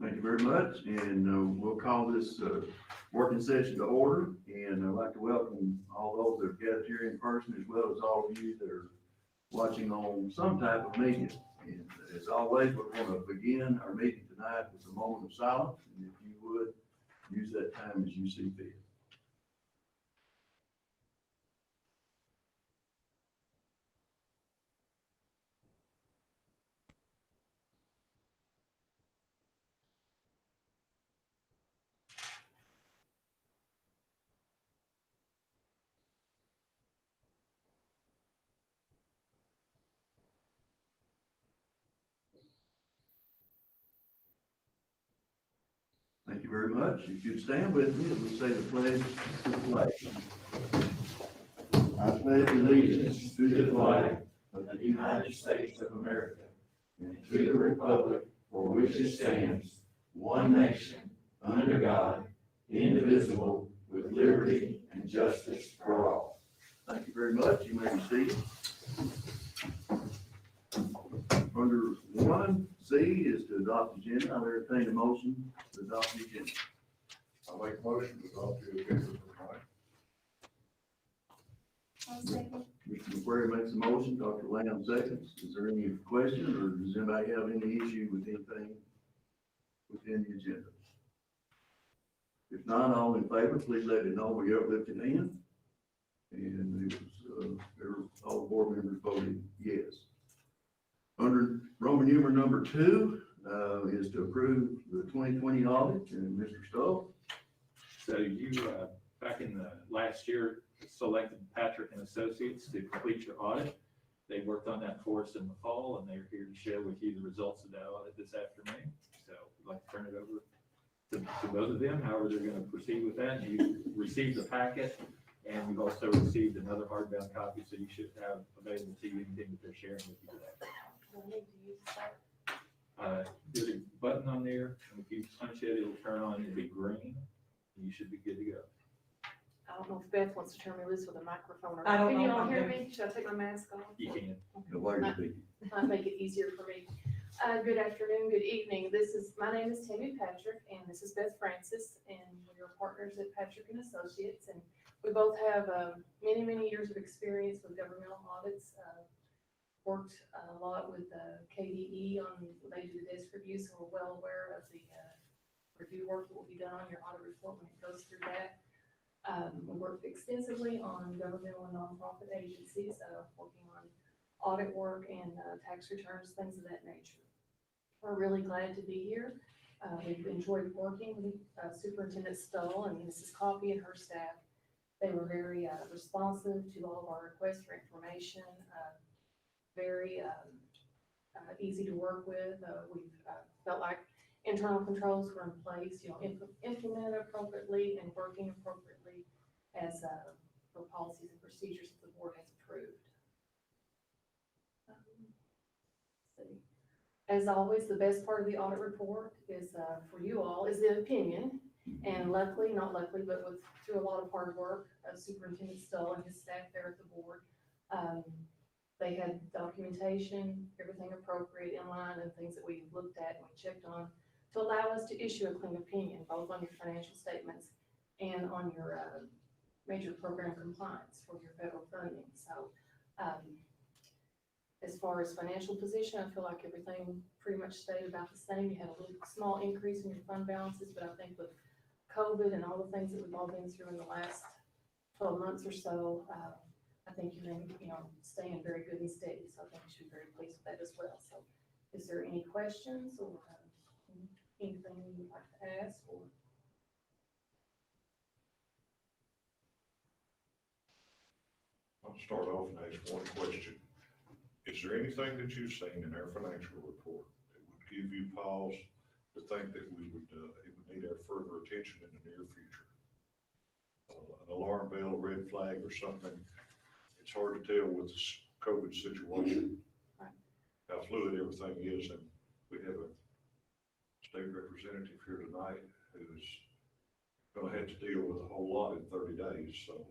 Thank you very much, and we'll call this working session to order, and I'd like to welcome all those that have gathered here in person, as well as all of you that are watching on some type of media. And as always, we're going to begin our meeting tonight with a moment of silence, and if you would, use that time as you see fit. Thank you very much. If you'd stand with me as we say the pledge to the flag. I pledge allegiance to the flag of the United States of America and to the republic for which it stands, one nation, under God, indivisible, with liberty and justice for all. Thank you very much. You may be seated. Under 1C is to adopt the agenda. I'll entertain a motion to adopt the agenda. I'll make a motion to adopt the agenda for tonight. I'll second. Mr. McQuarrie makes a motion, Dr. Lamb seconds. Is there any question, or does anybody have any issue with anything within the agenda? If not, all in favor, please let me know by your uplifted hand. And it was, all board members voted yes. Under Roman numeral number 2 is to approve the 2020 audit, and Mr. Stoll. So you, back in the last year, selected Patrick and Associates to complete your audit. They worked on that for us in the fall, and they're here to share with you the results of that audit this afternoon. So I'd like to turn it over to both of them, however they're going to proceed with that. You received the packet, and we've also received another hardbound copy, so you should have available to you anything that they're sharing with you today. We'll need to use that. There's a button on there, and if you punch it, it'll turn on, it'll be green, and you should be good to go. I don't know if Beth wants to turn me loose with a microphone or I not. don't Can you know all if hear I'm me? Should I take my mask off? You can. The way to be. Might make it easier for me. Good afternoon, good evening. My name is Tammy Patrick, and this is Beth Francis, and we are partners at Patrick and Associates, and we both have many, many years of experience with governmental audits. Worked a lot with KDE on, they do the desk review, so we're well aware of the review work that will be done on your audit report when it goes through that. We worked extensively on governmental and nonprofit agencies, working on audit work and tax returns, things of that nature. We're really glad to be here. We've enjoyed working with Superintendent Stoll and Mrs. Coffey and her staff. They were very responsive to all of our requests for information, very easy to work with. We've felt like internal controls were in place, implemented appropriately and working appropriately as for policies and procedures that the board has approved. As always, the best part of the audit report is for you all is the opinion, and luckily, not luckily, but through a lot of hard work, Superintendent Stoll and his staff there at the board, they had documentation, everything appropriate in line, and things that we looked at and we checked on to allow us to issue a clean opinion, both on your financial statements and on your major program compliance for your federal funding. So as far as financial position, I feel like everything pretty much stayed about the same. You had a little small increase in your fund balances, but I think with COVID and all the things that we've all been through in the last 12 months or so, I think you're in, staying very good and steady. So I think you should be very pleased with that as well. So is there any questions or anything you'd like to ask? Or I'll start off and ask one question. Is there anything that you've seen in our financial report that would give you pause to think that it would need our further attention in the near future? An alarm bell, red flag, or something? It's hard to tell with this COVID situation, Right. how fluid everything is, and we have a state representative here tonight who's going to have to deal with a whole lot in 30 days. So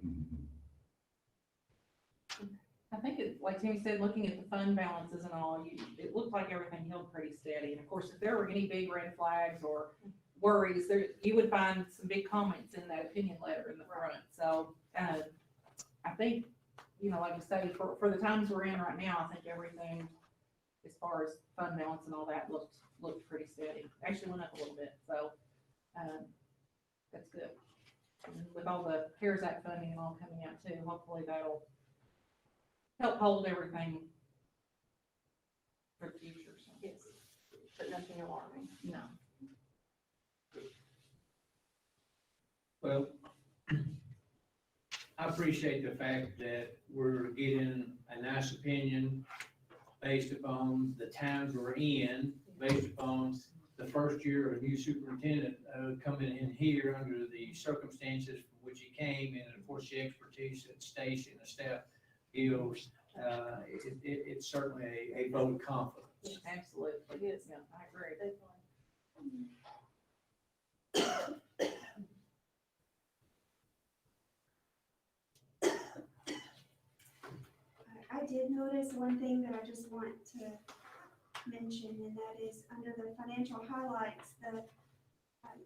I think it, like Tammy said, looking at the fund balances and all, it looked like everything held pretty steady. And of course, if there were any big red flags or worries, there, you would find some big comments in that opinion letter in the front. So, I think, like I say, for the times we're in right now, I think everything, as far as fund balance and all that, looked pretty steady. Actually went up a little bit, so, that's good. And with all the CARES Act funding and all coming out too, hopefully that'll help hold everything for the future, so. Yes, but nothing alarming. No. Well, I appreciate the fact that we're getting a nice opinion based upon the times we're in, based upon the first year of a new superintendent coming in here under the circumstances from which he came, and of course the expertise that Stacy and the staff gives. It's certainly a vote of confidence. Absolutely, it is, yeah, I agree. I did notice one thing that I just want to mention, and that is under the financial highlights, the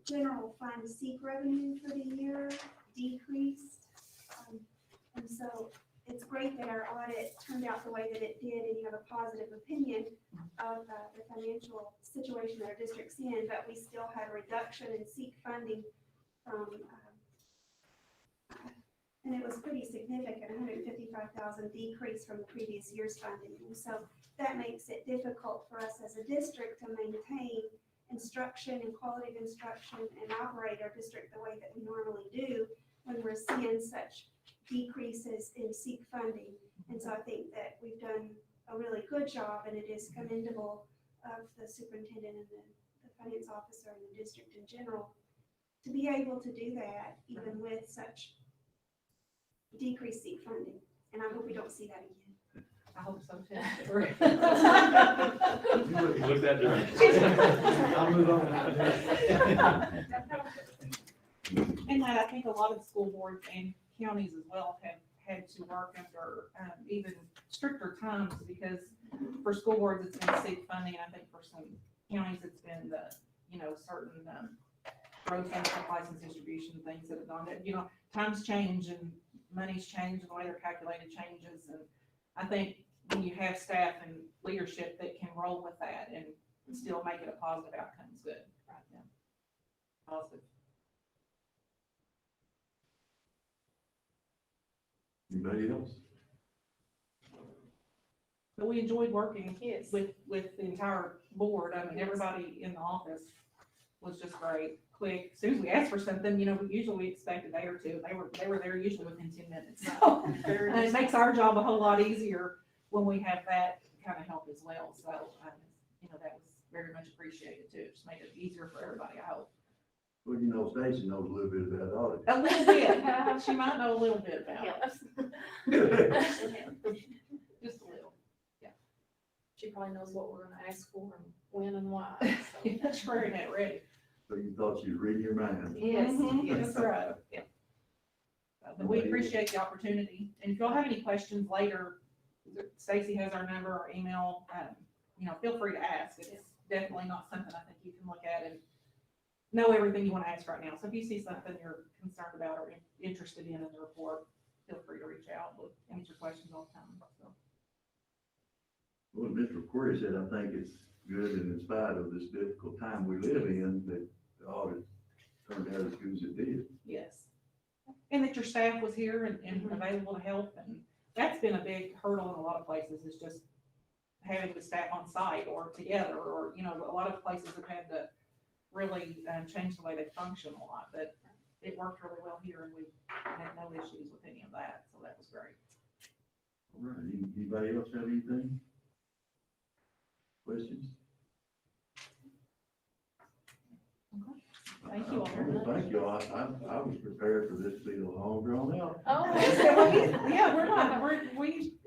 general fund seek revenue for the year decreased. And so it's great that our audit turned out the way that it did, and you have a positive opinion of the financial situation that our district's in, but we still had a reduction in seek funding from and it was pretty significant, 155,000 decrease from the previous year's funding. And so that makes it difficult for us as a district to maintain instruction and quality of instruction and operate our district the way that we normally do when we're seeing such decreases in SEEK funding. And so I think that we've done a really good job, and it is commendable of the superintendent and the finance officer and the district in general to be able to do that even with such decreased SEEK funding. And I hope we don't see that again. I hope so too. Look that direction. I'll move on. And that, I think a lot of the school boards and counties as well have had to work under even stricter times, because for school boards, it's been SEEK funding. I think for some counties, it's been the, certain road transport license distribution things that have gone that, times change and money's changed and the way they're calculated changes. And I think when you have staff and leadership that can roll with that and still make it a positive outcome is good. Right. Yeah. Positive. Anybody else? But we enjoyed working Yes. with the entire board. I mean, everybody in the office was just great, quick. As soon as we asked for something, usually we expect a day or two. They were there usually within 10 minutes. So and it makes our job a whole lot easier when we have that kind of help as well. So, that was very much appreciated too. Just made it easier for everybody, I hope. Well, Stacy knows a little bit about audit. A little bit. She might know a little bit about it. Yes. Just a little. She probably knows what we're gonna ask for and when and why. So. That's right, that ready. So you thought she was reading your mind. Yes, Mhm, yes. That's right. Yeah. But we appreciate the opportunity. And if y'all have any questions later, Stacy has our number or email, feel free to ask. It's definitely not something I think you can look at and know everything you want to ask right now. So if you see something you're concerned about or interested in the report, feel free to reach out. We'll answer questions all the time. So. Well, Mr. Query said, I think it's good, and in spite of this difficult time we live in, that the audit turned out as good as it did. Yes. And that your staff was here and available to help. And that's been a big hurdle in a lot of places, is just having the staff on site or together, or, a lot of places have had to really change the way they function a lot. But it worked really well here, and we had no issues with any of that. So that was great. All right, anybody else have anything? Questions? Thank you all very much. Thank you. I was prepared for this to be a long drawn out. Oh, Yeah, we're not,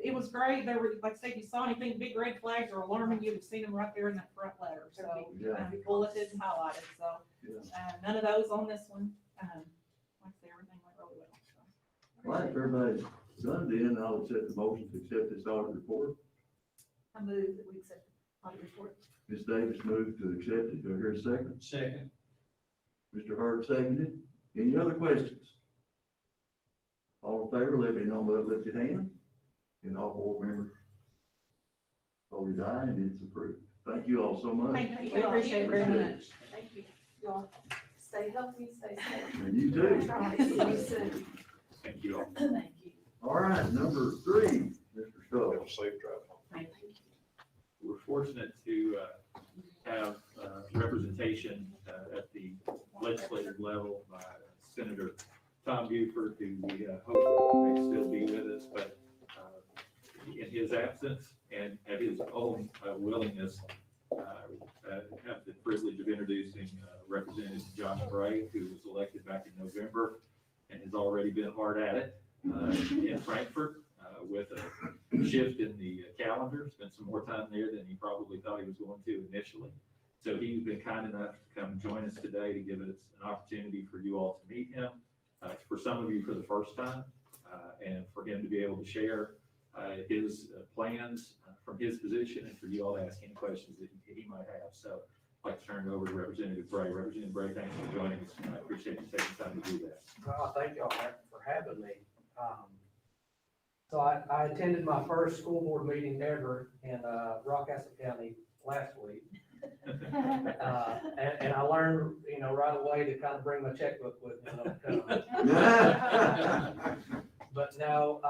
it was great. There were, like I said, if you saw anything, big red flags or alarming, you'd have seen them right there in that front letter. So, Yeah. bulleted and highlighted. So, Yeah. none of those on this one. Like I said, everything went really well. So. All right, everybody Done then, I'll accept the motion to accept this audit report. I move that we accept the audit report. Ms. Davis moved to accept it. Do I hear a second? Second. Mr. Hurd seconded. Any other questions? All in favor, let me know by lifted hand. And all board members voted aye, and it's approved. Thank you all so much. Thank you, we appreciate it very much. Thank you. You all stay healthy, stay safe. And you too. Try to see you soon. Thank you all. Thank you. All right, number 3, Mr. Stoll. Have a safe drive home. Thank you. We're fortunate to have representation at the legislative level by Senator Tom Buford, who we hope may still be with us, but in his absence and at his own willingness, have the privilege of introducing Representative Josh Bray, who was elected back in November and has already been hard at it in Frankfurt with a shift in the calendar. Spent some more time there than he probably thought he was going to initially. So he's been kind enough to come join us today to give us an opportunity for you all to meet him. For some of you for the first time, and for him to be able to share his plans from his position, and for you all to ask any questions that he might have. So I'd like to turn it over to Representative Bray. Representative Bray, thanks for joining us. I appreciate you taking the time to do that. Well, thank y'all for having me. So I attended my first school board meeting ever in Rockcastle County last week. And I learned, right away to kind of bring my checkbook with me when I'm coming. But no,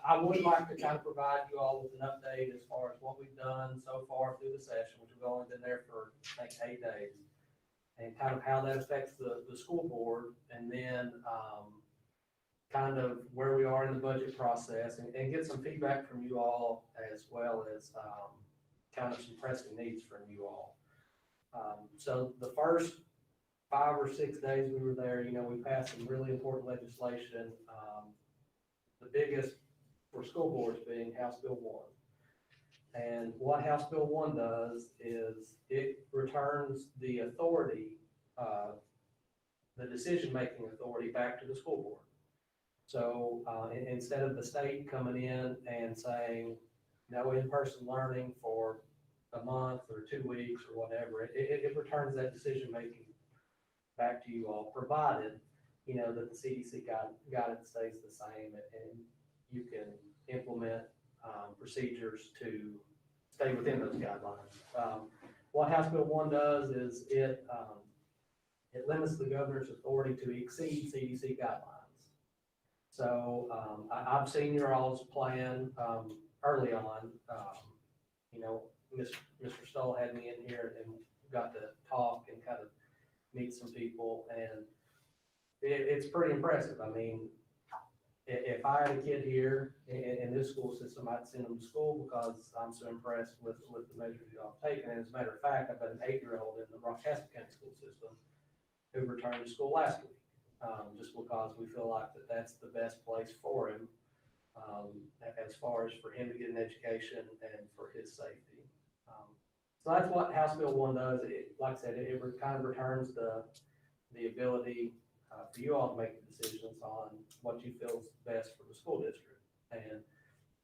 I would like to kind of provide you all with an update as far as what we've done so far through the session, which we've only been there for, I think, 8 days, and kind of how that affects the school board, and then kind of where we are in the budget process, and get some feedback from you all, as well as kind of some pressing needs from you all. So the first 5 or 6 days we were there, we passed some really important legislation. The biggest for school boards being House Bill 1. And what House Bill 1 does is it returns the authority, the decision-making authority back to the school board. So instead of the state coming in and saying, no in-person learning for a month or 2 weeks or whatever, it returns that decision-making back to you all, provided, that the CDC guidance stays the same, and you can implement procedures to stay within those guidelines. What House Bill 1 does is it limits the governor's authority to exceed CDC guidelines. So I've seen your all's plan early on. Mr. Stoll had me in here and got to talk and kind of meet some people, and it's pretty impressive. I mean, if I had a kid here in this school system, I'd send them to school because I'm so impressed with the measures y'all have taken. And as a matter of fact, I've got an 8-year-old in the Rockcastle County school system who returned to school last week, just because we feel like that's the best place for him, as far as for him to get an education and for his safety. So that's what House Bill 1 does. Like I said, it kind of returns the ability for you all to make decisions on what you feel is best for the school district. And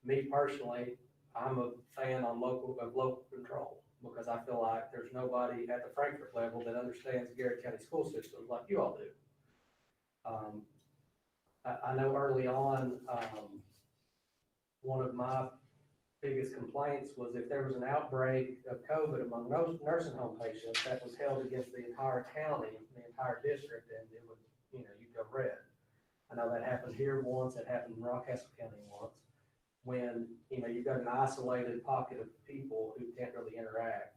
me personally, I'm a fan of local control, because I feel like there's nobody at the Frankfurt level that understands the Garrard County school system like you all do. I know early on, one of my biggest complaints was if there was an outbreak of COVID among those nursing home patients, that was held against the entire county, the entire district, and it would, you'd go red. I know that happened here once, it happened in Rockcastle County once, when, you've got an isolated pocket of people who can't really interact.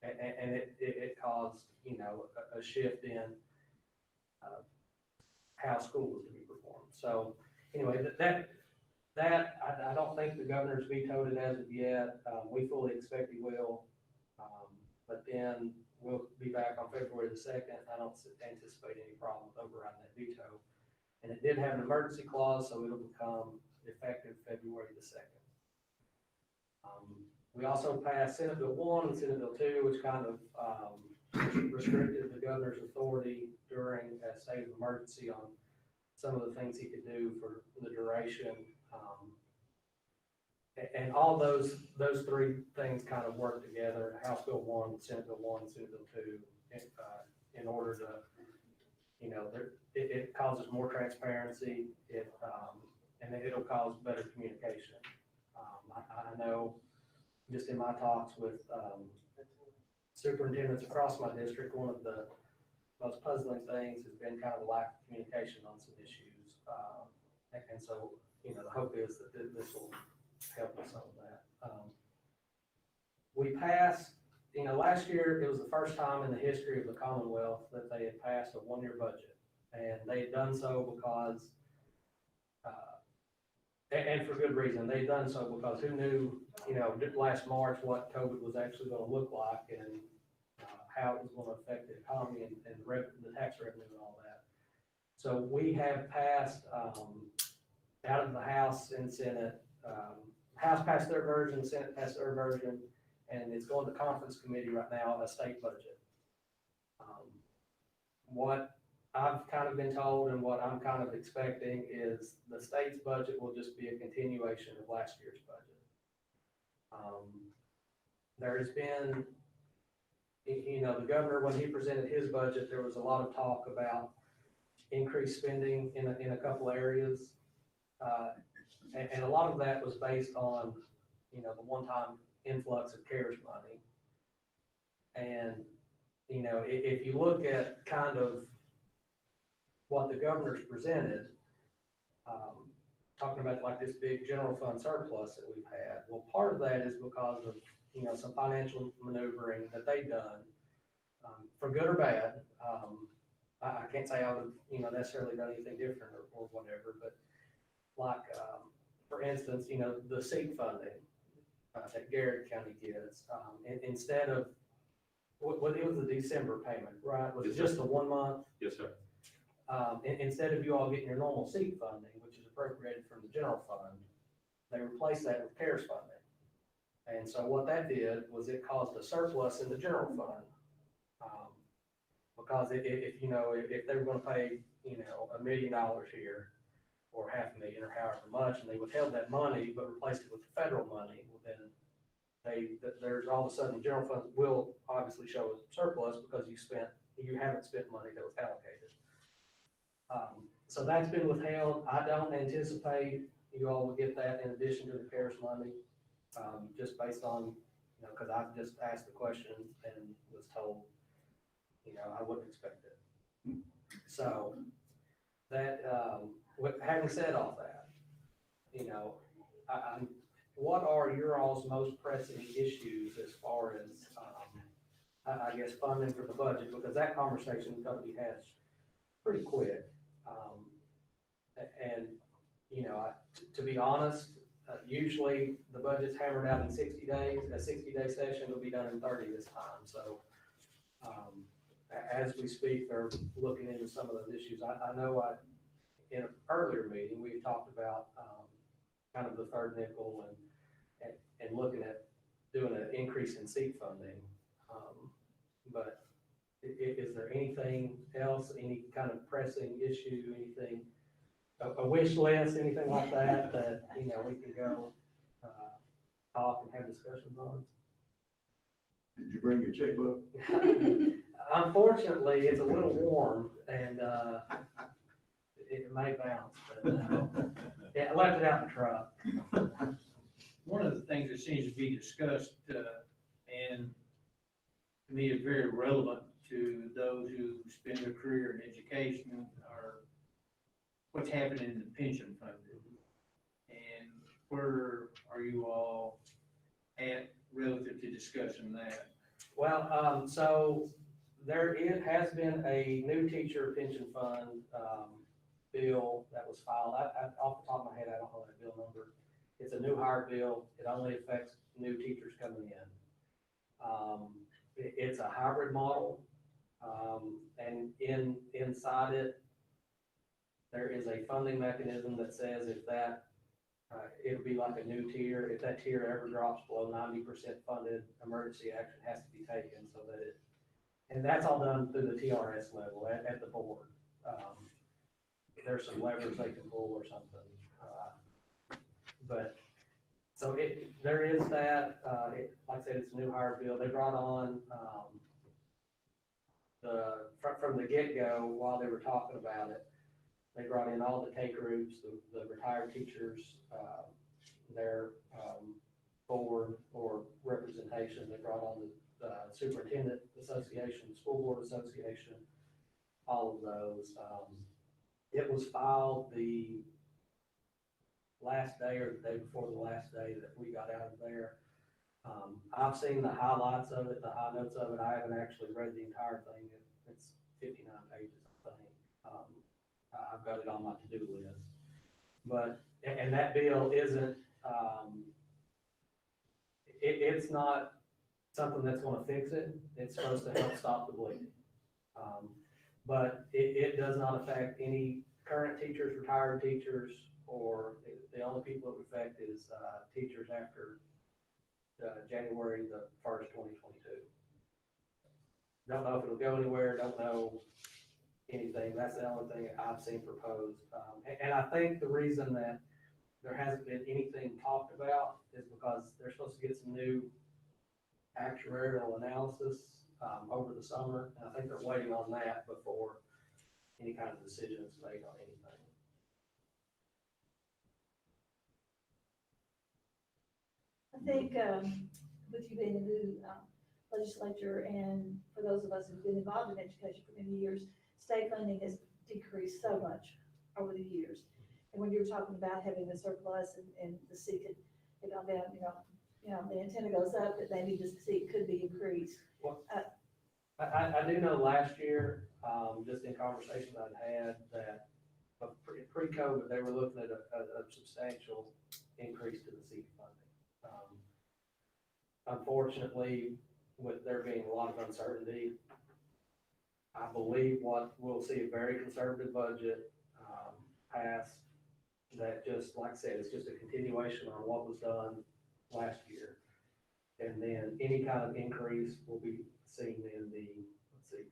And it caused, a shift in how school was to be performed. So anyway, I don't think the governor's vetoed it as of yet. We fully expect he will. But then we'll be back on February the 2nd. I don't anticipate any problem with overriding that veto. And it did have an emergency clause, so it'll become effective February the 2nd. We also passed Senate Bill 1 and Senate Bill 2, which kind of restricted the governor's authority during a state of emergency on some of the things he could do for the duration. And all those three things kind of work together, House Bill 1, Senate Bill 1, Senate Bill 2, in order to, it causes more transparency, and it'll cause better communication. I know, just in my talks with superintendents across my district, one of the most puzzling things has been kind of the lack of communication on some issues. And so, the hope is that this will help with some of that. We passed, last year, it was the first time in the history of the Commonwealth that they had passed a one-year budget. And they had done so because, and for good reason, they'd done so because who knew, last March what COVID was actually gonna look like and how it was gonna affect the economy and the tax revenue and all that. So we have passed, out of the House and Senate, House passed their version, Senate passed their version, and it's going to conference committee right now, a state budget. What I've kind of been told and what I'm kind of expecting is the state's budget will just be a continuation of last year's budget. There has been, the governor, when he presented his budget, there was a lot of talk about increased spending in a couple areas. And a lot of that was based on, the one-time influx of CARES money. And, if you look at kind of what the governor's presented, talking about like this big general fund surplus that we've had, well, part of that is because of, some financial maneuvering that they've done, for good or bad. I can't say I would, necessarily done anything different or whatever, but like, for instance, the seat funding that Garrard County gets, instead of, what it was the December payment, right? Was it just the 1 month? Yes, sir. Instead of you all getting your normal seat funding, which is appropriated from the general fund, they replaced that with CARES funding. And so what that did was it caused a surplus in the general fund. Because if they were gonna pay, $1 million here, or $500,000 or however much, and they withheld that money, but replaced it with the federal money, well then there's all of a sudden, general funds will obviously show a surplus because you haven't spent money that was allocated. So that's been withheld. I don't anticipate you all will get that in addition to the CARES money, just based on, because I've just asked the question and was told, I wouldn't expect it. So that, having said all that, what are your all's most pressing issues as far as, I guess, funding for the budget? Because that conversation is gonna be had pretty quick. And, to be honest, usually the budget's hammered out in 60 days. A 60-day session will be done in 30 this time. So, as we speak, they're looking into some of those issues. I know in an earlier meeting, we talked about kind of the third nickel and looking at doing an increase in seat funding. But is there anything else, any kind of pressing issue, anything, a wish list, anything like that, we can go talk and have discussions on? Did you bring your checkbook? Unfortunately, it's a little warm and it may bounce, but yeah, I left it out in the truck. One of the things that seems to be discussed, and to me is very relevant to those who spend their career in education, are what's happening in the pension fund. And where are you all at relative to discussing that? Well, so has been a new teacher pension fund, bill that was filed. Off the top of my head, I don't know that bill number. It's a new hire bill. It only affects new teachers coming in. It's a hybrid model. And inside it, there is a funding mechanism that says if that, it'll be like a new tier. If that tier ever drops below 90% funded, emergency action has to be taken so that and that's all done through the TRS level at the board. there's some levers they can pull or something. But, so there is that, like I said, it's a new hire bill. They brought on, from the get-go, while they were talking about it, they brought in all the K groups, the retired teachers, their, board or representation. They brought on the superintendent association, school board association, all of those. It was filed the last day or the day before the last day that we got out of there. I've seen the highlights of it, the high notes of it. I haven't actually read the entire thing. It's 59 pages, I think. I've got it on my to-do list. But, and that bill isn't, it's not something that's gonna fix it. It's supposed to help stop the bleeding. But it does not affect any current teachers, retired teachers, or the only people it would affect is, teachers after, January the 1st, 2022. Don't know if it'll go anywhere, don't know anything. That's the only thing I've seen proposed. And I think the reason that there hasn't been anything talked about is because they're supposed to get some new actuarial analysis over the summer, and I think they're waiting on that before any kind of decision is made on anything. I think, with you being a new legislature, and for those of us who've been involved in education for many years, state funding has decreased so much over the years. And when you were talking about having the surplus and the seat could, you know, then, the antenna goes up, that maybe the seat could be increased. Well, I do know last year, just in conversations I'd had, that pre-COVID, they were looking at a substantial increase to the seat funding. Unfortunately, with there being a lot of uncertainty, I believe we'll see a very conservative budget passed that, just like I said, it's just a continuation on what was done last year. And then any kind of increase will be seen in the,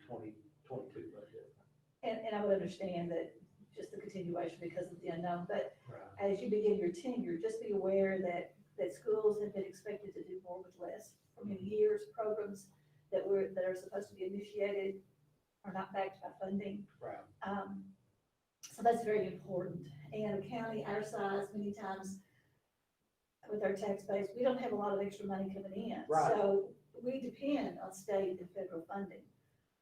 2022 budget. And I would understand that just the continuation because of the unknown, but Right. as you begin your tenure, just be aware that schools have been expected to do more with less for many years. Programs that are supposed to be initiated are not backed by funding. Right. So that's very important. And a county our size, many times with our tax base, we don't have a lot of extra money coming in. Right. So we depend on state and federal funding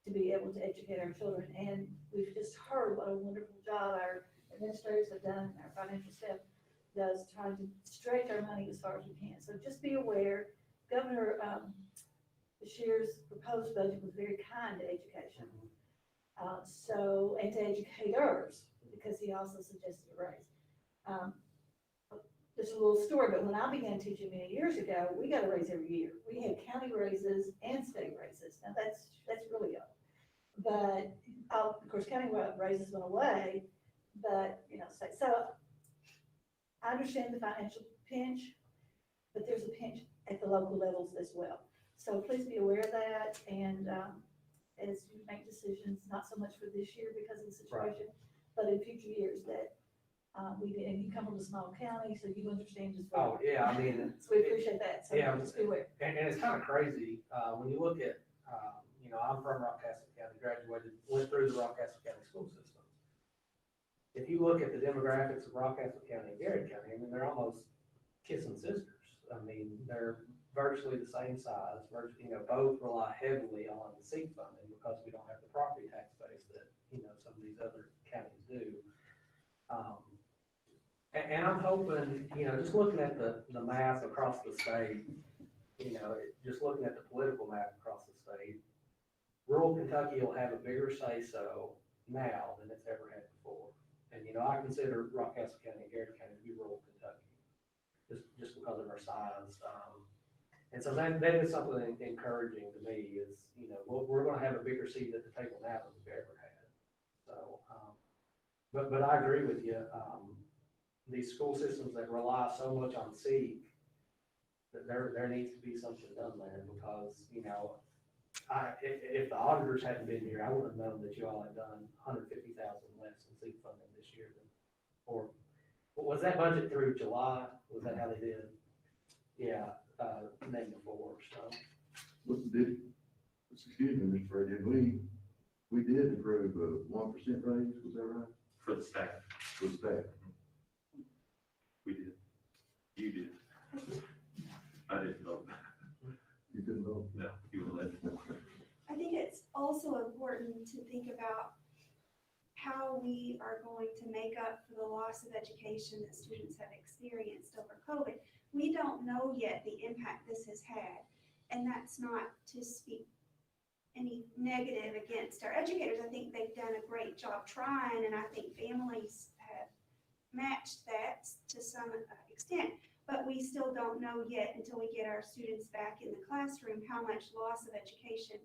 to be able to educate our children. And we've just heard what a wonderful job our administrators have done, our financial staff does, trying to stretch our money as far as we can. So just be aware, Governor Beshear's proposed budget was very kind to education. And to educators, because he also suggested a raise. There's a little story, but when I began teaching many years ago, we got a raise every year. We had county raises and state raises. Now that's really up. But of course, county raises went away, but state. So I understand the financial pinch, but there's a pinch at the local levels as well. So please be aware of that, and as you make decisions, not so much for this year because of the situation, but in future years that and you come from a small county, so you understand as well. Oh, yeah, I mean. So we appreciate that, so Yeah. just be aware. And it's kind of crazy, when you look at, I'm from Rockcastle County, went through the Rockcastle County school system. If you look at the demographics of Rockcastle County and Garrard County, I mean, they're almost kissing sisters. I mean, they're virtually the same size, both rely heavily on seat funding because we don't have the property tax base that, some of these other counties do. And I'm hoping, just looking at the map across the state, just looking at the political map across the state, rural Kentucky will have a bigger say-so now than it's ever had before. And, I consider Rockcastle County and Garrard County to be rural Kentucky, just because of our size. And so that is something encouraging to me is, we're gonna have a bigger seat at the table now than we've ever had. So, but I agree with you. These school systems that rely so much on SEEK, that there needs to be something done there because, if the auditors hadn't been here, I would have known that you all had done $150,000 less in SEEK funding this year or, was that budget through July? Was that how they did? Yeah, -4, so. Excuse me, Mr. President, we did approve a 1% raise, was that right? For the staff, For staff. we did. You did. I didn't vote. You couldn't vote? No, you were late. I think it's also important to think about how we are going to make up for the loss of education that students have experienced over COVID. We don't know yet the impact this has had, and that's not to speak any negative against our educators. I think they've done a great job trying, and I think families have matched that to some extent. But we still don't know yet until we get our students back in the classroom how much loss of education,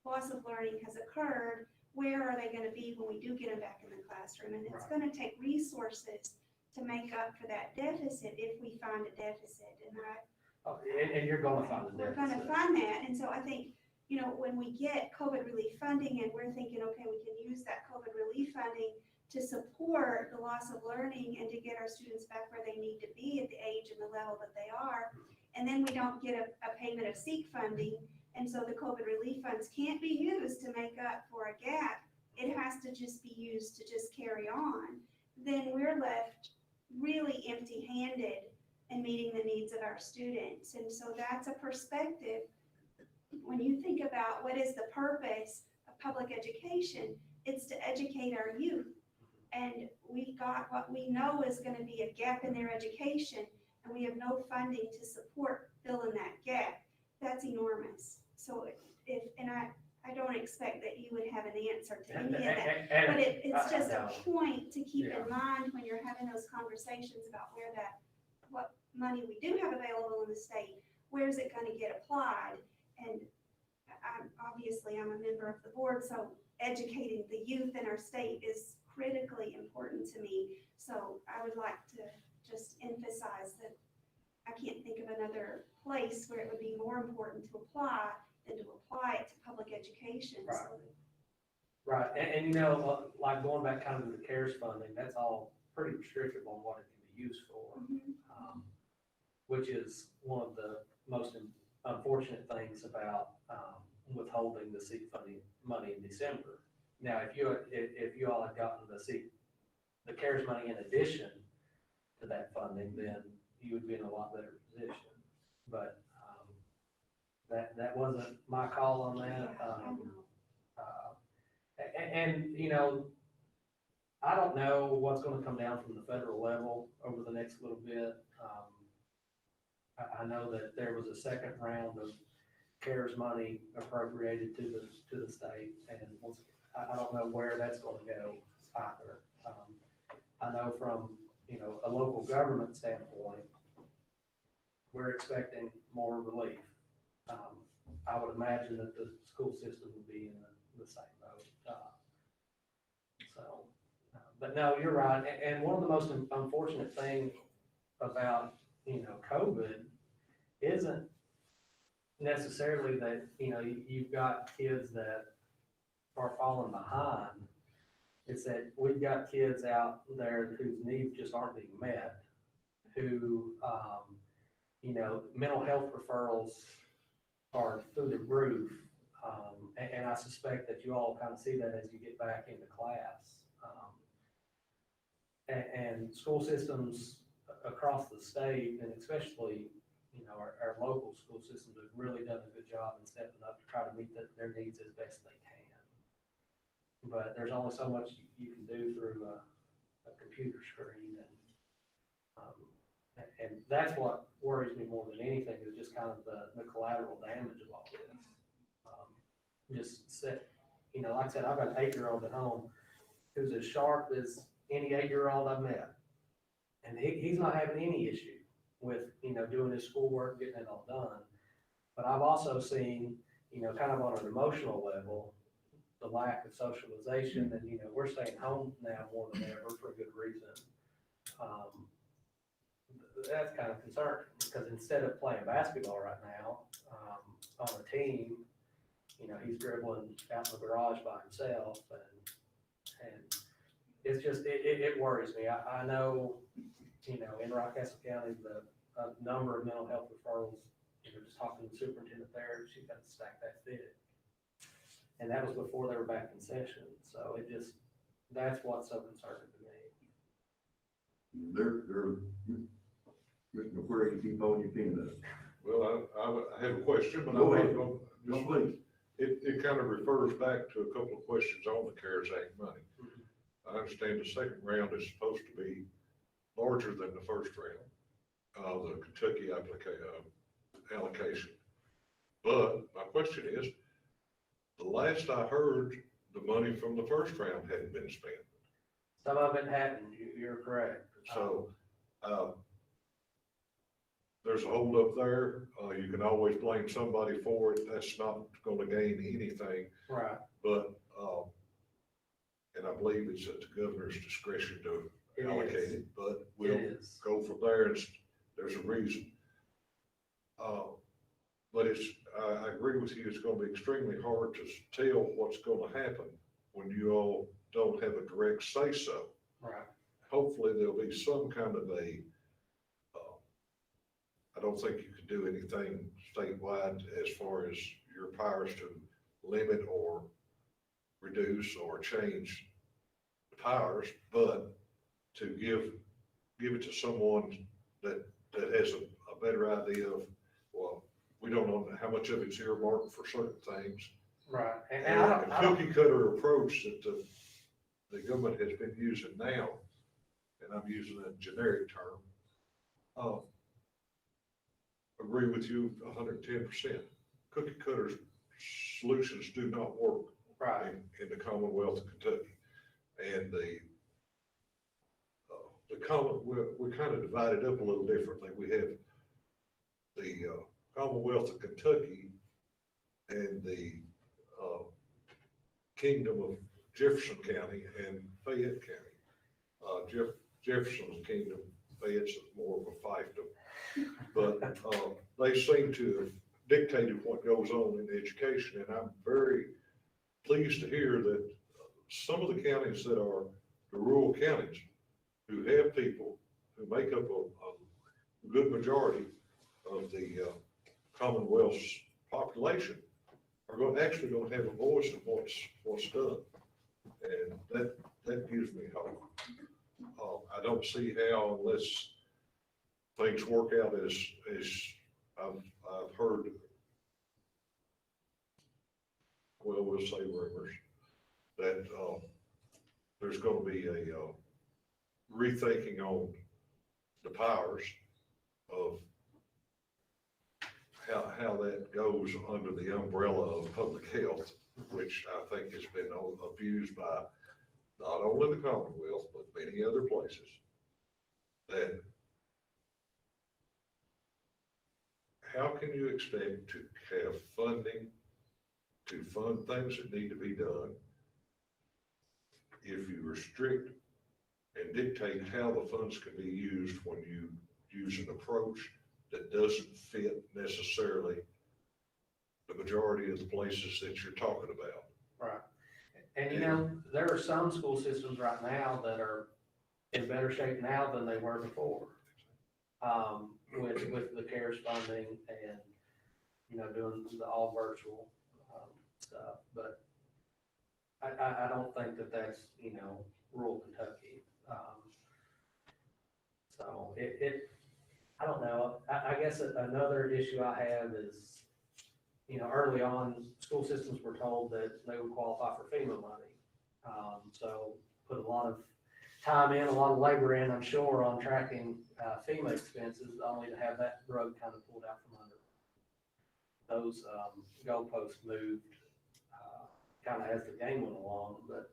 loss of learning has occurred. Where are they going to be when we do get them back in the classroom? And it's going to take resources to make up for that deficit if we find a deficit. And you're gonna find the We're going to deficit. find that. And so I think, you know, when we get COVID relief funding and we're thinking, okay, we can use that COVID relief funding to support the loss of learning and to get our students back where they need to be at the age and the level that they are. And then we don't get a payment of SEEK funding. And so the COVID relief funds can't be used to make up for a gap. It has to just be used to just carry on. Then we're left really empty-handed in meeting the needs of our students. And so that's a perspective. When you think about what is the purpose of public education, it's to educate our youth. And we've got what we know is going to be a gap in their education, and we have no funding to support filling that gap. That's enormous. So I don't expect that you would have an answer to any of that. But it's just a point to keep in mind when you're having those conversations about what money we do have available in the state, where is it going to get applied? And I'm a member of the board, so educating the youth in our state is critically important to me. So I would like to just emphasize that I can't think of another place where it would be more important to apply than to apply it to public education. Right. So Right, and you know, like going back kind of to the CARES funding, that's all pretty restrictive on what it can be used for. Which is one of the most unfortunate things about withholding the SEEK funding money in December. Now, if you all had gotten the CARES money in addition to that funding, then you would be in a lot better position. But that wasn't my call on that. And you know, I don't know what's going to come down from the federal level over the next little bit. I know that there was a second round of CARES money appropriated to the state, and I don't know where that's going to go either. I know from, you know, a local government standpoint, we're expecting more relief. I would imagine that the school system would be in the same boat. But no, you're right. And one of the most unfortunate things about, you know, COVID isn't necessarily that, you know, you've got kids that are falling behind. It's that we've got kids out there whose needs just aren't being met, who, you know, mental health referrals are through the roof. And I suspect that you all kind of see that as you get back into class. And school systems across the state, and especially, you know, our local school systems have really done a good job in stepping up to try to meet their needs as best they can. But there's only so much you can do through a computer screen, and that's what worries me more than anything is just kind of the collateral damage of all this. You know, like I said, I've got an 8-year-old at home who's as sharp as any 8-year-old I've met. And he's not having any issue with, you know, doing his schoolwork, getting it all done. But I've also seen, you know, kind of on an emotional level, the lack of socialization, and, you know, we're staying home now more than ever for a good reason. That's kind of concerning, because instead of playing basketball right now on a team, you know, he's dribbling out in the garage by himself, and it's just, it worries me. I know, you know, in Rockcastle County, the number of mental health referrals, you know, just talking to the superintendent there, she's got to stack that fit. And that was before they were back in session, so it just, that's what's so concerning to me. Mr. McQuarrie, keep on your peanut. Well, I have a question, but I'm Go not ahead. going, Just please. it kind of refers back to a couple of questions on the CARES Act money. I understand the second round is supposed to be larger than the first round, the Kentucky allocation. But my question is, the last I heard, the money from the first round hadn't been spent. Some of it hadn't, you're correct. So, there's a holdup there. You can always blame somebody for it. That's not gonna gain anything. Right, But, and I believe it's at the governor's discretion to It allocate is. it, but it we'll is. go from there, and there's a reason. But I agree with you, it's gonna be extremely hard to tell what's gonna happen when you all don't have a direct say-so. Right, Hopefully, there'll be some kind of I don't think you can do anything statewide as far as your powers to limit or reduce or change the powers, but to give it to someone that has a better idea of, well, we don't know how much of it's earmarked for certain things. right. And And I the don't, cookie cutter approach that the government has been using now, and I'm using a generic term, agree with you 110%. Cookie cutter solutions do not work right, in the Commonwealth of Kentucky. And the we're kind of divided up a little differently. We have the Commonwealth of Kentucky and the Kingdom of Jefferson County and Fayette County. Jefferson's kingdom, Fayette's more of a fiefdom. But they seem to have dictated what goes on in education, and I'm very pleased to hear that some of the counties that are the rural counties, who have people who make up a good majority of the Commonwealth's population, are actually going to have a voice in what's done, and that gives me hope. I don't see how, unless things work out as I've heard, well, we'll say rumors, that there's going to be a rethinking on the powers of how that goes under the umbrella of public health, which I think has been abused by not only the Commonwealth, but many other places. That how can you expect to have funding to fund things that need to be done if you restrict and dictate how the funds can be used when you use an approach that doesn't fit necessarily the majority of the places that you're talking about? right. And you know, there are some school systems right now that are in better shape now than they were before. With the CARES funding and, you know, doing the all virtual, stuff, but I don't think that that's, you know, rural Kentucky. So I don't know. I guess another issue I have is, you know, early on, school systems were told that they would qualify for FEMA money. So put a lot of time in, a lot of labor in, I'm sure, on tracking FEMA expenses, only to have that rug kind of pulled out from under. Those goalposts moved kind of as the game went along, but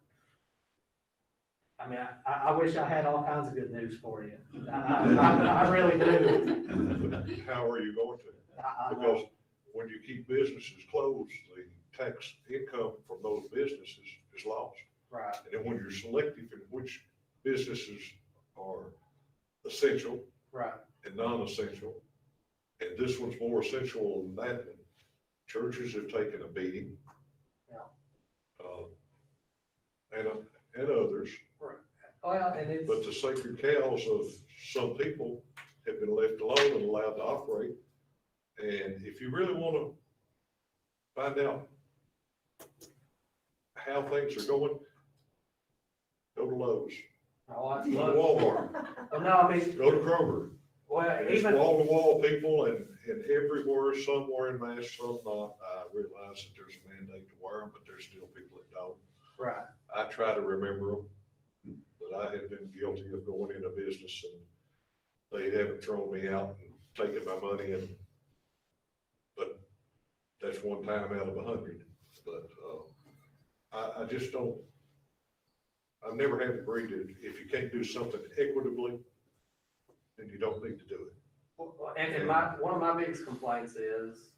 I mean, I wish I had all kinds of good news for you. I really do. How are you going to? I know. Because when you keep businesses closed, the tax income from those businesses is lost. Right, And then when you're selective in which businesses are essential right, and non-essential, and this one's more essential than that one, churches have taken a beating. Yeah. And others. Right. Well, and it's, But the sacred cows of some people have been left alone and allowed to operate. And if you really want to find out how things are going, go to Lowe's, oh, I go to love, Walmart, well, no, I mean, go to Kroger. well, And it's even, wall to wall people and everywhere, some wearing masks, some not. I realize that there's a mandate to wear them, but there's still people that don't. right, I try to remember them, but I have been guilty of going into business and they haven't thrown me out and taken my money and, but that's one time out of 100. But, I just don't, I never have agreed that if you can't do something equitably, then you don't need to do it. and one of my biggest complaints is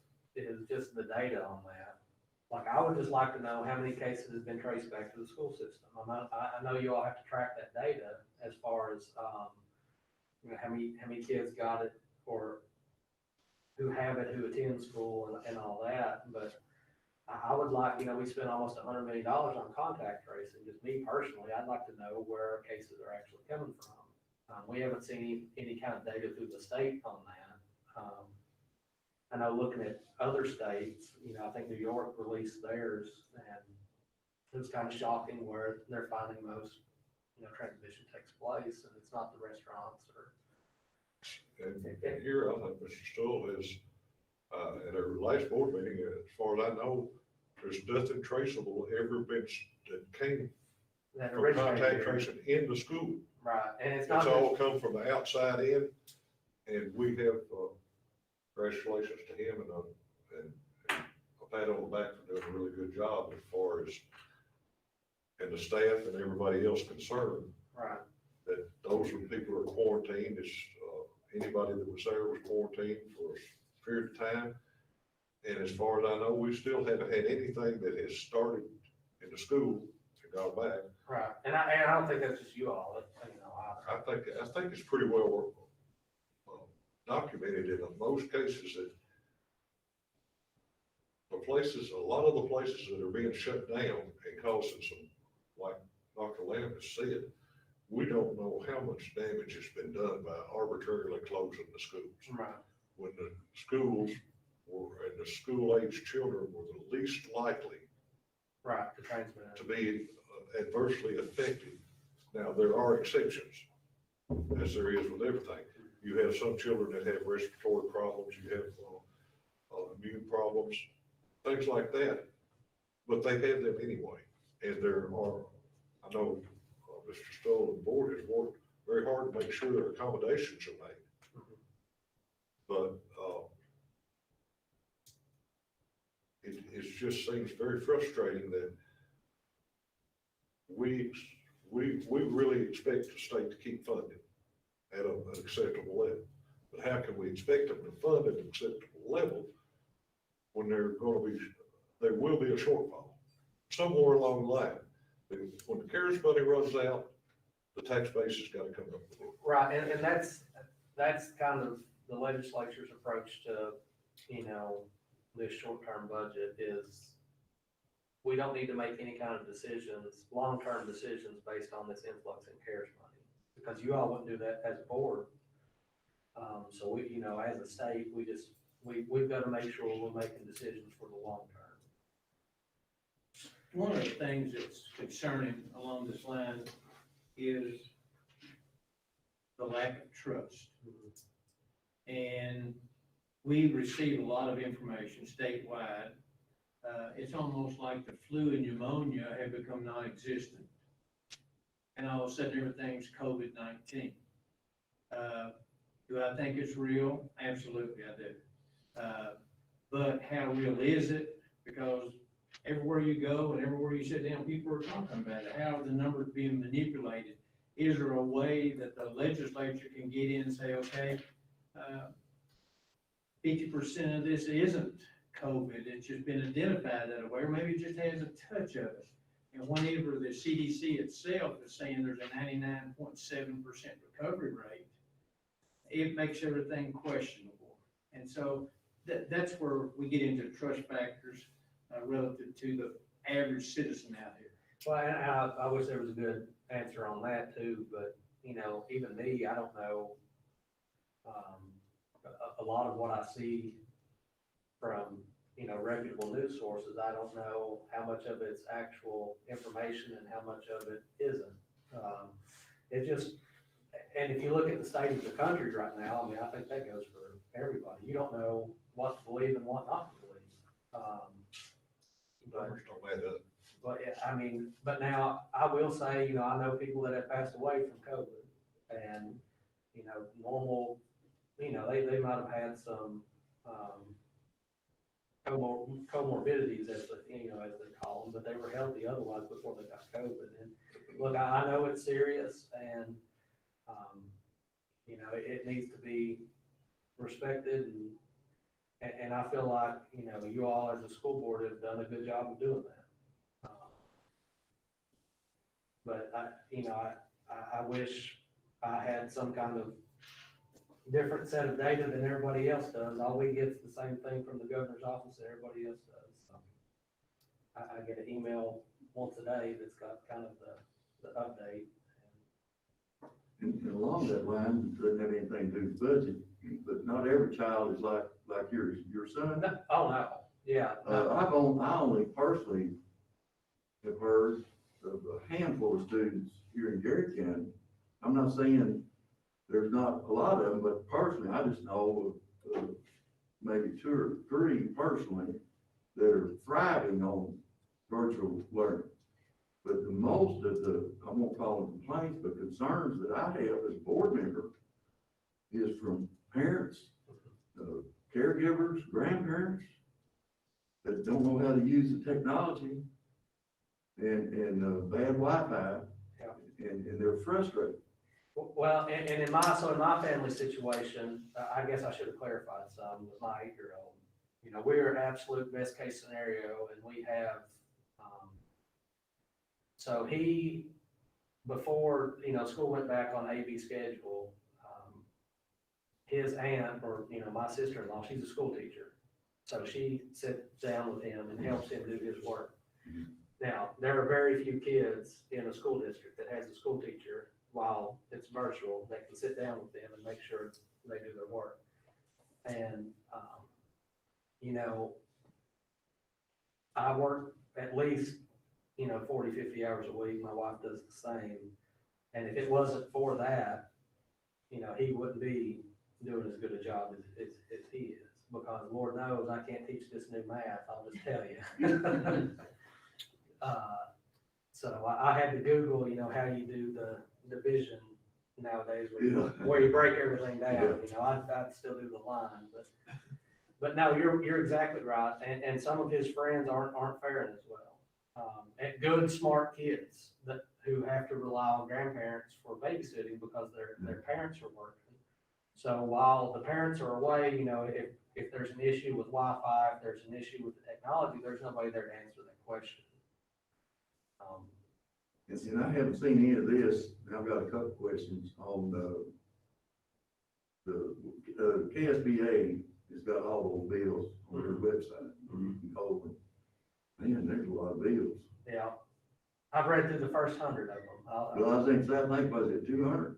just the data on that. Like, I would just like to know how many cases have been traced back to the school system. I know you all have to track that data as far as, you know, how many kids got it, or who have it, who attend school and all that, but I would like, you know, we spent almost $100 million on contact tracing. Just me personally, I'd like to know where our cases are actually coming from. We haven't seen any kind of data through the state on that. I know looking at other states, you know, I think New York released theirs, and it was kind of shocking where they're finding most, you know, transmission takes place, and it's not the restaurants or. And here, I think Mr. Stoll is, at our last board meeting, as far as I know, there's nothing traceable ever been, that came That from originated contact here. tracing in the school. Right, and it's It's not all just, come from the outside in, and we have, congratulations to him and a pat on the back for doing a really good job as far as, and the staff and everybody else concerned, right, that those are people who are quarantined. It's, anybody that was there was quarantined for a period of time. And as far as I know, we still haven't had anything that has started in the school and gone back. right, and I don't think that's just you all, you know, I think it's pretty well documented in most cases that a lot of the places that are being shut down and causing some, like Dr. Lamb has said, we don't know how much damage has been done by arbitrarily closing the schools. Right, When the schools were, and the school-age children were the least likely right, to transmit to it. be adversely affected. Now, there are exceptions, as there is with everything. You have some children that have respiratory problems, you have immune problems, things like that, but they have them anyway. And there are, I know Mr. Stoll and the board has worked very hard to make sure their accommodations are made. But it just seems very frustrating that we really expect the state to keep funding at an acceptable level. But how can we expect them to fund at an acceptable level when there will be a shortfall somewhere along the line? When the CARES money runs out, the tax base has got to come up with it. Right, and that's kind of the legislature's approach to, you know, this short-term budget is we don't need to make any kind of decisions, long-term decisions based on this influx in CARES money, because you all wouldn't do that as a board. So we, you know, as a state, we've got to make sure we're making decisions for the long term. One of the things that's concerning along this line is the lack of trust. And we receive a lot of information statewide. It's almost like the flu and pneumonia have become non-existent. And all of a sudden everything's COVID-19. Do I think it's real? Absolutely I do. But how real is it? Because everywhere you go and everywhere you sit down, people are talking about it. How are the numbers being manipulated? Is there a way that the legislature can get in and say, okay, 50% of this isn't COVID, it's just been identified that way, or maybe it just has a touch of it. And whenever the CDC itself is saying there's a 99.7% recovery rate, it makes everything questionable. And so that's where we get into trust factors relative to the average citizen out here. Well, and I wish there was a good answer on that too, but, you know, even me, I don't know. A lot of what I see from, you know, reputable news sources, I don't know how much of it's actual information and how much of it isn't. It just, and if you look at the state of the country right now, I mean, I think that goes for everybody. You don't know what to believe and what not to believe. Numbers don't add up. But, yeah, I mean, but now, I will say, you know, I know people that have passed away from COVID, and, you know, normal, you know, they might have had some, comorbidities, as they, you know, as they call them, but they were healthy otherwise before they got COVID. And look, I know it's serious, and, you know, it needs to be respected, and I feel like, you know, you all as a school board have done a good job of doing that. But you know, I wish I had some kind of different set of data than everybody else does. All we get is the same thing from the governor's office that everybody else does. So I get an email once a day that's got kind of the update. And along that line, it doesn't have anything to do with budget, but not every child is like yours. Your son? No, oh, no, yeah. I only personally have heard of a handful of students here in Garrard County. I'm not saying there's not a lot of them, but personally, I just know of maybe 2 or 3 personally that are thriving on virtual learning. But the most of the, I won't call them complaints, but concerns that I have as a board member is from parents, caregivers, grandparents that don't know how to use the technology and bad Wi-Fi, and they're frustrated. Well, and in my family situation, I guess I should have clarified some with my 8-year-old. You know, we're absolute best case scenario, and we have, so he, before, you know, school went back on AB schedule, his aunt, or, you know, my sister-in-law, she's a school teacher. So she sits down with him and helps him do his work. Now, there are very few kids in a school district that has a school teacher while it's virtual, they can sit down with them and make sure they do their work. And, you know, I work at least, you know, 40, 50 hours a week. My wife does the same. And if it wasn't for that, you know, he wouldn't be doing as good a job as he is. Because Lord knows I can't teach this new math, I'll just tell you. So I had to Google, you know, how you do the division nowadays, where you break everything down. You know, I'd still do the line, but no, you're exactly right. And some of his friends aren't faring as well. And good, smart kids who have to rely on grandparents for babysitting because their parents are working. So while the parents are away, you know, if there's an issue with Wi-Fi, if there's an issue with the technology, there's nobody there to answer that question. And I haven't seen any of this. I've got a couple questions on the KSBA has got all those bills on their website. You can call them. Man, there's a lot of bills. Yeah, I've read through the first 100 of them. Well, I think was it 200?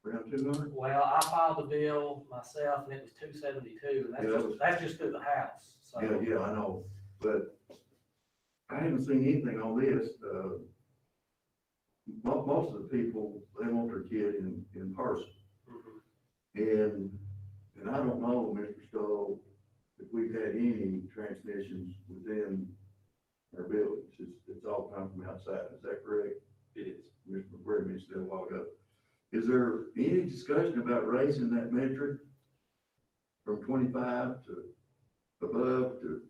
Around 200? Well, I filed the bill myself, and it was 272, and that's just through the house. So. Yeah, I know, but I haven't seen anything on this. Most of the people, they want their kid in person. And I don't know, Mr. Stoll, if we've had any transmissions within our buildings. It's all come from outside. Is that correct? It is. Mr. McQuarrie mentioned that a while ago. Is there any discussion about raising that metric from 25 to above to?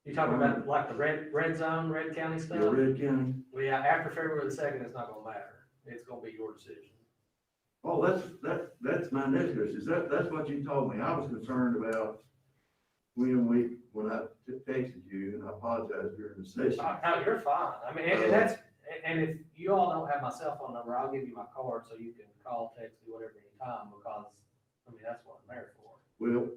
You talking about like the red zone, red county stuff? Yeah, Red County? Well, yeah, after February the 2nd, it's not gonna matter. It's gonna be your decision. Oh, that's my next question. That's what you told me. I was concerned about when I texted you, and I apologize during the session. No, you're fine. I mean, and if you all don't have my cell phone number, I'll give you my card so you can call, text, do whatever anytime, because, I mean, that's what I'm there for. Well,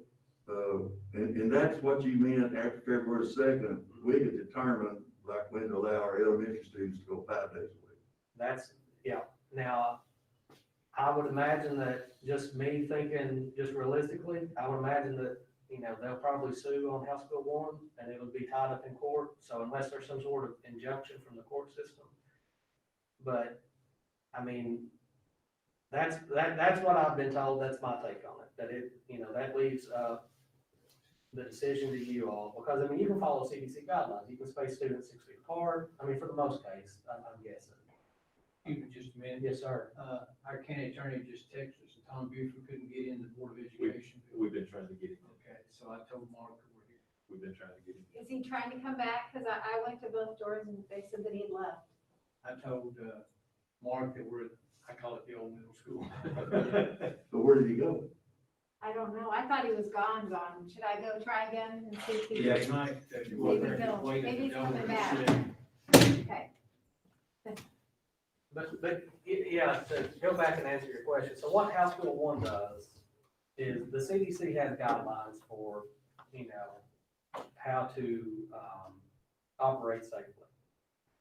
and that's what you meant after February 2nd, we could determine like when to allow our elementary students to go 5 days a week. That's, yeah, Now, I would imagine that, just me thinking, just realistically, I would imagine that, you know, they'll probably sue on House Bill 1, and it'll be tied up in court, so unless there's some sort of injunction from the court system. But, I mean, that's what I've been told, that's my take on it, that it, you know, that leaves, the decision to you all, because, I mean, you can follow CDC guidelines, you can space students 6 feet apart, I mean, for the most case, I'm guessing. Even just a minute, Yes, sir. our county attorney just texted us, and Tom Buford couldn't get in the Board of Education. We've been trying to get him. Okay, so I told Mark that we're here. We've been trying to get him. Is he trying to come back? Cause I went to both doors and they said that he had left. I told, Mark that we're, I call it the old middle school. So where did he go? I don't know. I thought he was gone. Should I go try again and see if he? Yeah, he might. Maybe he's coming back. Okay. But, yeah, to go back and answer your question, so what House Bill 1 does is the CDC has guidelines for, you know, how to, operate safely.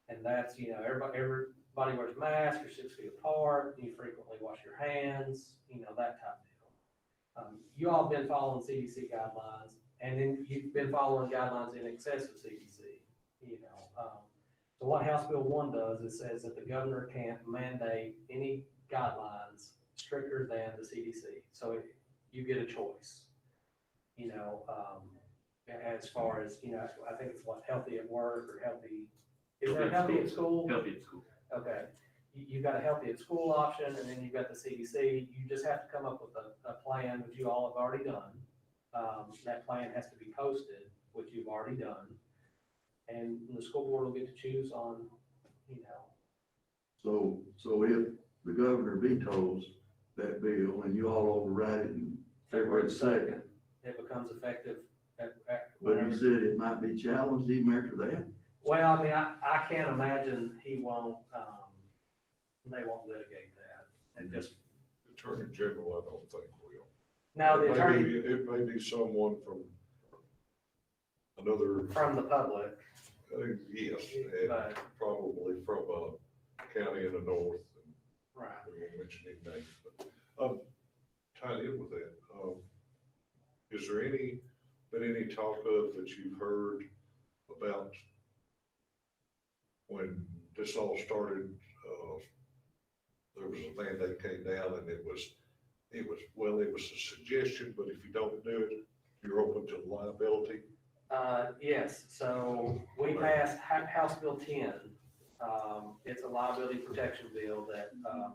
And that's, you know, everybody wears masks, you're 6 feet apart, you frequently wash your hands, you know, that type of deal. You all have been following CDC guidelines, and then you've been following guidelines in excess of CDC, you know. So what House Bill 1 does, it says that the governor can't mandate any guidelines stricter than the CDC. So you get a choice, you know, as far as, you know, I think it's what, healthy at work or healthy, is there healthy at school? Healthy at school. Okay. You've got a healthy at school option, and then you've got the CDC. You just have to come up with a plan, which you all have already done. That plan has to be posted, which you've already done. And the school board will get to choose on, you know. So if the governor vetoes that bill and you all override it in February 2nd, it becomes effective at but whenever. you said it might be challenged even after that? Well, I mean, I can't imagine he won't, they won't litigate that and just. Attorney General, I don't think will. Now, the It may attorney be- It may be someone from another, from the public, yes, and but, probably from a county in the north, and right. we won't mention any names, but, tied in with that, is there been any talk of that you've heard about when this all started, there was a mandate came down and it was a suggestion, but if you don't do it, you're open to liability? Yes, so we passed House Bill 10. It's a liability protection bill that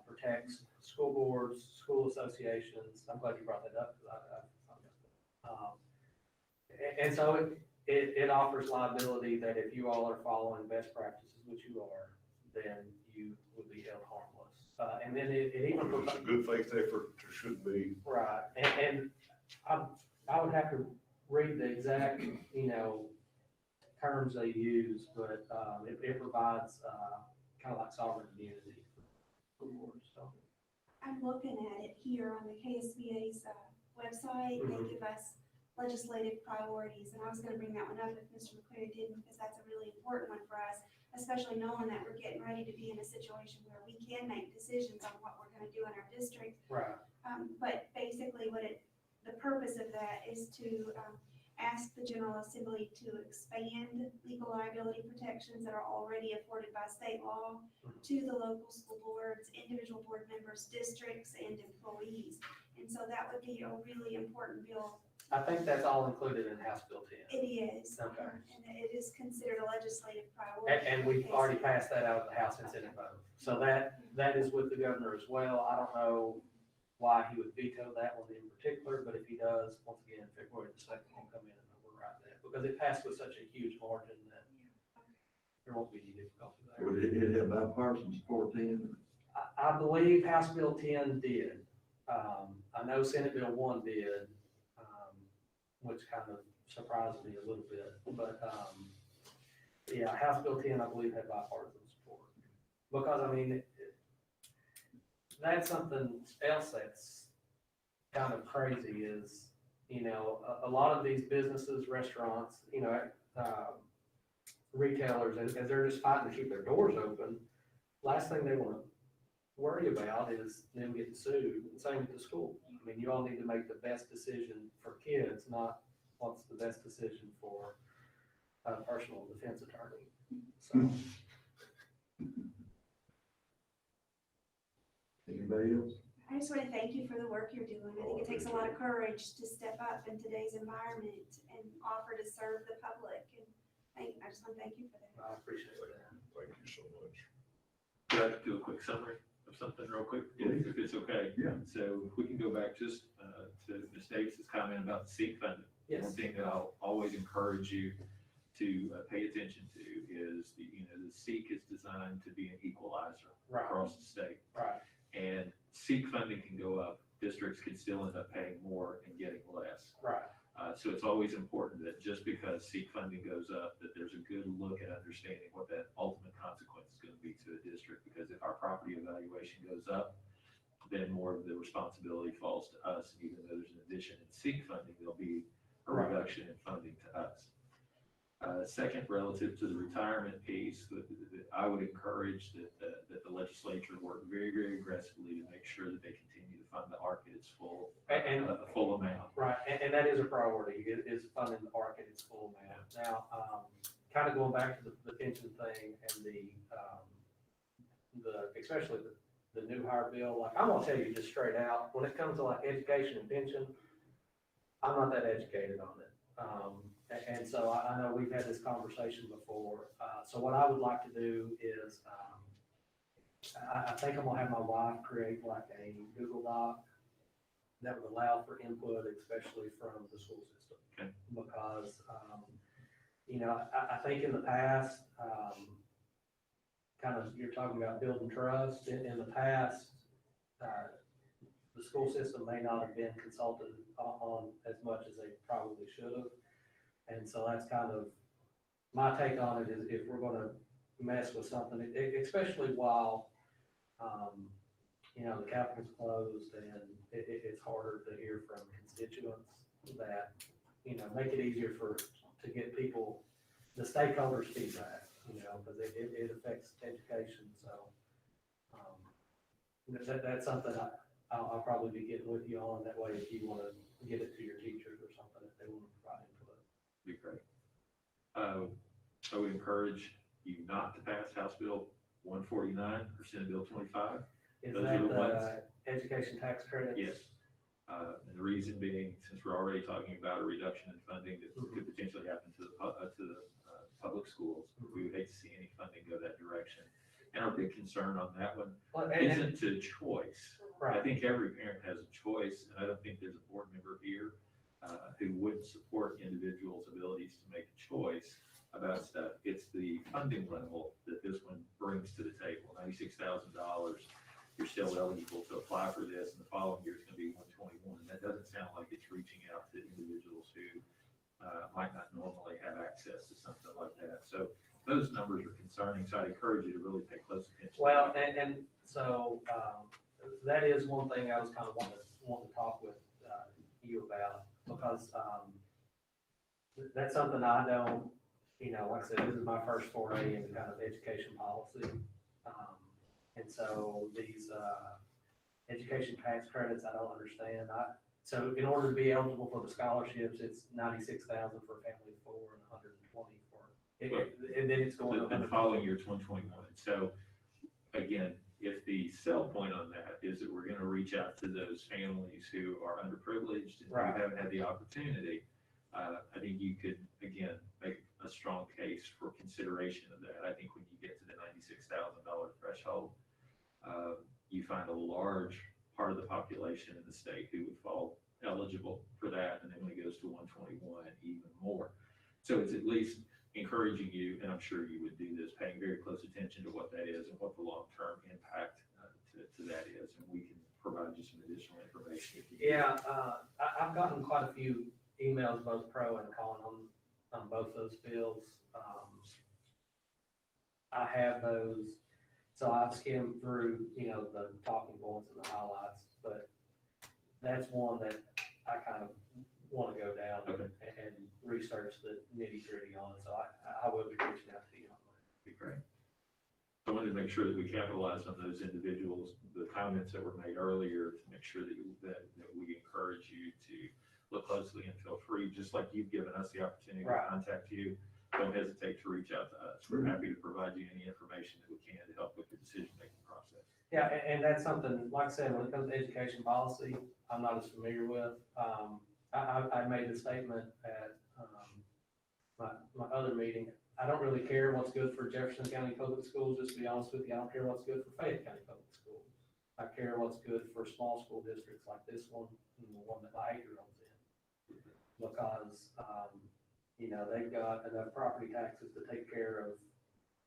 protects school boards, school associations. I'm glad you brought that up. And so it offers liability that if you all are following best practices, which you are, then you would be held harmless. And then it even. It's a good faith effort, there should be. Right, and I would have to read the exact, you know, terms they use, but, it provides, kind of like sovereign immunity for boards, so. I'm looking at it here on the KSBA's website. They give us legislative priorities, and I was gonna bring that one up if Mr. McCleary didn't, because that's a really important one for us, especially knowing that we're getting ready to be in a situation where we can make decisions on what we're gonna do in our district. Right. But basically the purpose of that is to ask the General Assembly to expand legal liability protections that are already afforded by state law to the local school boards, individual board members, districts, and employees. And so that would be a really important bill. I think that's all included in House Bill 10. It is. Okay. And it is considered a legislative priority. And we've already passed that out of the House and Senate vote. So that is with the governor as well. I don't know why he would veto that one in particular, but if he does, once again, February the 2nd, he'll come in and override that, because it passed with such a huge margin that there won't be any difficulty there. Would it have bipartisan support then? I believe House Bill 10 did. I know Senate Bill 1 did, which kind of surprised me a little bit, but, yeah, House Bill 10, I believe, had bipartisan support. Because, I mean, that's something else that's kind of crazy is, you know, a lot of these businesses, restaurants, you know, retailers, as they're just fighting to keep their doors open, last thing they want to worry about is them getting sued, and same with the school. I mean, you all need to make the best decision for kids, not what's the best decision for a personal defense attorney. So, Anybody else? I just want to thank you for the work you're doing. I think it takes a lot of courage to step up in today's environment and offer to serve the public. And I just want to thank you for that. I appreciate that. Thank you so much. Could I do a quick summary of something real quick, if it's okay? Yeah. So if we can go back just to Ms. Davis's comment about the SEEK funding. Yes. One thing that I'll always encourage you to pay attention to is, the SEEK is designed to be an equalizer Right. across the state. Right. And SEEK funding can go up, districts can still end up paying more and getting less. Right. So it's always important that just because SEEK funding goes up, that there's a good look at understanding what that ultimate consequence is going to be to a district. Because if our property evaluation goes up, then more of the responsibility falls to us. And even though there's an addition in SEEK funding, there'll be a Right. reduction in funding to us. Second, relative to the retirement piece, I would encourage that the legislature work very, very aggressively to make sure that they continue to fund the ARC at its full amount. Right, and that is a priority, is funding the ARC at its full amount. Now, kind of going back to the pension thing and especially the new hire bill, like, I'm gonna tell you just straight out, when it comes to like education and pension, I'm not that educated on it. And so I know we've had this conversation before. So what I would like to do is, I think I'm gonna have my wife create like a Google Doc that would allow for input, especially from the school system. Okay. Because, I think in the past, kind of, you're talking about building trust. In the past, the school system may not have been consulted on as much as they probably should have. And so that's kind of, my take on it is, if we're gonna mess with something, especially while, the Capitol's closed and it's harder to hear from constituents, that, make it easier to get people, the stakeholders' feedback, because it affects education, so. That's something I'll probably be getting with you on, that way if you wanna get it to your teachers or something, if they wanna provide input. Be great. I would encourage you not to pass House Bill 149 or Senate Bill 25. Is Those that are the ones. Education tax credits? Yes. And the reason being, since we're already talking about a reduction in funding that could potentially happen to the public schools, we would hate to see any funding go that direction. And our big concern on that one isn't to choice. I Right, think every parent has a choice, and I don't think there's a board member here who wouldn't support individuals' abilities to make a choice about stuff. It's the funding level that this one brings to the table. $96,000, you're still eligible to apply for this, and the following year it's going to be 121. That doesn't sound like it's reaching out to individuals who might not normally have access to something like that. So those numbers are concerning, so I'd encourage you to really pay close attention. well, and so, that is one thing I was kind of wanting to talk with you about, because that's something I don't, like I said, this is my first foray into kind of education policy. And so these education tax credits, I don't understand. So in order to be eligible for the scholarships, it's 96,000 for a family of 4 and 120 for, and then it's going The following year, it's 121. So again, if the sell point on that is that we're going to reach out to those families who are underprivileged and who Right. haven't had the opportunity, I think you could, again, make a strong case for consideration of that. I think when you get to the $96,000 threshold, you find a large part of the population in the state who would fall eligible for that, and then when it goes to 121, even more. So it's at least encouraging you, and I'm sure you would do this, paying very close attention to what that is and what the long-term impact to that is, and we can provide you some additional information if you need. Yeah, I've gotten quite a few emails, both pro and con, on both those bills. I have those, so I've skimmed through, the talking points and the highlights, but that's one that I kind of want to go down Okay. and research the nitty gritty on, so I will be reaching out to you on that. Be great. I wanted to make sure that we capitalize on those individuals, the comments that were made earlier, to make sure that, that we encourage you to look closely and feel free, just like you've given us the opportunity to Right. contact you. Don't hesitate to reach out to us. We're happy to provide you any information that we can to help with the decision-making process. Yeah, and that's something, like I said, when it comes to education policy, I'm not as familiar with. I made the statement at, my other meeting, I don't really care what's good for Jefferson County Public Schools, just to be honest with you, I don't care what's good for Fayette County Public Schools. I care what's good for small school districts like this one, and the one that my 8-year-old's in. Because, you know, they've got enough property taxes to take care of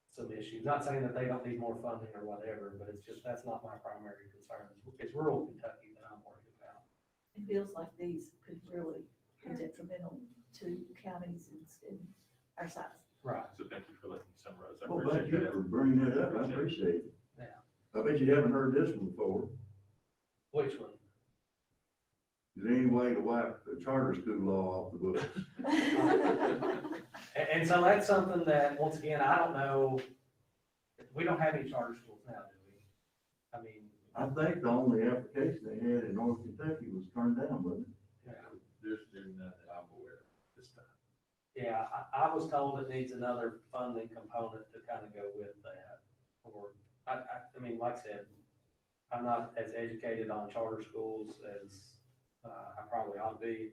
some issues. Not saying that they don't need more funding or whatever, but it's just, that's not my primary concern. It's rural Kentucky that I'm worried about. And bills like these could really be detrimental to counties and our size. Right. So thank you for letting me summarize. I Well, thank appreciate you that. for bringing that up, I appreciate it. Yeah. I bet you haven't heard this one before. Which one? Is there any way to wipe the charter school law off the books? And so that's something that, once again, I don't know, we don't have any charter schools now, do we? I mean, I think the only application they had in North Kentucky was turned down, wasn't it? There's none that I'm aware of this time. yeah, I was told it needs another funding component to kind of go with that. Or, I mean, like I said, I'm not as educated on charter schools as I probably ought to be,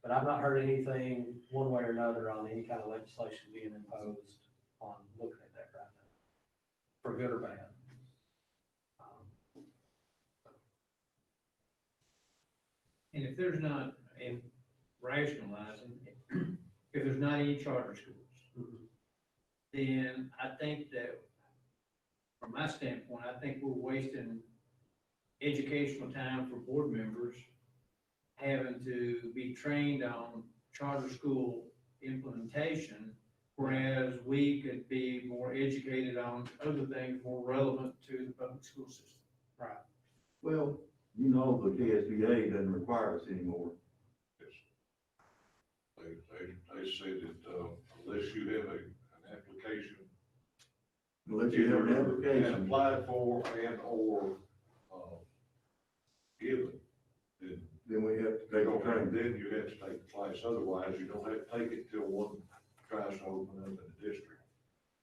but I've not heard anything one way or another on any kind of legislation being imposed on looking at that right now, for good or bad. And if there's not, in rationalizing, if there's not any charter schools, then I think that, from my standpoint, I think we're wasting educational time for board members having to be trained on charter school implementation, whereas we could be more educated on other things more relevant to the public school system. Right. Well, you know, the KSBA doesn't require us anymore. They say that, unless you have an application. Unless you have an either application. Applied for and/or, given, Then we have to they take don't a have, training. then you have to take the class, otherwise you don't have to take it till one tries to open up in the district,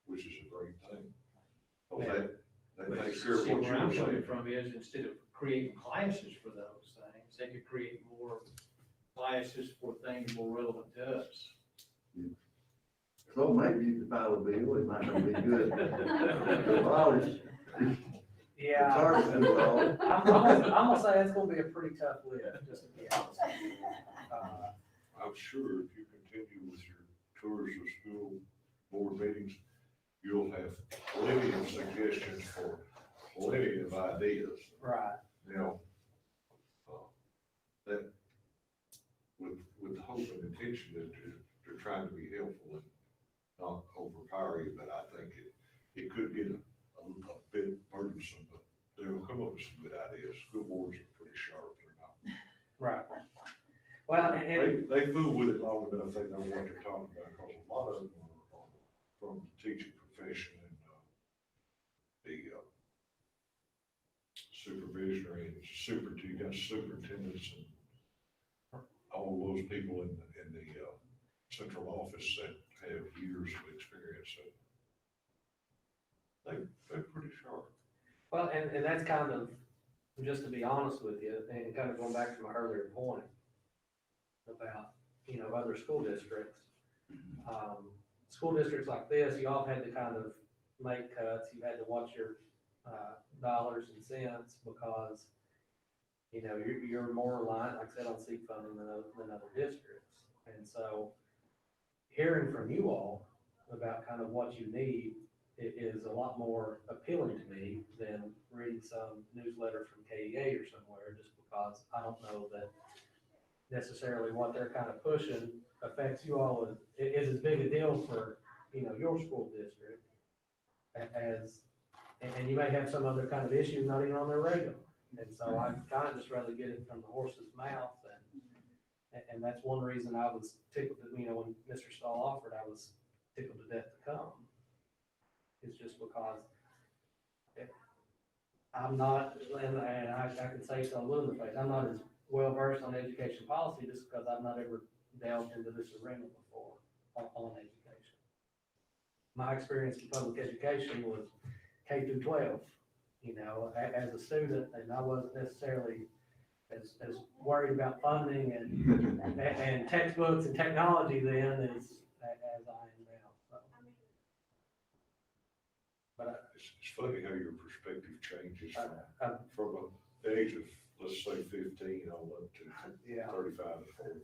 which is a great thing. Because that takes care of See, what where you I'm were coming saying. from is, instead of creating classes for those things, they could create more classes for things more relevant to us. So maybe you could file a bill, it might not be good. Abolish the Yeah. charter school law. I'm gonna say it's gonna be a pretty tough lift, just to be honest. I'm sure if you continue with your tours of school board meetings, you'll have plenty of suggestions for plenty of ideas. Right. Now, that, with the hope and intention that they're trying to be helpful and not overpower you, but I think it could get a bit burdensome, but they'll come up with some good ideas. School boards are pretty sharp, they're not. Right. Well, and, They fool with it long enough, they know what they're talking about, because a lot of them are from the teaching profession and, the, supervisory and superintendents and all those people in the central office that have years of experience. They're pretty sharp. well, and that's kind of, just to be honest with you, and kind of going back to my earlier point about, you know, other school districts. School districts like this, you all had to kind of make cuts, you had to watch your, dollars and cents, because, you know, you're more reliant, like I said, on seed funding than other districts. And so, hearing from you all about kind of what you need, it is a lot more appealing to me than reading some newsletter from KEA or somewhere, just because I don't know that necessarily what they're kind of pushing affects you all, is as big a deal for, you know, your school district as, and you may have some other kind of issue not even on their radar. And so I'd kind of just rather get it from the horse's mouth, and that's one reason I was tickled, you know, when Mr. Stahl offered, I was tickled to death to come. It's just because I'm not, and I can say so a little bit, I'm not as well versed on education policy just because I've not ever delved into this arena before on education. My experience in public education was K through 12, you know, as a student, and I wasn't necessarily as worried about funding and textbooks and technology then as I am now, so. But It's funny how your perspective changes I, from the age of, let's say, 15 on up to yeah, 35 or 40.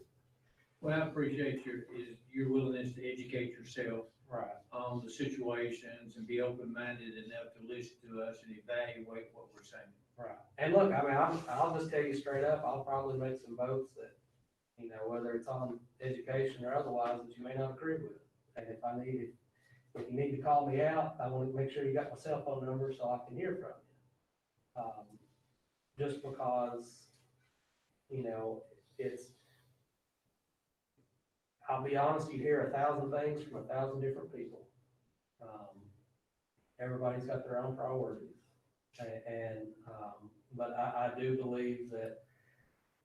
Well, I appreciate your willingness to educate yourself right. on the situations and be open-minded enough to listen to us and evaluate what we're saying. Right, and look, I mean, I'll just tell you straight up, I'll probably make some votes that, you know, whether it's on education or otherwise, that you may not agree with. And if you need to call me out, I want to make sure you got my cell phone number so I can hear from you. Just because, you know, I'll be honest, you hear 1,000 things from 1,000 different people. Everybody's got their own priorities. But I do believe that,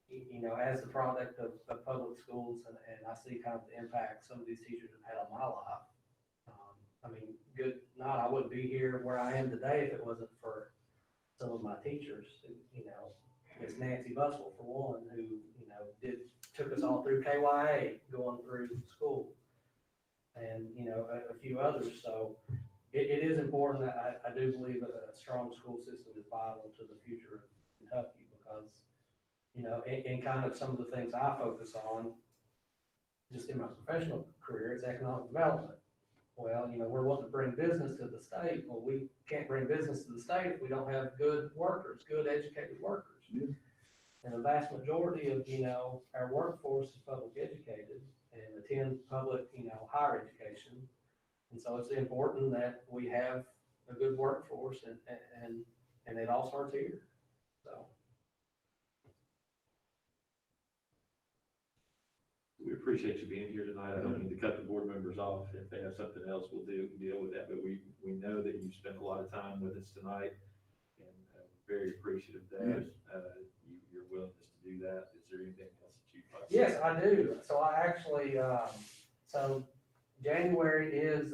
you know, as the product of public schools, and I see kind of the impact some of these teachers have had on my life. I mean, I wouldn't be here where I am today if it wasn't for some of my teachers, you know, Miss Nancy Bustle for one, who, you know, took us all through KYA going through school, and, you know, a few others. So it is important that I do believe a strong school system is vital to the future of Kentucky, because, you know, in kind of some of the things I focus on, just in my professional career, is economic development. Well, you know, we're wanting to bring business to the state. Well, we can't bring business to the state if we don't have good workers, good educated workers. Yeah. And the vast majority of, you know, our workforce is public educated and attend public, you know, higher education. And so it's important that we have a good workforce, and it all starts here, so. We appreciate you being here tonight. I don't need to cut the board members off. If they have something else, we'll deal with that. But we know that you spent a lot of time with us tonight, and very appreciative of that. Your willingness to do that. Is there anything else that you'd like to say? Yes, I do. So I actually, so January is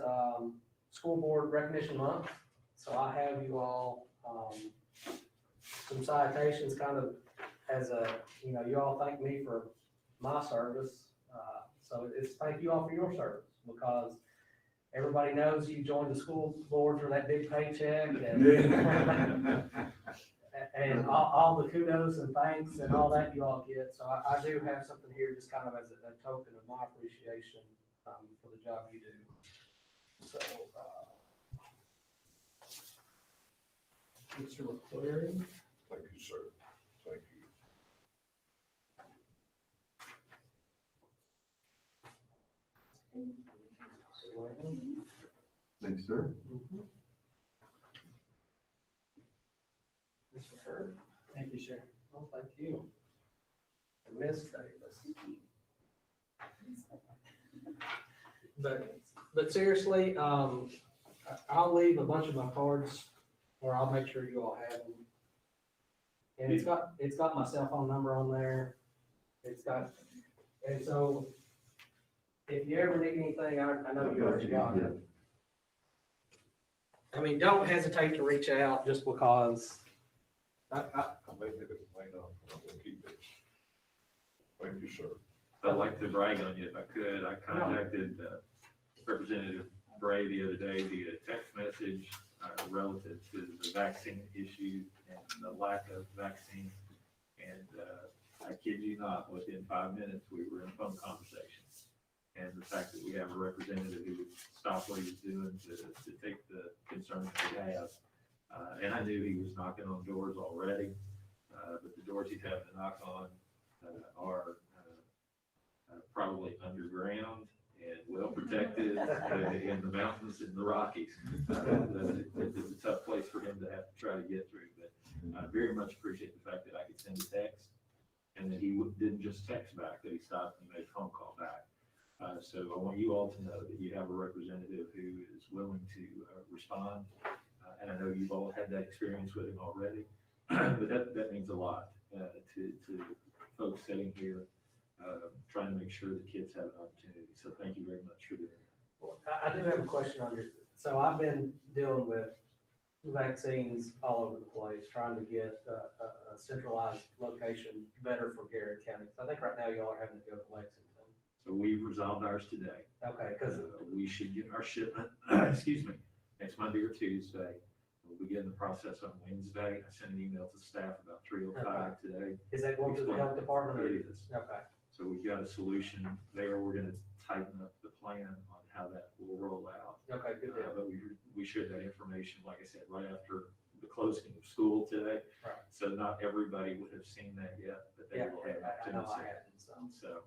School Board Recognition Month. So I have you all some citations kind of as a, you know, you all thank me for my service. So it's thank you all for your service, because everybody knows you joined the school board for that big paycheck and all the kudos and thanks and all that you all get. So I do have something here just kind of as a token of my appreciation for the job you do. So, Mr. McCleary. Thank you, sir. Thank you. Thanks, sir. Mr. Hurd. Thank you, sir. Oh, thank you. And Ms. Davis. But seriously, I'll leave a bunch of my cards, or I'll make sure you all have them. And it's got my cell phone number on there. And so if you ever need anything, I know you already got it. I mean, don't hesitate to reach out, just because I may have it, may not, I'm gonna keep it. Thank you, sir. I'd like to brag on you if I could. I contacted Representative Bray the other day via text message relative to the vaccine issue and the lack of vaccine. And I kid you not, within 5 minutes, we were in a phone conversation. And the fact that we have a representative who would stop what he was doing to take the concerns we have. And I knew he was knocking on doors already, but the doors he's having to knock on are probably underground and well protected in the mountains in the Rockies. It's a tough place for him to have to try to get through, but I very much appreciate the fact that I could send a text and that he didn't just text back, that he stopped and made a phone call back. So I want you all to know that you have a representative who is willing to respond and I know you've all had that experience with him already, but that means a lot, to folks sitting here, trying to make sure the kids have an opportunity. So thank you very much for doing that. Well, I do have a question on your, so I've been dealing with vaccines all over the place, trying to get a centralized location better for Garrard County. So I think right now y'all are having to go to Lexington. So we've resolved ours today. Okay, because, We should get our shipment, excuse me, next Monday or Tuesday. We'll begin the process on Wednesday. I sent an email to staff about 3:05 today. is that going to the health department or? It is. Okay, So we've got a solution there. We're gonna tighten up the plan on how that will roll out. okay, good deal. But we shared that information, like I said, right after the closing of school today. Right. So not everybody would have seen that yet, but they Yeah, will have I know I opportunity. hadn't, so. So,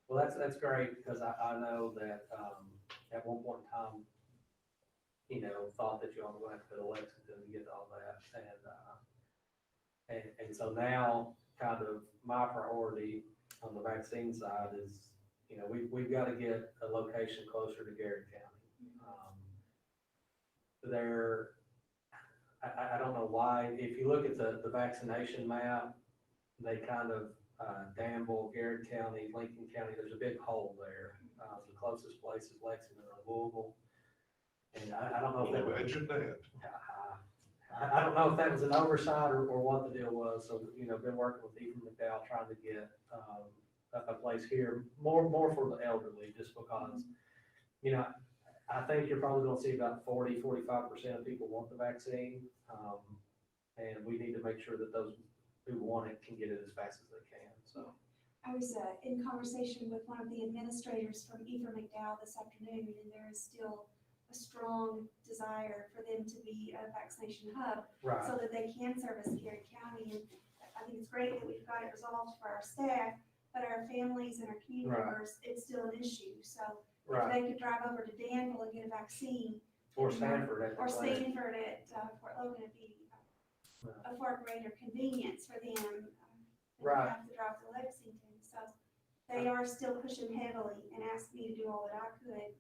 Well, that's great, because I know that, at one point in time, thought that you all were going to have to go to Lexington to get all that, and so now, kind of, my priority on the vaccine side is, we've got to get a location closer to Garrard County. I don't know why, if you look at the vaccination map, they kind of, Danville, Garrard County, Lincoln County, there's a big hole there. The closest place is Lexington or Louisville. And I don't know if that was, Imagine that. I don't know if that was an oversight or what the deal was. So, been working with Ethan McDowell, trying to get, a place here, more for the elderly, just because, I think you're probably gonna see about 45% of people want the vaccine. And we need to make sure that those who want it can get it as fast as they can, so. I was in conversation with one of the administrators from Ethan McDowell this afternoon, and there is still a strong desire for them to be a vaccination hub Right, so that they can service Garrett County. And I think it's great that we've got it resolved for our staff, but our families and our community Right. members, it's still an issue. So if right. they could drive over to Danville and get a vaccine, Or Stanford at the or clinic. Stanford at Fort Logan, it'd be a far greater convenience for them than to Right. have to drive to Lexington. So they are still pushing heavily and asked me to do all that I could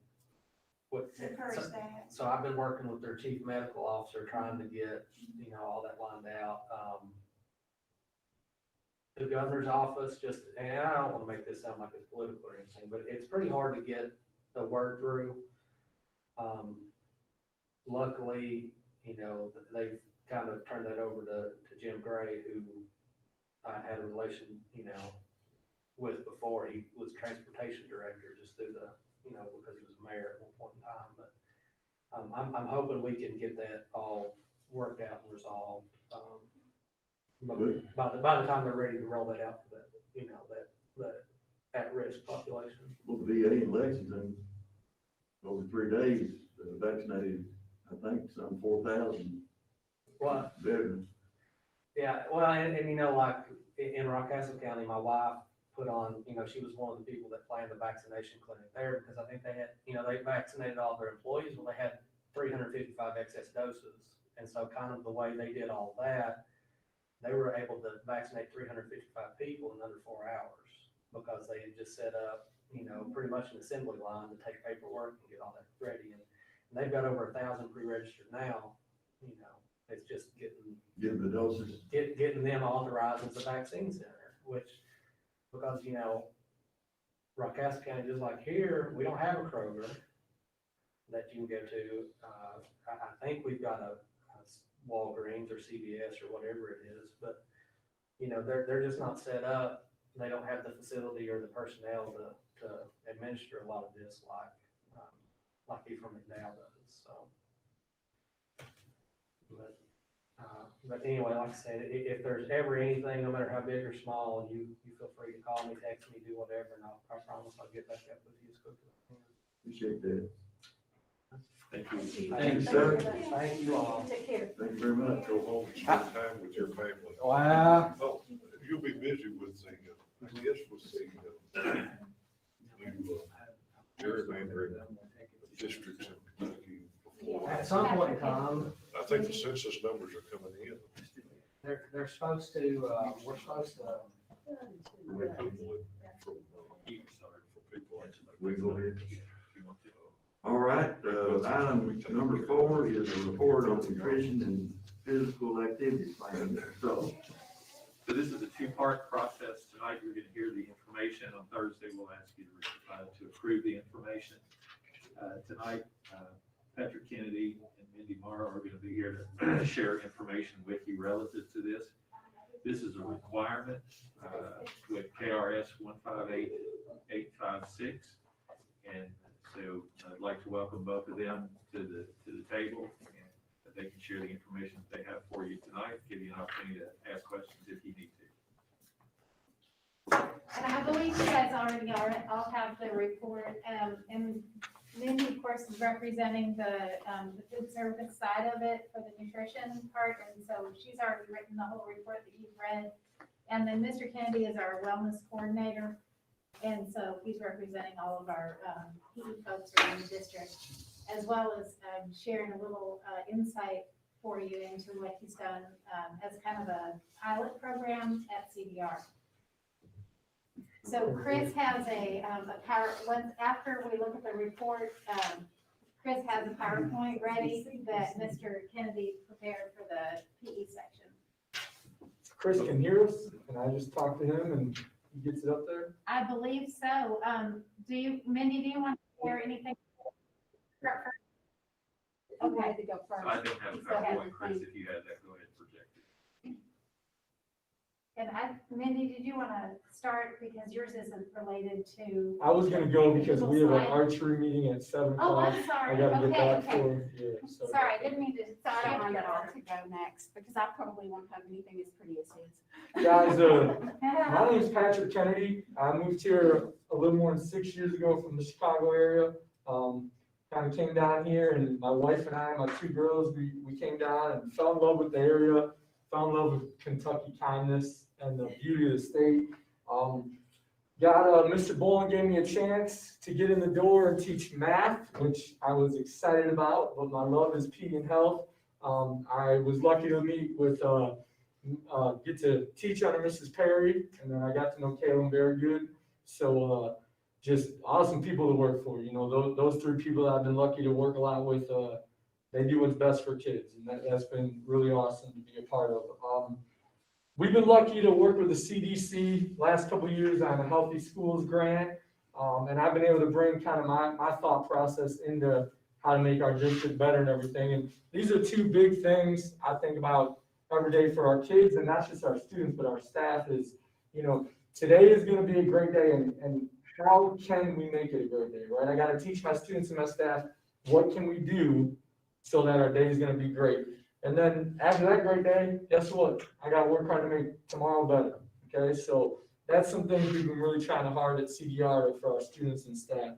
What- to encourage that. So I've been working with their chief medical officer, trying to get, all that lined out. The governor's office and I don't wanna make this sound like it's political or anything, but it's pretty hard to get the word through. Luckily, they've kind of turned that over to Jim Gray, who I had a relation, with before. He was transportation director just through the, because he was mayor at one point in time, but I'm hoping we can get that all worked out and resolved. Good. By the time they're ready to roll that out to that, that at-risk population. Well, the VA in Lexington, over 3 days, vaccinated, I think, some 4,000 Well, veterans. yeah, well, and like in Rockcastle County, my wife put on, she was one of the people that planned the vaccination clinic there, because I think they had, they vaccinated all their employees, well, they had 355 excess doses. And so kind of the way they did all that, they were able to vaccinate 355 people in under 4 hours, because they had just set up, pretty much an assembly line to take paperwork and get all that ready. And they've got over 1,000 pre-registered now, it's just Give the doses. getting them authorized as a vaccine center, which, because, Rockcastle County, just like here, we don't have a Kroger that you can go to. I think we've got a Walgreens or CVS or whatever it is, but, they're just not set up. They don't have the facility or the personnel to administer a lot of this like Ephraim McDowell does, so. But anyway, like I said, if there's ever anything, no matter how big or small, you feel free to call me, text me, do whatever, and I promise I'll get back up with you as quickly as I can. Appreciate that. thank you. Thank you, sir. Thank you all. Take care. Thank you very much. Go home and spend time with your family. Wow. Oh, you'll be busy with the, I guess with the, new, gerrymandering districts in Kentucky. before. At some point in time, I think the census numbers are coming in. they're supposed to, we're supposed to, Hopefully, from, You can start. for people like. We go ahead. All right, item number 4 is a report on nutrition and physical activity plan. So, this is a two-part process. Tonight, you're gonna hear the information. On Thursday, we'll ask you to approve the information. Tonight, Patrick Kennedy and Mindy Mara are gonna be here to share information with you relative to this. This is a requirement, with KRS 158856. And so I'd like to welcome both of them to the table, and that they can share the information that they have for you tonight, give you an opportunity to ask questions if you need to. And I believe you guys all have the report, and Mindy, of course, is representing the food service side of it for the nutrition part, and so she's already written the whole report that you've read. And then Mr. Kennedy is our wellness coordinator, and so he's representing all of our PE folks around the district, as well as sharing a little insight for you into what he's done as kind of a pilot program at CDR. So Chris has after we look at the report, Chris has a PowerPoint ready that Mr. Kennedy prepared for the PE section. Chris can hear us, and I just talk to him and he gets it up there? I believe so. Mindy, do you want to share anything? Okay. To go So I don't have a PowerPoint, Chris, if you had that, go ahead and project it. And Mindy, did you want to start, because yours isn't related to? I was gonna go because we have an archery meeting at 7 Oh, o'clock. I'm sorry. I gotta get that Okay. for, yeah, so. Sorry, I didn't mean to. So I don't want skip it your all order. to go next, because I probably won't have anything as pretty as his. Guys, my name's Patrick Kennedy. I moved here a little more than 6 years ago from the Chicago area. Kind of came down here, and my wife and I, my 2 girls, we came down and fell in love with the area, fell in love with Kentucky kindness and the beauty of the state. Mr. Bolin gave me a chance to get in the door and teach math, which I was excited about, but my love is PE and health. I was lucky to meet with, get to teach under Mrs. Perry, and then I got to know Kaylin very good. So, just awesome people to work for. You know, those 3 people that I've been lucky to work a lot with, they do what's best for kids, and that's been really awesome to be a part of. We've been lucky to work with the CDC last couple of years on a Healthy Schools grant, and I've been able to bring kind of my thought process into how to make our district better and everything. And these are 2 big things I think about every day for our kids, and not just our students, but our staff is, you know, today is going to be a great day, and how can we make it a great day, right? I got to teach my students and my staff, what can we do so that our day is going to be great? And then after that great day, guess what? I got to work hard to make tomorrow better, okay? So that's some things we've been really trying hard at CDR for our students and staff.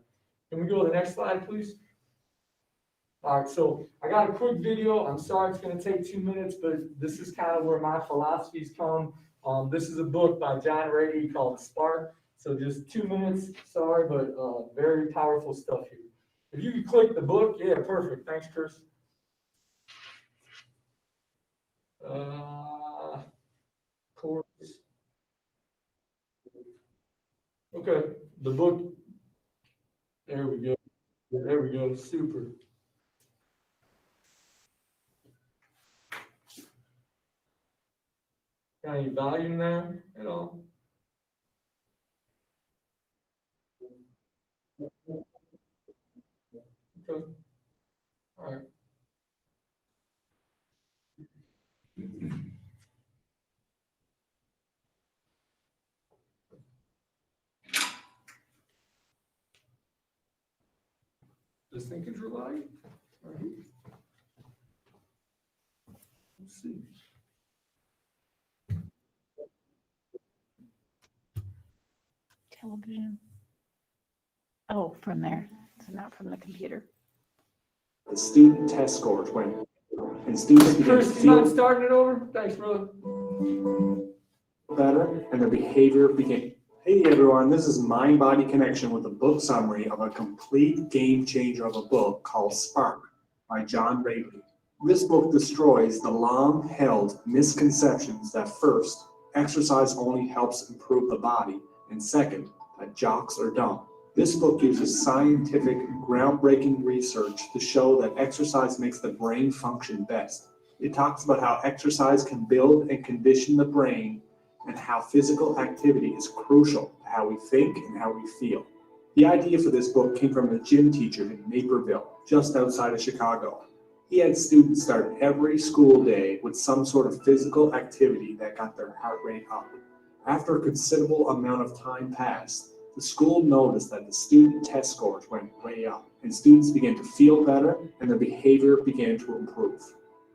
Can we go to the next slide, please? All right, so I got a quick video. I'm sorry it's going to take 2 minutes, but this is kind of where my philosophies come. This is a book by John Rady called Spark. So just 2 minutes, sorry, but very powerful stuff here. If you could click the book, yeah, perfect. Thanks, Chris. Course. Okay, the book. There we go. There we go. Super. Got any volume there at all? Okay. All right. This thing control volume? All right. Let's see. Television. Oh, from there, so not from the computer. The student test scores went, and students began to Chris, you mind feel starting it over? Thanks, brother. better, and their behavior became. Hey everyone, this is Mind Body Connection with a book summary of a complete game changer of a book called Spark by John Rady. This book destroys the long-held misconceptions that first, exercise only helps improve the body, and second, that jocks are dumb. This book uses scientific, groundbreaking research to show that exercise makes the brain function best. It talks about how exercise can build and condition the brain and how physical activity is crucial to how we think and how we feel. The idea for this book came from a gym teacher in Naperville, just outside of Chicago. He had students start every school day with some sort of physical activity that got their heart rate up. After a considerable amount of time passed, the school noticed that the student test scores went way up, and students began to feel better and their behavior began to improve.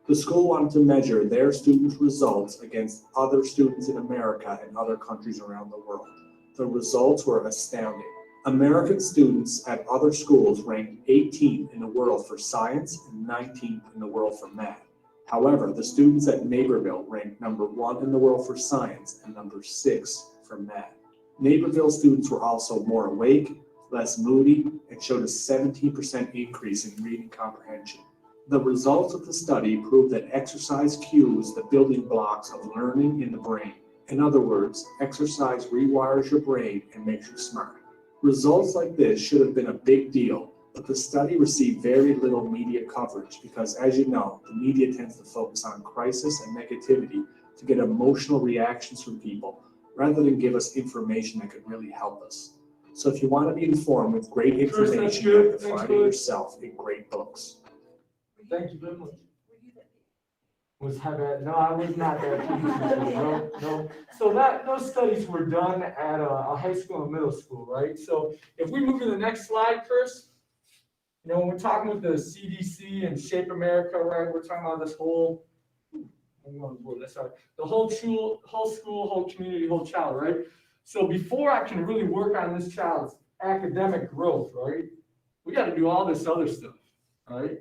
The school wanted to measure their students' results against other students in America and other countries around the world. The results were astounding. American students at other schools ranked 18th in the world for science and 19th in the world for math. However, the students at Naperville ranked number 1 in the world for science and number 6 for math. Naperville students were also more awake, less moody, and showed a 17% increase in reading comprehension. The results of the study proved that exercise cues the building blocks of learning in the brain. In other words, exercise rewires your brain and makes you smart. Results like this should have been a big deal, but the study received very little media coverage because, as you know, the media tends to focus on crisis and negativity to get emotional reactions from people, rather than give us information that could really help us. So if you want to be informed with great information, you have to find it yourself in great books. Thank you very much. Was that, no, I was not that. No. So those studies were done at a high school and middle school, right? So if we move to the next slide, Chris, when we're talking with the CDC and Shape America, right, we're talking about this whole, the whole school, whole community, whole child, right? So before I can really work on this child's academic growth, right, we got to do all this other stuff, right?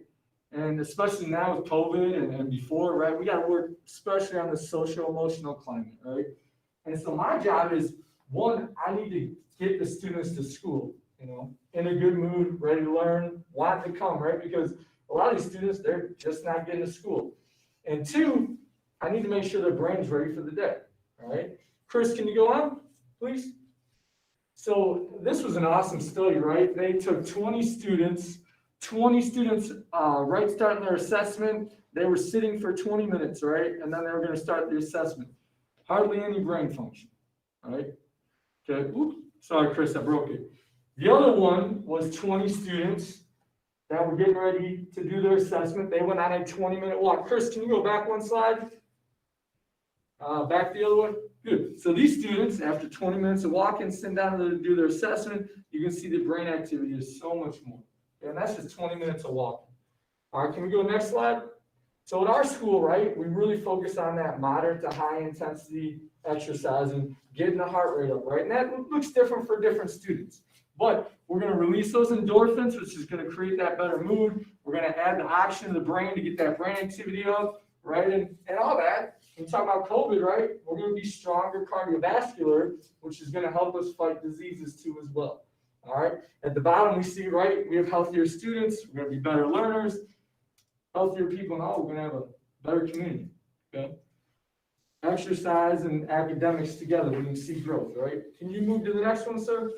And especially now with COVID and before, right, we got to work especially on the social emotional climate, right? And so my job is, one, I need to get the students to school, in a good mood, ready to learn, want to come, right? Because a lot of these students, they're just not getting to school. And two, I need to make sure their brain's ready for the day, all right? Chris, can you go on, please? So this was an awesome study, right? They took 20 students right starting their assessment. They were sitting for 20 minutes, right? And then they were going to start the assessment. Hardly any brain function, all right? Okay, oops, sorry, Chris, I broke it. The other one was 20 students that were getting ready to do their assessment. They went on a 20-minute walk. Chris, can you go back one slide? Back the other one? Good. So these students, after 20 minutes of walking, sit down to do their assessment. You can see the brain activity is so much more. And that's just 20 minutes of walking. All right, can we go next slide? So at our school, right, we really focus on that moderate to high intensity exercise and getting the heart rate up, right? And that looks different for different students. But we're going to release those endorphins, which is going to create that better mood. We're going to add the oxygen to the brain to get that brain activity up, right? And all that. When we talk about COVID, right, we're going to be stronger cardiovascular, which is going to help us fight diseases too as well. All right. At the bottom, we see, right, we have healthier students. We're going to be better learners, healthier people, and all. We're going to have a better community. Okay. Exercise and academics together, we can see growth, right? Can you move to the next one, sir?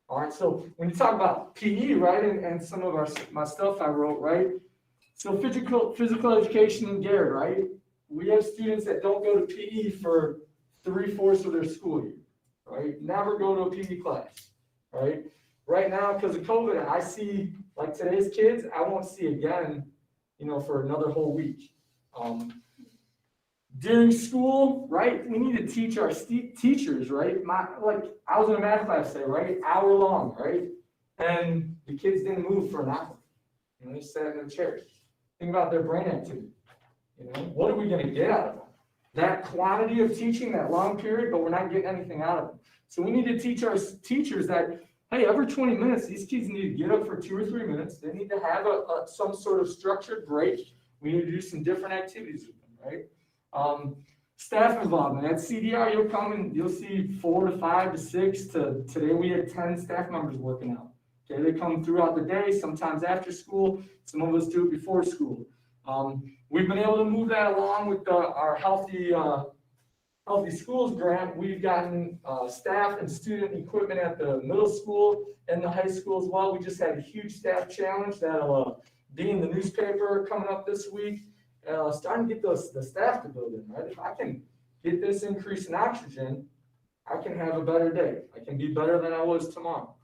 All right. So when you talk about PE, right, and some of my stuff I wrote, right? So physical education in Garrard, right? We have students that don't go to PE for 3/4 of their school year, right? Never go to a PE class, right? Right now, because of COVID, I see, like today's kids, I won't see again, for another whole week. During school, right, we need to teach our teachers, right? I was in a math class today, right? Hour long, right? And the kids didn't move for an hour. They sat in their chairs. Think about their brain activity. What are we going to get out of them? That quantity of teaching, that long period, but we're not getting anything out of them. So we need to teach our teachers that, hey, every 20 minutes, these kids need to get up for 2 or 3 minutes. They need to have some sort of structured break. We need to do some different activities with them, right? Staff involvement. At CDR, you'll come and you'll see 4 to 5 to 6 to today we had 10 staff members working out. Okay, they come throughout the day, sometimes after school. Some of us do it before school. We've been able to move that along with our healthy Healthy Schools grant, we've gotten staff and student equipment at the middle school and the high school as well. We just had a huge staff challenge that'll be in the newspaper coming up this week. Starting to get the staff to build in, right? If I can get this increase in oxygen, I can have a better day. I can be better than I was tomorrow.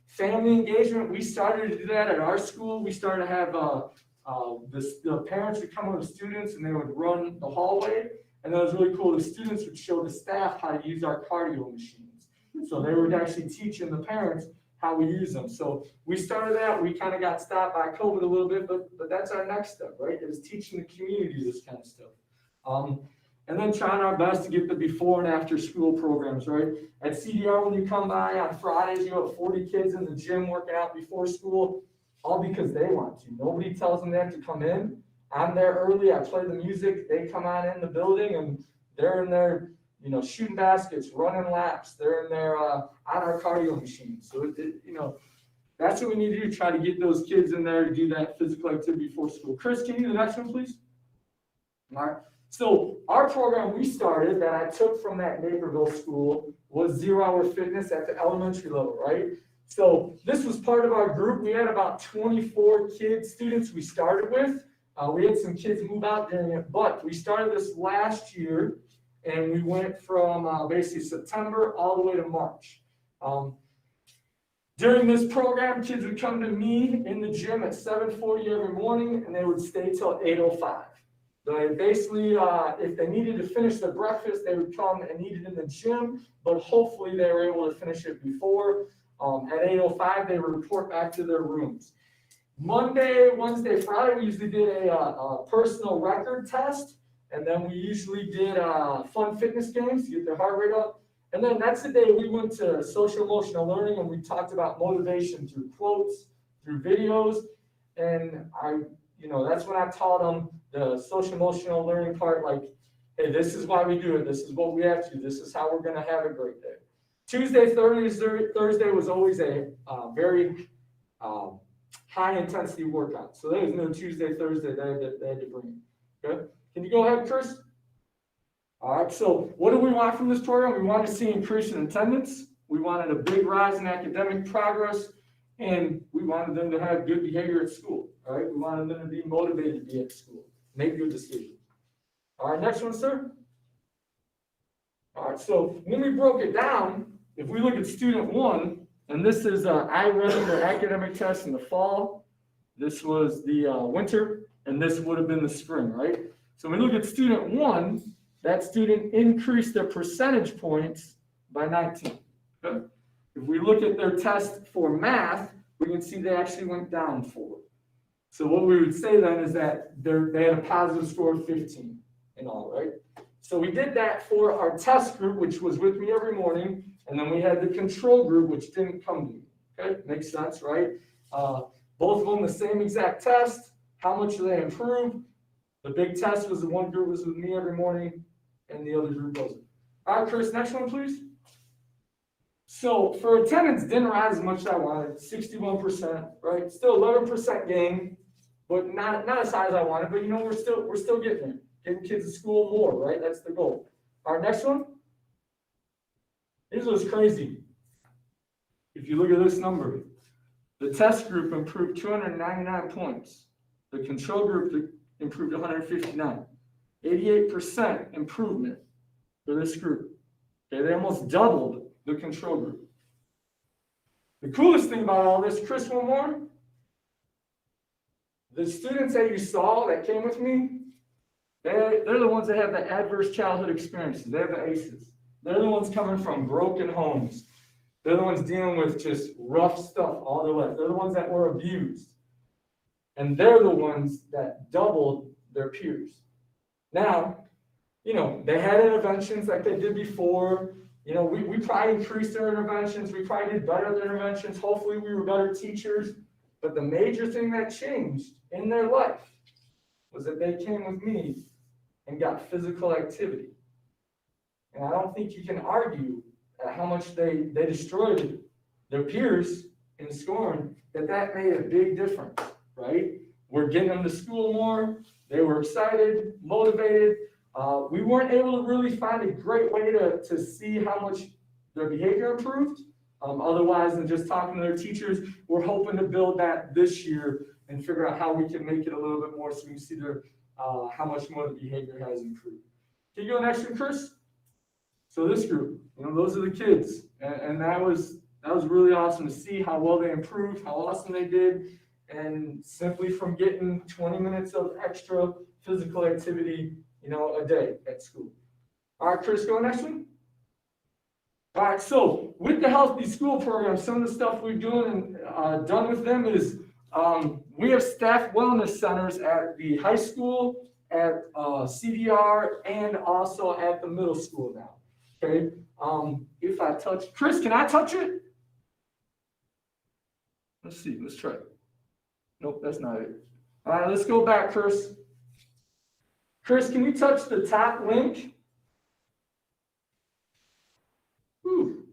Family engagement, we started to do that at our school. We started to have the parents would come with the students and they would run the hallway. And that was really cool. The students would show the staff how to use our cardio machines. So they were actually teaching the parents how we use them. So we started that. We kind of got stopped by COVID a little bit, but that's our next step, right? Is teaching the community this kind of stuff. And then trying our best to get the before and after school programs, right? At CDR, when you come by on Fridays, you have 40 kids in the gym working out before school, all because they want to. Nobody tells them they have to come in. I'm there early, I play the music, they come on in the building and they're in there, shooting baskets, running laps, they're in there on our cardio machines. So, that's what we need to do, try to get those kids in there to do that physical activity before school. Chris, can you do the next one, please? All right. So our program we started that I took from that Naperville school was 0 Hour Fitness at the elementary level, right? So this was part of our group. We had about 24 students we started with. We had some kids move out during it, but we started this last year and we went from basically September all the way to March. During this program, kids would come to me in the gym at 7:40 every morning and they would stay till 8:05. They basically, if they needed to finish their breakfast, they would come and eat it in the gym, but hopefully they were able to finish it before. At 8:05, they would report back to their rooms. Monday, Wednesday, Friday, we usually did a personal record test, and then we usually did fun fitness games to get their heart rate up. And then that's the day we went to social emotional learning, and we talked about motivation through quotes, through videos, and that's when I taught them the social emotional learning part, like, hey, this is why we do it, this is what we have to do, this is how we're gonna have a great day. Tuesday, Thursday was always a very high intensity workout. So there was no Tuesday, Thursday, they had to bring it. Okay? Can you go ahead, Chris? All right, so what do we want from this program? We want to see increase in attendance. We wanted a big rise in academic progress, and we wanted them to have good behavior at school. All right, we wanted them to be motivated to be at school, make good decisions. All right, next one, sir. All right, so when we broke it down, if we look at student one, and this is I read their academic test in the fall. This was the winter, and this would have been the spring, right? So when we look at student one, that student increased their percentage points by 19. Okay? If we look at their test for math, we can see they actually went down 4. So what we would say then is that they had a positive score of 15 in all, right? So we did that for our test group, which was with me every morning, and then we had the control group, which didn't come to me. Okay, makes sense, right? Both of them the same exact test. How much do they improve? The big test was the one group was with me every morning, and the other group wasn't. All right, Chris, next one, please. So for attendance, didn't rise as much as I wanted, 61%, right? Still 11% gain, but not as high as I wanted. But we're still getting there, getting kids to school more, right? That's the goal. All right, next one. This was crazy. If you look at this number, the test group improved 299 points. The control group improved 159. 88% improvement for this group. Okay, they almost doubled the control group. The coolest thing about all this, Chris, one more. The students that you saw that came with me, they're the ones that have the adverse childhood experiences. They're the ACEs. They're the ones coming from broken homes. They're the ones dealing with just rough stuff all their life. They're the ones that were abused. And they're the ones that doubled their peers. Now, they had interventions like they did before. We probably increased their interventions. We probably did better than interventions. Hopefully we were better teachers. But the major thing that changed in their life was that they came with me and got physical activity. And I don't think you can argue at how much they destroyed their peers in scoring, that made a big difference, right? We're getting them to school more. They were excited, motivated. We weren't able to really find a great way to see how much their behavior improved. Otherwise than just talking to their teachers, we're hoping to build that this year and figure out how we can make it a little bit more so we can see their, how much more the behavior has improved. Can you go next one, Chris? So this group, those are the kids, and that was really awesome to see how well they improved, how awesome they did, and simply from getting 20 minutes of extra physical activity, a day at school. All right, Chris, go next one. All right, so with the Healthy School program, some of the stuff we're doing and done with them is we have staff wellness centers at the high school, at CDR, and also at the middle school now. Okay, if I touch, Chris, can I touch it? Let's see, let's try it. Nope, that's not it. All right, let's go back, Chris. Chris, can you touch the top link? Whew.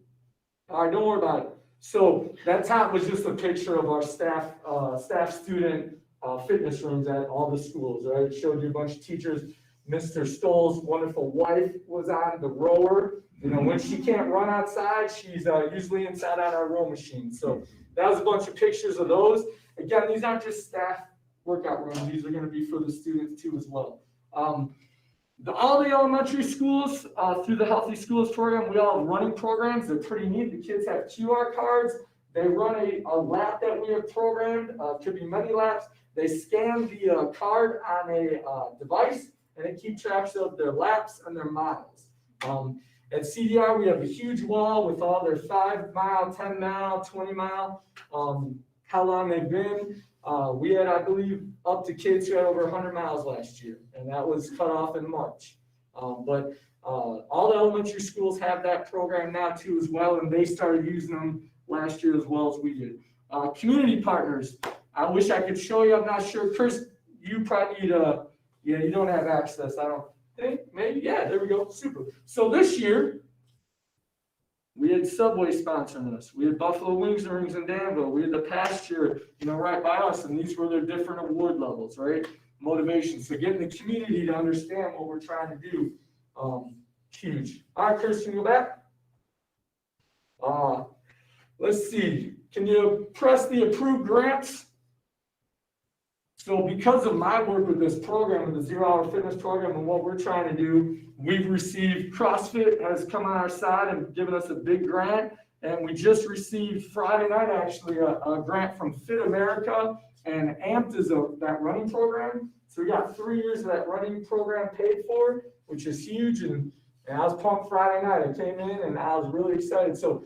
All right, don't worry about it. So that top was just a picture of our staff student fitness rooms at all the schools, right? It showed you a bunch of teachers. Mr. Stoll's wonderful wife was on the rower. When she can't run outside, she's usually inside on our row machine. So that was a bunch of pictures of those. Again, these aren't just staff workout rooms. These are going to be for the students too as well. All the elementary schools through the Healthy Schools program, we all have running programs. They're pretty neat. The kids have QR cards. They run a lap that we have programmed. Could be many laps. They scan the card on a device, and they keep track of their laps and their miles. At CDR, we have a huge wall with all their 5 mile, 10 mile, 20 mile, how long they've been. We had, I believe, up to kids who had over 100 miles last year, and that was cut off in March. But all the elementary schools have that program now too as well, and they started using them last year as well as we did. Community partners, I wish I could show you. I'm not sure. Chris, you probably need you don't have access. I don't think, maybe, yeah, there we go, super. So this year, we had Subway sponsoring us. We had Buffalo Wings and Rings in Danville. We had the Pasture, right by us, and these were their different award levels, right? Motivation. So getting the community to understand what we're trying to do, huge. All right, Chris, can you go back? Let's see. Can you press the approved grants? So because of my work with this program, with the 0 Hour Fitness program and what we're trying to do, we've received, CrossFit has come on our side and given us a big grant. And we just received Friday night, actually, a grant from Fit America, and AMPed is that running program. So we got 3 years of that running program paid for, which is huge. And I was pumped Friday night. I came in and I was really excited. So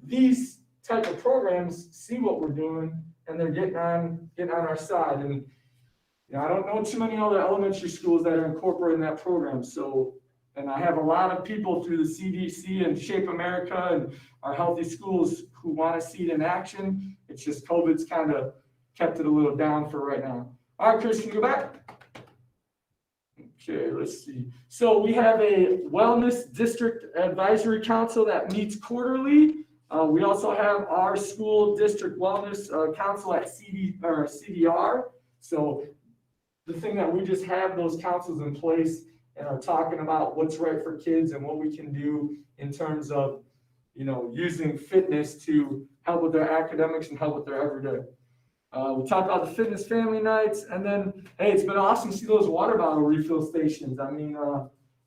these type of programs see what we're doing, and they're getting on our side. And I don't know too many other elementary schools that are incorporating that program. So, and I have a lot of people through the CDC and Shape America and our Healthy Schools who want to see it in action. It's just COVID's kind of kept it a little down for right now. All right, Chris, can you go back? Okay, let's see. So we have a Wellness District Advisory Council that meets quarterly. We also have our school district wellness council at CDR. So the thing that we just have those councils in place and are talking about what's right for kids and what we can do in terms of, using fitness to help with their academics and help with their everyday. We talked about the fitness family nights, and then, hey, it's been awesome to see those water bottle refill stations. I mean,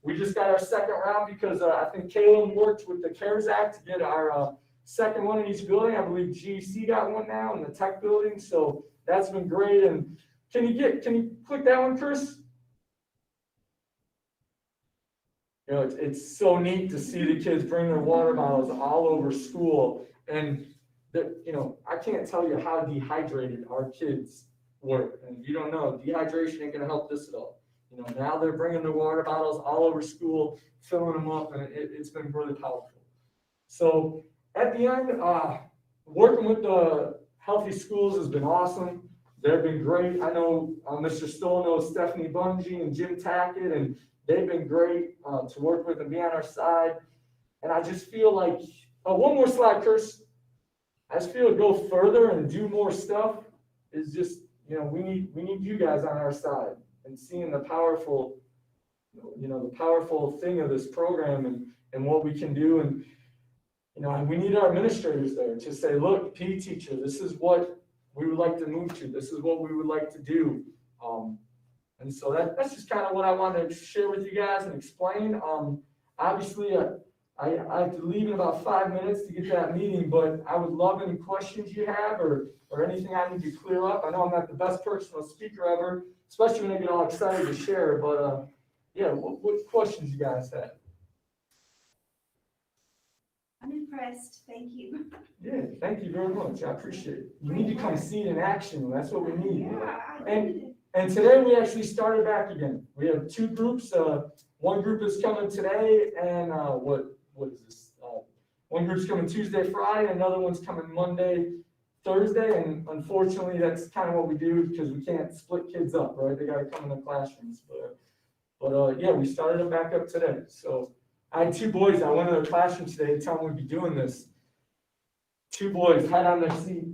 we just got our second round because I think Caleb worked with the CARES Act to get our second one in each building. I believe GC got one now in the tech building, so that's been great. And can you click that one, Chris? It's so neat to see the kids bring their water bottles all over school. And, I can't tell you how dehydrated our kids were. And if you don't know, dehydration ain't going to help this at all. Now they're bringing their water bottles all over school, filling them up, and it's been really powerful. So at the end, working with the Healthy Schools has been awesome. They've been great. I know Mr. Stoll knows Stephanie Bungie and Jim Tackett, and they've been great to work with and be on our side. And I just feel like, one more slide, Chris. I just feel to go further and do more stuff is just, we need you guys on our side and seeing the powerful, you know, the powerful thing of this program and what we can do. And, you know, and we need our administrators there to say, look, PE teacher, this is what we would like to move to. This is what we would like to do. And so that's just kind of what I wanted to share with you guys and explain. Obviously, I have to leave in about 5 minutes to get to that meeting, but I would love any questions you have or anything I need to clear up. I know I'm not the best personal speaker ever, especially when I get all excited to share, but yeah, what questions you guys have? I'm impressed, thank you. Yeah, thank you very much. I appreciate it. You need to come see it in action. That's what we need. Yeah, I And- needed it. And today we actually started back again. We have 2 groups. One group is coming today, and what is this? One group's coming Tuesday, Friday. Another one's coming Monday, Thursday. And unfortunately, that's kind of what we do because we can't split kids up, right? They got to come in the classrooms. But yeah, we started them back up today. So I had 2 boys. I went to their classroom today to tell them we'd be doing this. 2 boys, head on their seat.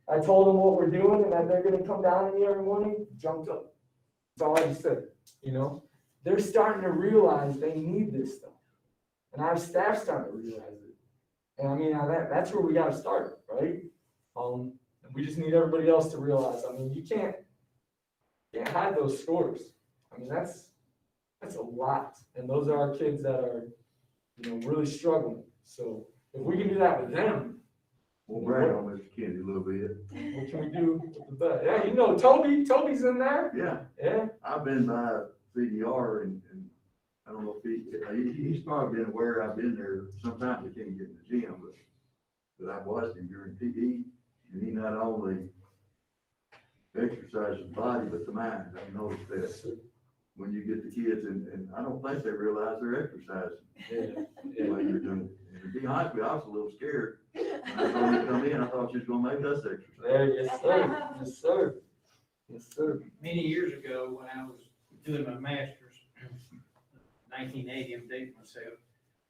I told them what we're doing and that they're gonna come down to me every morning, jumped up. That's all I just said, you know? They're starting to realize they need this stuff. And our staff's starting to realize it. And I mean, that's where we gotta start, right? And we just need everybody else to realize, I mean, you can't hide those scores. I mean, that's a lot. And those are our kids that are, you know, really struggling. So if we can do that with them, We'll brag on Mr. Kennedy a little bit. what can we do with that? Yeah, you know, Toby's in there. Yeah, Yeah, I've been by CDR and I don't know if he's probably been aware I've been there. Sometimes I can't get in the gym, but I've watched him during PE, and he not only exercises the body, but the mind. I've noticed that when you get the kids, and I don't think they realize they're exercising the way you're doing it. And to be honest with you, I was a little scared. When I saw him come in, I thought she was gonna make us exercise. there, yes, sir, yes, sir, yes, sir. Many years ago, when I was doing my master's, 1980, I'm dating myself.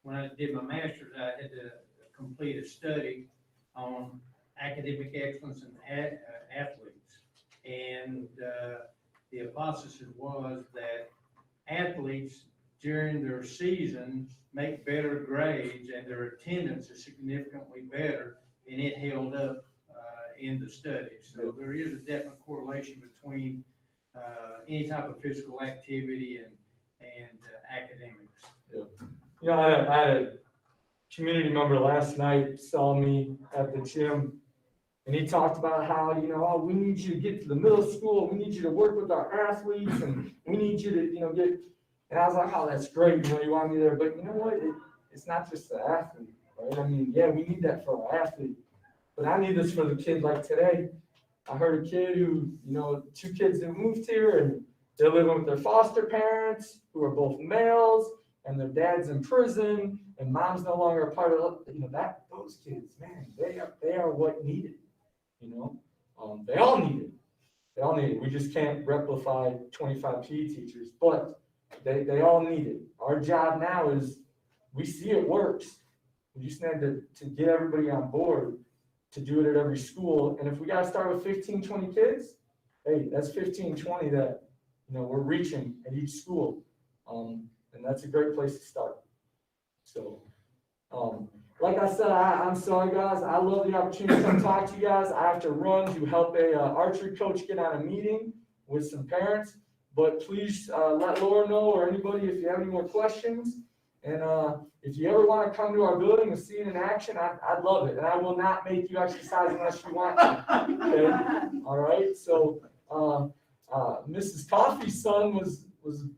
When I did my master's, I had to complete a study on academic excellence and athletes. And the hypothesis was that athletes during their season make better grades and their attendance is significantly better, and it held up in the study. So there is a definite correlation between any type of physical activity and academics. You know, I had a community member last night saw me at the gym, and he talked about how, you know, oh, we need you to get to the middle school, we need you to work with our athletes, and we need you to, you know, get, and I was like, oh, that's great, you know, you want me there, but you know what, it's not just the athlete, right? I mean, yeah, we need that for our athlete, but I need this for the kid like today. I heard a kid who, you know, 2 kids that moved here, and they're living with their foster parents, who are both males, and their dad's in prison, and mom's no longer a part of, you know, those kids, man, they are what needed, you know? They all need it. They all need it. We just can't replicate 25 PE teachers, but they all need it. Our job now is, we see it works. We just need to get everybody on board to do it at every school. And if we gotta start with 15, 20 kids, hey, that's 15, 20 that, you know, we're reaching at each school. And that's a great place to start. So, like I said, I'm sorry, guys. I love the opportunity to come talk to you guys. I have to run to help a archery coach get on a meeting with some parents. But please let Laura know or anybody if you have any more questions. And if you ever want to come to our building and see it in action, I'd love it. And I will not make you exercise unless you want to. Okay? All right. So Mrs. Coffey's son was a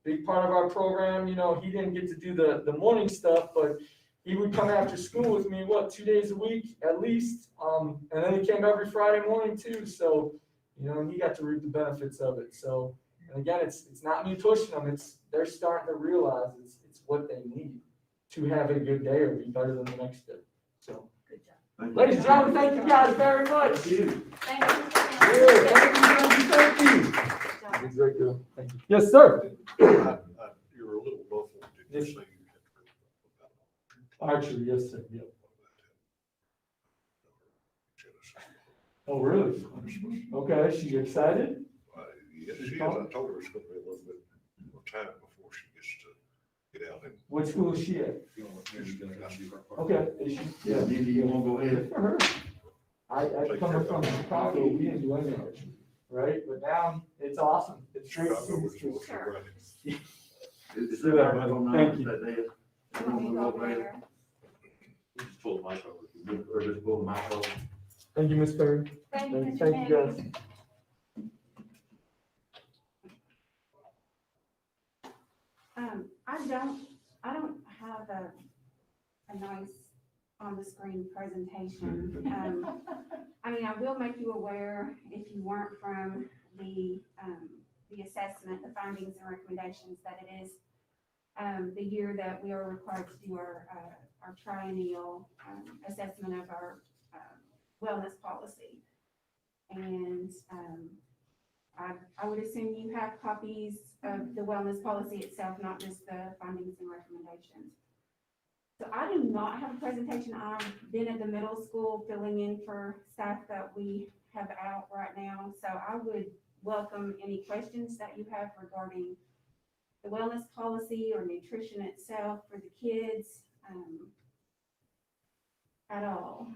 big part of our program. You know, he didn't get to do the morning stuff, but he would come after school with me, 2 days a week at least. And then he came every Friday morning too. So, you know, he got to reap the benefits of it. So, and again, it's not me pushing them. They're starting to realize it's what they need to have a good day or be better than the next day. So, Good job. ladies and gentlemen, thank you guys very much. Thank you. Thank you. Yeah, thank you. Good job. Thank you. Yes, sir. You're a little muffled. Did you say you had Archery, yes, sir. Yep. Oh, really? Okay, she's excited? Yes, she is. I told her it's gonna be a little bit more time before she get out and. What school is she at? If you want, maybe go ahead and do her part. Okay, is she? Yeah, Mindy, you wanna go ahead? For her. I coming from Chicago, we didn't do any of it, right? But now, it's awesome. It's great. I know which It's- one you're running. Is there anybody on Thank you. that desk? You want me to go over there? You just pull the mic over. Or just pull the mic over? Thank you, Ms. Perry. Thank you, Mr. Thank you, Manning. guys. I don't have a nice on-the-screen presentation. I mean, I will make you aware, if you weren't from the assessment, the findings and recommendations, that it is the year that we are required to do our triennial assessment of our wellness policy. And I would assume you have copies of the wellness policy itself, not just the findings and recommendations. So I do not have a presentation. I've been at the middle school filling in for staff that we have out right now. So I would welcome any questions that you have regarding the wellness policy or nutrition itself for the kids, at all.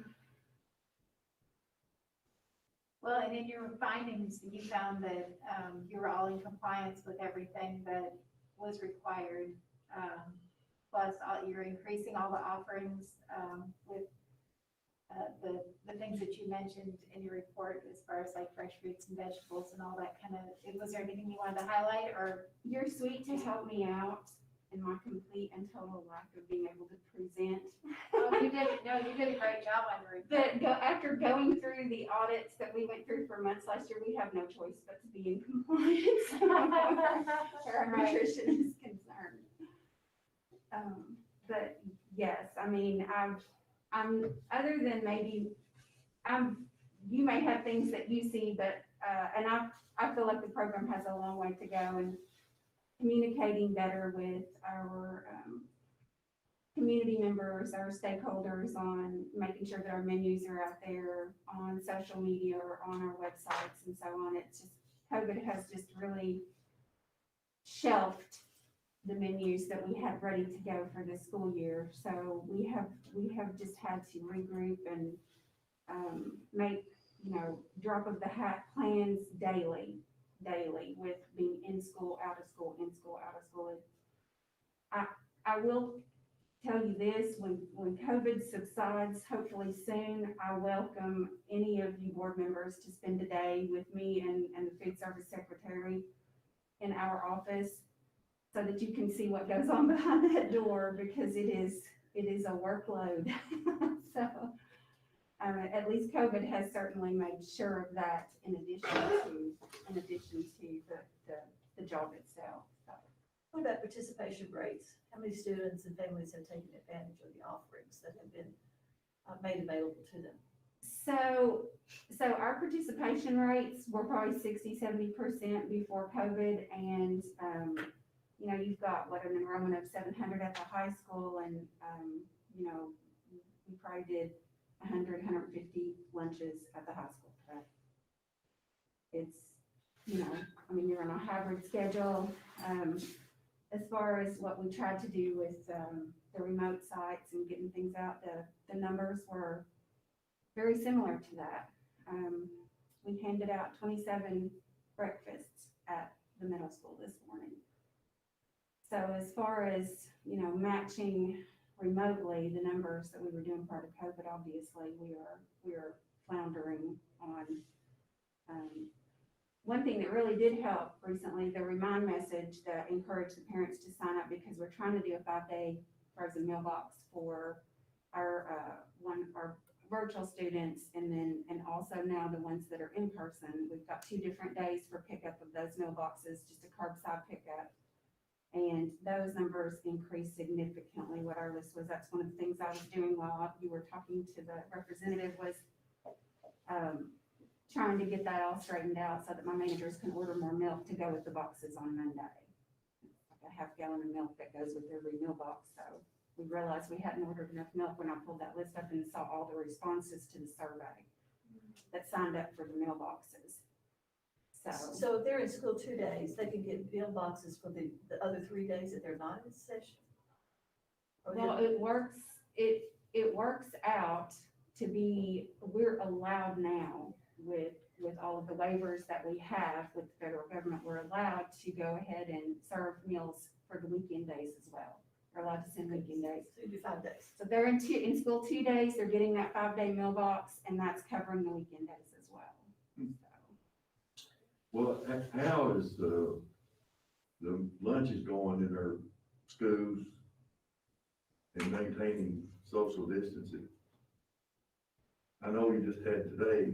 Well, and in your findings, you found that you were all in compliance with everything that was required. Plus, you're increasing all the offerings with the things that you mentioned in your report as far as like fresh fruits and vegetables and all that kind of. Was there anything you wanted to highlight, or? You're sweet to help me out in my complete and total lack of being able to present. Oh, you did a great job on your report. After going through the audits that we went through for months last year, we have no choice but to be in compliance where our Right. nutrition is concerned. But yes, I mean, I'm, other than maybe, you may have things that you see, but, and I feel like the program has a long way to go in communicating better with our, community members, our stakeholders, on making sure that our menus are out there on social media or on our websites and so on. It's just, COVID has just really shelved the menus that we had ready to go for this school year. So we have just had to regroup and make, drop of the hat plans daily with being in school, out of school, in school, out of school. I will tell you this, when COVID subsides, hopefully soon, I welcome any of you board members to spend a day with me and the food service secretary in our office, so that you can see what goes on behind that door, because it is a workload. So, at least COVID has certainly made sure of that in addition to the job itself. So. What about participation rates? How many students and families have taken advantage of the offerings that have been made available to them? So our participation rates were probably 60-70% before COVID, and you've got an enrollment of 700 at the high school, and we probably did 150 lunches at the high school. But it's you're on a hybrid schedule. As far as what we tried to do with the remote sites and getting things out, the numbers were very similar to that. We handed out 27 breakfasts at the middle school this morning. So as far as, matching remotely the numbers that we were doing prior to COVID, obviously we are floundering on. One thing that really did help recently, the remind message that encouraged the parents to sign up, because we're trying to do a 5-day frozen meal box for our virtual students, and also now the ones that are in person. We've got 2 different days for pickup of those meal boxes, just a curbside pickup. And those numbers increased significantly what our list was. That's one of the things I was doing while you were talking to the representative, was trying to get that all straightened out so that my managers can order more milk to go with the boxes on Monday. Like a half gallon of milk that goes with every meal box. So we realized we hadn't ordered enough milk when I pulled that list up and saw all the responses to the survey that signed up for the meal boxes. So if they're in school 2 days, they can get meal boxes for the other 3 days that they're not in session? Well, it works out to be, we're allowed now with all of the waivers that we have with the federal government, we're allowed to go ahead and serve meals for the weekend days as well. We're allowed to send weekend days. So you do 5 days. So they're in school 2 days, they're getting that 5-day meal box, and that's covering the weekend days as well. So, Well, how is the lunches going in our schools and maintaining social distancing? I know you just had today,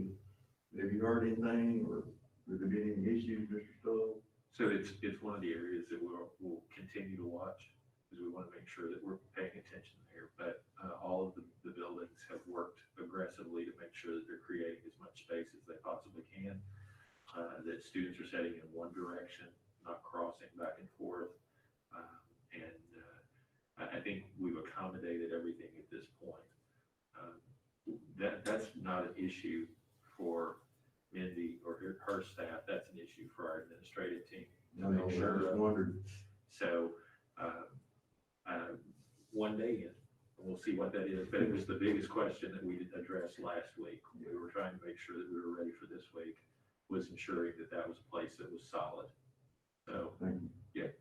have you heard anything, or have there been any issues, Mr. Stoll? So it's one of the areas that we'll continue to watch, because we want to make sure that we're paying attention there. But all of the buildings have worked aggressively to make sure that they're creating as much space as they possibly can, that students are setting in one direction, not crossing back and forth. I think we've accommodated everything at this point. That's not an issue for Mindy or her staff, that's an issue for our administrative team. I know, I just wondered. So, one day in, and we'll see what that is, but it was the biggest question that we addressed last week. We were trying to make sure that we were ready for this week, was ensuring that that was a place that was solid. So, Thank you. Yeah.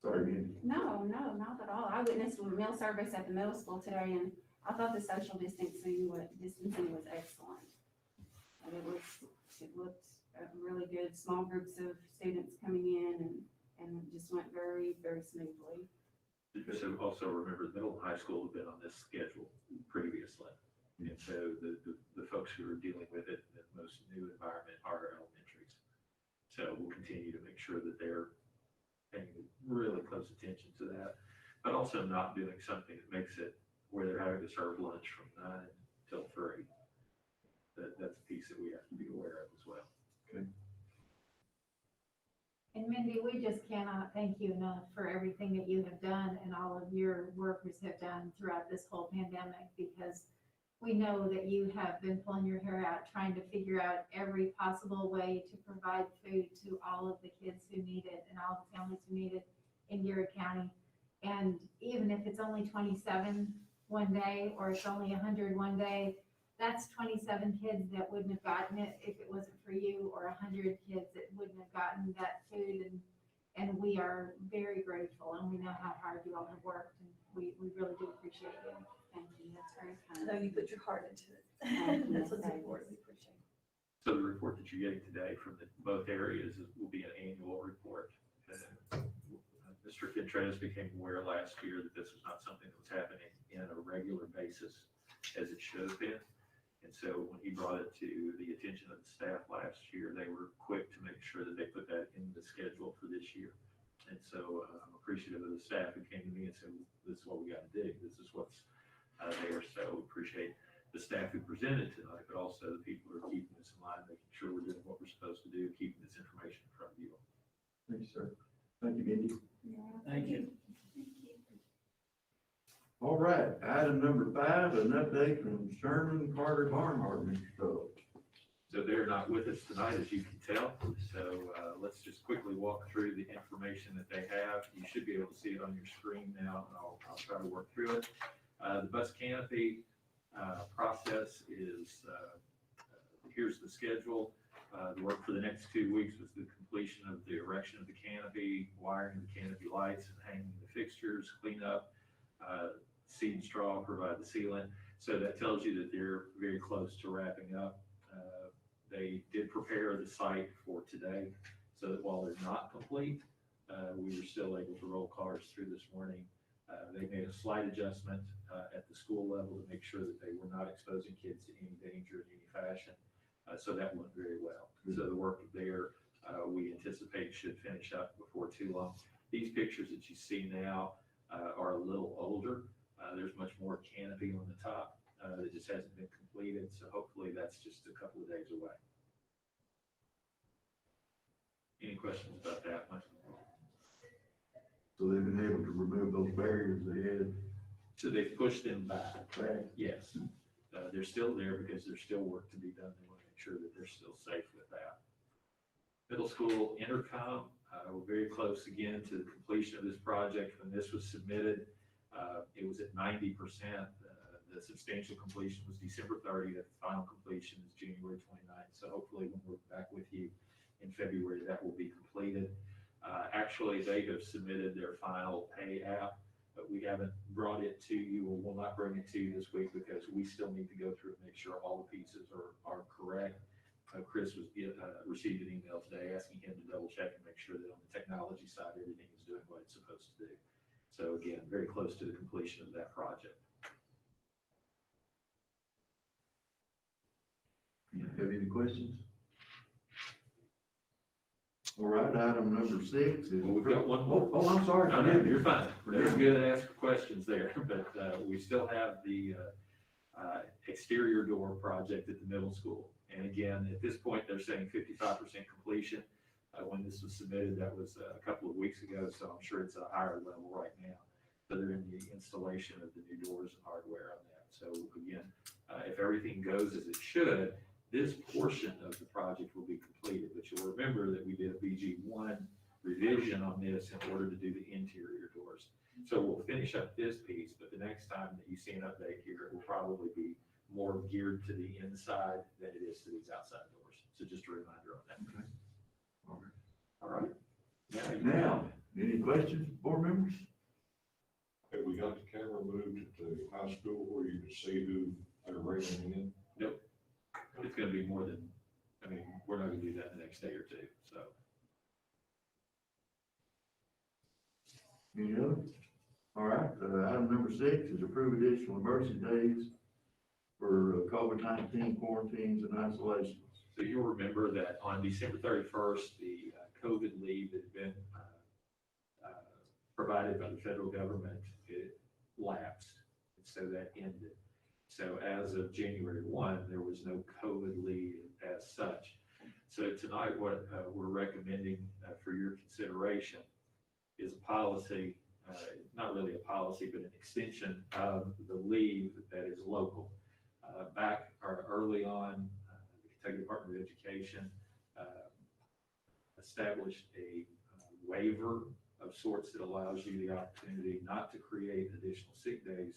Sorry, Mindy. no, not at all. I witnessed a meal service at the middle school today, and I thought the social distancing was excellent. And it looked really good, small groups of students coming in, and it just went very, very smoothly. So also remember, the middle and high school have been on this schedule previously. And so the folks who are dealing with it in the most new environment are elementaries. So we'll continue to make sure that they're paying really close attention to that, but also not doing something that makes it where they're having to serve lunch from 9 till 3. That's a piece that we have to be aware of as well. Okay. And Mindy, we just cannot thank you enough for everything that you have done and all of your workers have done throughout this whole pandemic, because we know that you have been pulling your hair out, trying to figure out every possible way to provide food to all of the kids who need it and all the families who need it in Garrard County. And even if it's only 27 one day, or it's only 100 one day, that's 27 kids that wouldn't have gotten it if it wasn't for you, or 100 kids that wouldn't have gotten that food. And we are very grateful, and we know how hard you all have worked, and we really do appreciate you. Thank you, that's very I kind. know you put your heart into it. That's what's important, we appreciate it. So the report that you're getting today from both areas will be an annual report. Mr. Contreras became aware last year that this was not something that was happening in a regular basis as it should have been. And so when he brought it to the attention of the staff last year, they were quick to make sure that they put that in the schedule for this year. And so I'm appreciative of the staff who came to me and said, this is what we got to do. This is what's there. So we appreciate the staff who presented tonight, but also the people who are keeping this in line, making sure we're doing what we're supposed to do, keeping this information in front of you. Thank you, sir. Thank you, Mindy. Thank you. All right, item number 5, an update from Sherman Carter Barnhart, Mr. Stoll. So they're not with us tonight, as you can tell. So let's just quickly walk through the information that they have. You should be able to see it on your screen now, and I'll try to work through it. The bus canopy process is, here's the schedule. The work for the next 2 weeks was the completion of the erection of the canopy, wiring the canopy lights and hanging the fixtures, cleanup, seed and straw, provide the sealant. So that tells you that they're very close to wrapping up. They did prepare the site for today, so that while they're not complete, we were still able to roll cars through this morning. They made a slight adjustment at the school level to make sure that they were not exposing kids to any danger in any fashion. So that went very well. So the work there, we anticipate should finish up before too long. These pictures that you see now are a little older. There's much more canopy on the top that just hasn't been completed. So hopefully that's just a couple of days away. Any questions about that one? So they've been able to remove those barriers they had. So they've pushed them back. Right. Yes. They're still there because there's still work to be done. They want to make sure that they're still safe with that. Middle school intercom, we're very close again to the completion of this project. When this was submitted, It was at 90%. The substantial completion was December 30th. Final completion is January 29th. So hopefully when we're back with you in February, that will be completed. Actually, they have submitted their final pay app, but we haven't brought it to you, or will not bring it to you this week because we still need to go through and make sure all the pieces are correct. Chris received an email today asking him to double check and make sure that on the technology side, everything is doing what it's supposed to do. So again, very close to the completion of that project. Have any questions? All right, item number 6 is. Well, we've got one more. Oh, I'm sorry. No, no, you're fine. We're good to ask questions there, but we still have the exterior door project at the middle school. And again, at this point, they're saying 55% completion. When this was submitted, that was a couple of weeks ago, so I'm sure it's a higher level right now. So they're in the installation of the new doors and hardware on that. So again, if everything goes as it should, this portion of the project will be completed. But you'll remember that we did a BG1 revision on this in order to do the interior doors. So we'll finish up this piece, but the next time that you see an update here, it will probably be more geared to the inside than it is to these outside doors. So just a reminder on that. Okay. All right. All right. Now, any questions, board members? Have we got the camera moved to the high school where you can see who they're bringing in? Nope. It's gonna be more than, I mean, we're not gonna do that the next day or two, so. Any other? All right, item number 6 is approve additional emergency days for COVID-19 quarantines and isolations. So you'll remember that on December 31st, the COVID leave that had been provided by the federal government, it lapsed, and so that ended. So as of January 1, there was no COVID leave as such. So tonight, what we're recommending for your consideration is a policy, not really a policy, but an extension of the leave that is local. Back or early on, the Kentucky Department of Education established a waiver of sorts that allows you the opportunity not to create additional sick days,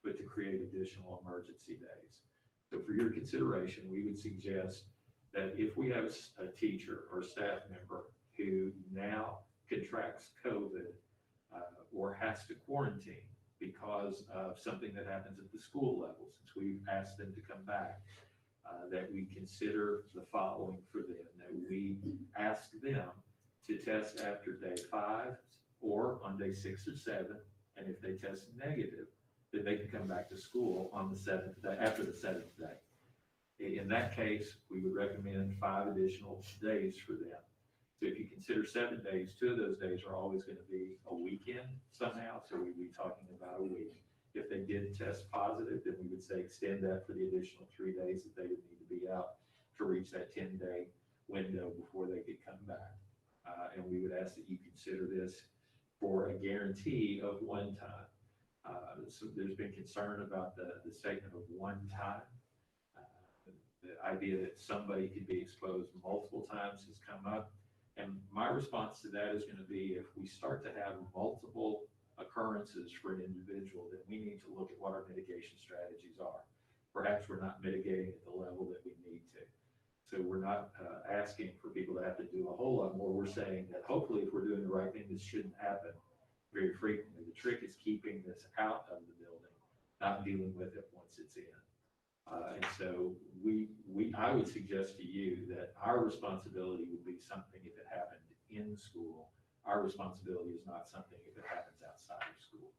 but to create additional emergency days. So for your consideration, we would suggest that if we have a teacher or a staff member who now contracts COVID or has to quarantine because of something that happens at the school level, since we've asked them to come back, that we consider the following for them, that we ask them to test after day 5 or on day 6 or 7, and if they test negative, then they can come back to school on the 7th day, after the 7th day. In that case, we would recommend 5 additional days for them. So if you consider 7 days, 2 of those days are always going to be a weekend somehow, so we'd be talking about a week. If they did test positive, then we would say extend that for the additional 3 days that they would need to be out to reach that 10-day window before they could come back. And we would ask that you consider this for a guarantee of one time. So there's been concern about the statement of one time. The idea that somebody could be exposed multiple times has come up. And my response to that is going to be, if we start to have multiple occurrences for an individual, then we need to look at what our mitigation strategies are. Perhaps we're not mitigating at the level that we need to. So we're not asking for people to have to do a whole lot more. We're saying that hopefully if we're doing the right thing, this shouldn't happen very frequently. The trick is keeping this out of the building, not dealing with it once it's in. And so I would suggest to you that our responsibility would be something if it happened in school. Our responsibility is not something if it happens outside of school.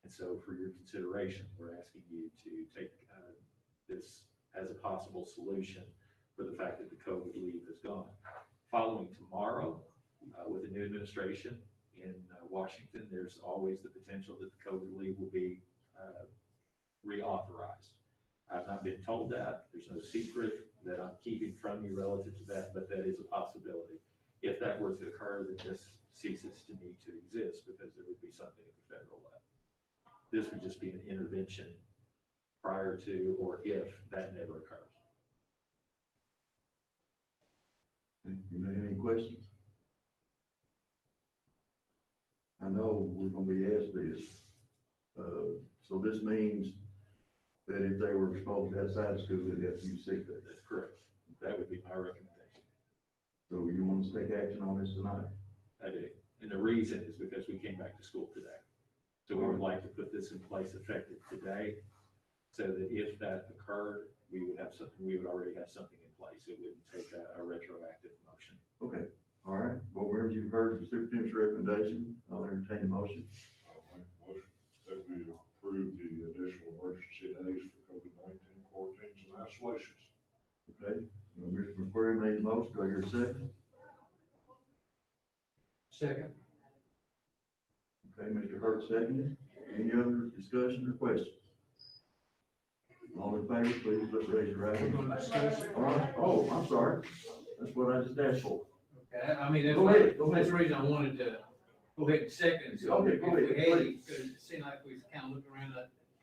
And so for your consideration, we're asking you to take this as a possible solution for the fact that the COVID leave is gone. Following tomorrow, with the new administration in Washington, there's always the potential that the COVID leave will be reauthorized. I've not been told that. There's no secret that I'm keeping from you relative to that, but that is a possibility. If that were to occur, then this ceases to need to exist because there would be something at the federal level. This would just be an intervention prior to or if that never occurs. Any questions? I know we're gonna be asked this. So this means that if they were exposed outside of school, they'd have to use sick days. That's correct. That would be my recommendation. So you want us to take action on this tonight? I do. And the reason is because we came back to school today. So we would like to put this in place effective today, so that if that occurred, we would have something, we would already have something in place. It wouldn't take a retroactive motion. Okay, all right. Well, wherever you've heard the superintendent's recommendation, I'll entertain a motion. I'll make a motion that we approve the additional emergency days for COVID-19 quarantines and isolations. Okay, well, Mr. McQuarrie made a motion. Do I hear a second? Second. Okay, Mr. Hurt seconded. Any other discussion or questions? All in favor, please raise your right hand. All right. Oh, I'm sorry. That's what I just asked for. Okay, I mean, Go ahead, go that's ahead. the reason I wanted to go ahead and second. So Okay, if go we ahead, had- please. Because it seemed like we was kind of looking around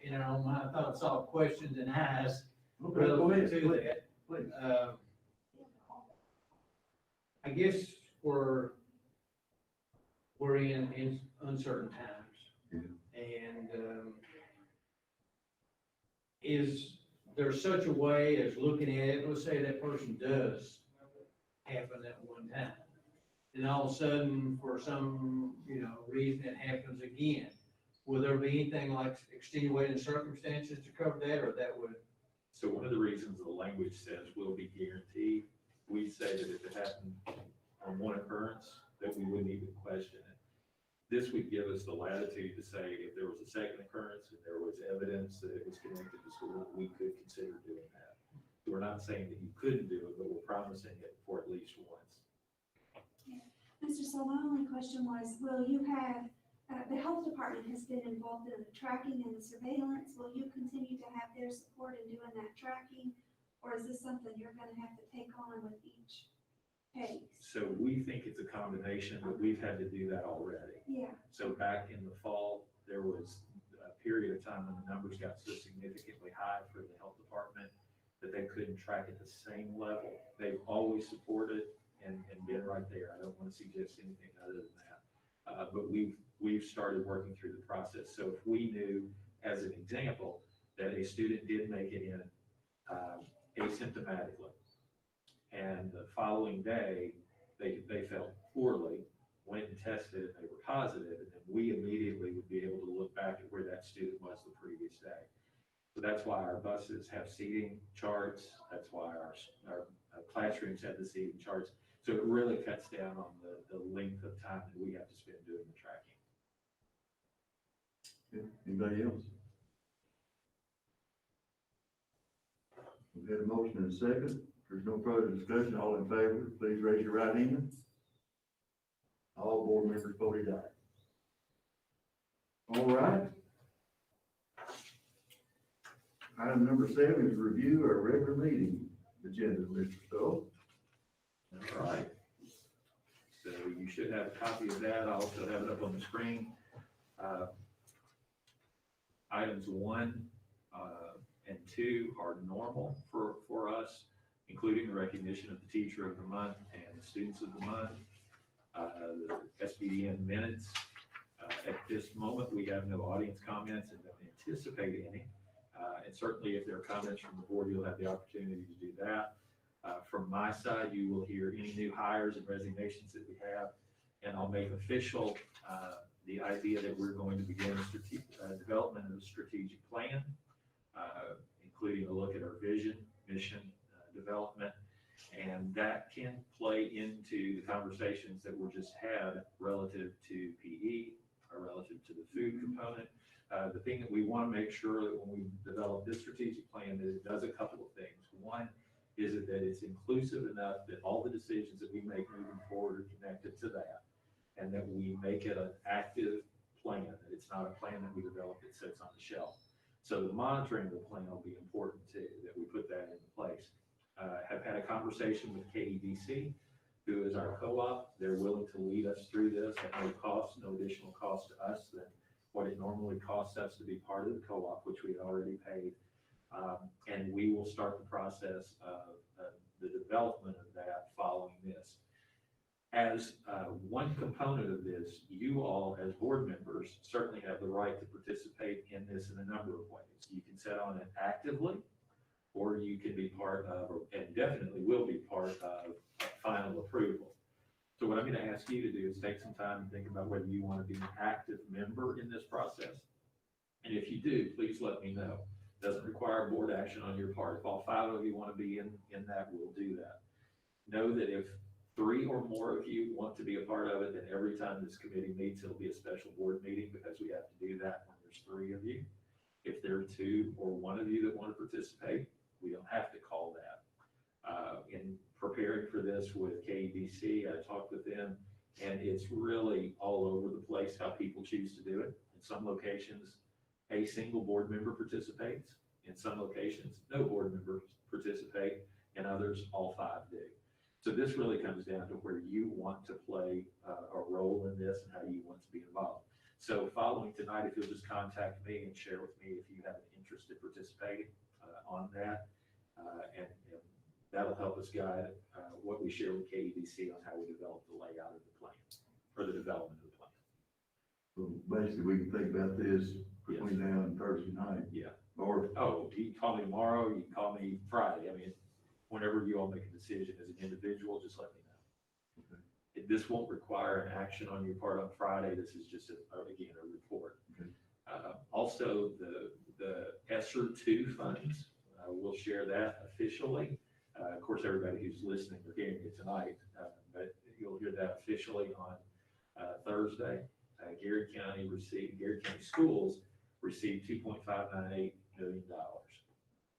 in our own mind. I thought I saw questions and eyes Okay, go ahead, relative to please, that. please. I guess we're in uncertain times. Yeah. And, is there such a way as looking at it, let's say that person does happen at one time, and all of a sudden, for some, reason it happens again, will there be anything like extenuating circumstances to cover that, or that would? So one of the reasons the language says will be guaranteed, we say that if it happened on one occurrence, that we wouldn't even question it. This would give us the latitude to say if there was a second occurrence and there was evidence that it was connected to school, we could consider doing that. So we're not saying that you couldn't do it, but we're promising it for at least once. Mr. So my only question was, will you have, the health department has been involved in the tracking and the surveillance. Will you continue to have their support in doing that tracking? Or is this something you're gonna have to take on with each case? So we think it's a combination, but we've had to do that already. Yeah, So back in the fall, there was a period of time when the numbers got so significantly high for the health department that they couldn't track at the same level. They've always supported and been right there. I don't want to suggest anything other than that. But we've started working through the process. So if we knew, as an example, that a student did make it in asymptomatically, and the following day, they felt poorly, went and tested, and they were positive, and then we immediately would be able to look back at where that student was the previous day. So that's why our buses have seating charts. That's why our classrooms have the seating charts. So it really cuts down on the length of time that we have to spend doing the tracking. Okay, anybody else? We've had a motion and a second. If there's no further discussion, all in favor, please raise your right hand. All board members voted aye. All right. Item number 7 is review our regular meeting agenda, Mr. Stoll. All right. So you should have a copy of that. I also have it up on the screen. Items 1 and 2 are normal for us, including the recognition of the teacher of the month and the students of the month. The SBDN minutes. At this moment, we have no audience comments and don't anticipate any. And certainly if there are comments from the board, you'll have the opportunity to do that. From my side, you will hear any new hires and resignations that we have, and I'll make official the idea that we're going to begin development of a strategic plan, including a look at our vision, mission, development, and that can play into the conversations that were just had relative to PE, or relative to the food component. The thing that we want to make sure that when we develop this strategic plan, that it does a couple of things. One is that it's inclusive enough that all the decisions that we make moving forward are connected to that, and that we make it an active plan, that it's not a plan that we develop that sits on the shelf. So the monitoring of the plan will be important too, that we put that into place. Have had a conversation with KEDC, who is our co-op. They're willing to lead us through this at no cost, no additional cost to us than what it normally costs us to be part of the co-op, which we had already paid. And we will start the process of the development of that following this. As one component of this, you all as board members certainly have the right to participate in this in a number of ways. You can sit on it actively, or you can be part of, and definitely will be part of, final approval. So what I'm going to ask you to do is take some time and think about whether you want to be an active member in this process. And if you do, please let me know. Doesn't require board action on your part. If all 5 of you want to be in that, we'll do that. Know that if 3 or more of you want to be a part of it, then every time this committee meets, it'll be a special board meeting because we have to do that when there's 3 of you. If there are 2 or 1 of you that want to participate, we don't have to call that. In preparing for this with KEDC, I talked with them, and it's really all over the place how people choose to do it. In some locations, a single board member participates. In some locations, no board members participate, and others, all 5 do. So this really comes down to where you want to play a role in this and how you want to be involved. So following tonight, if you'll just contact me and share with me if you have an interest in participating on that, and that'll help us guide what we share with KEDC on how we develop the layout of the plan, or the development of the plan. So basically, we can think about this between now and Thursday night. Yeah. Or, Oh, you can call me tomorrow, you can call me Friday. I mean, whenever you all make a decision as an individual, just let me know. Okay. This won't require an action on your part on Friday. This is just, again, a report. Okay. Also, the ESSER 2 funds, we'll share that officially. Of course, everybody who's listening or hearing it tonight, but you'll hear that officially on Thursday. Garrard County Schools received $2.598 million.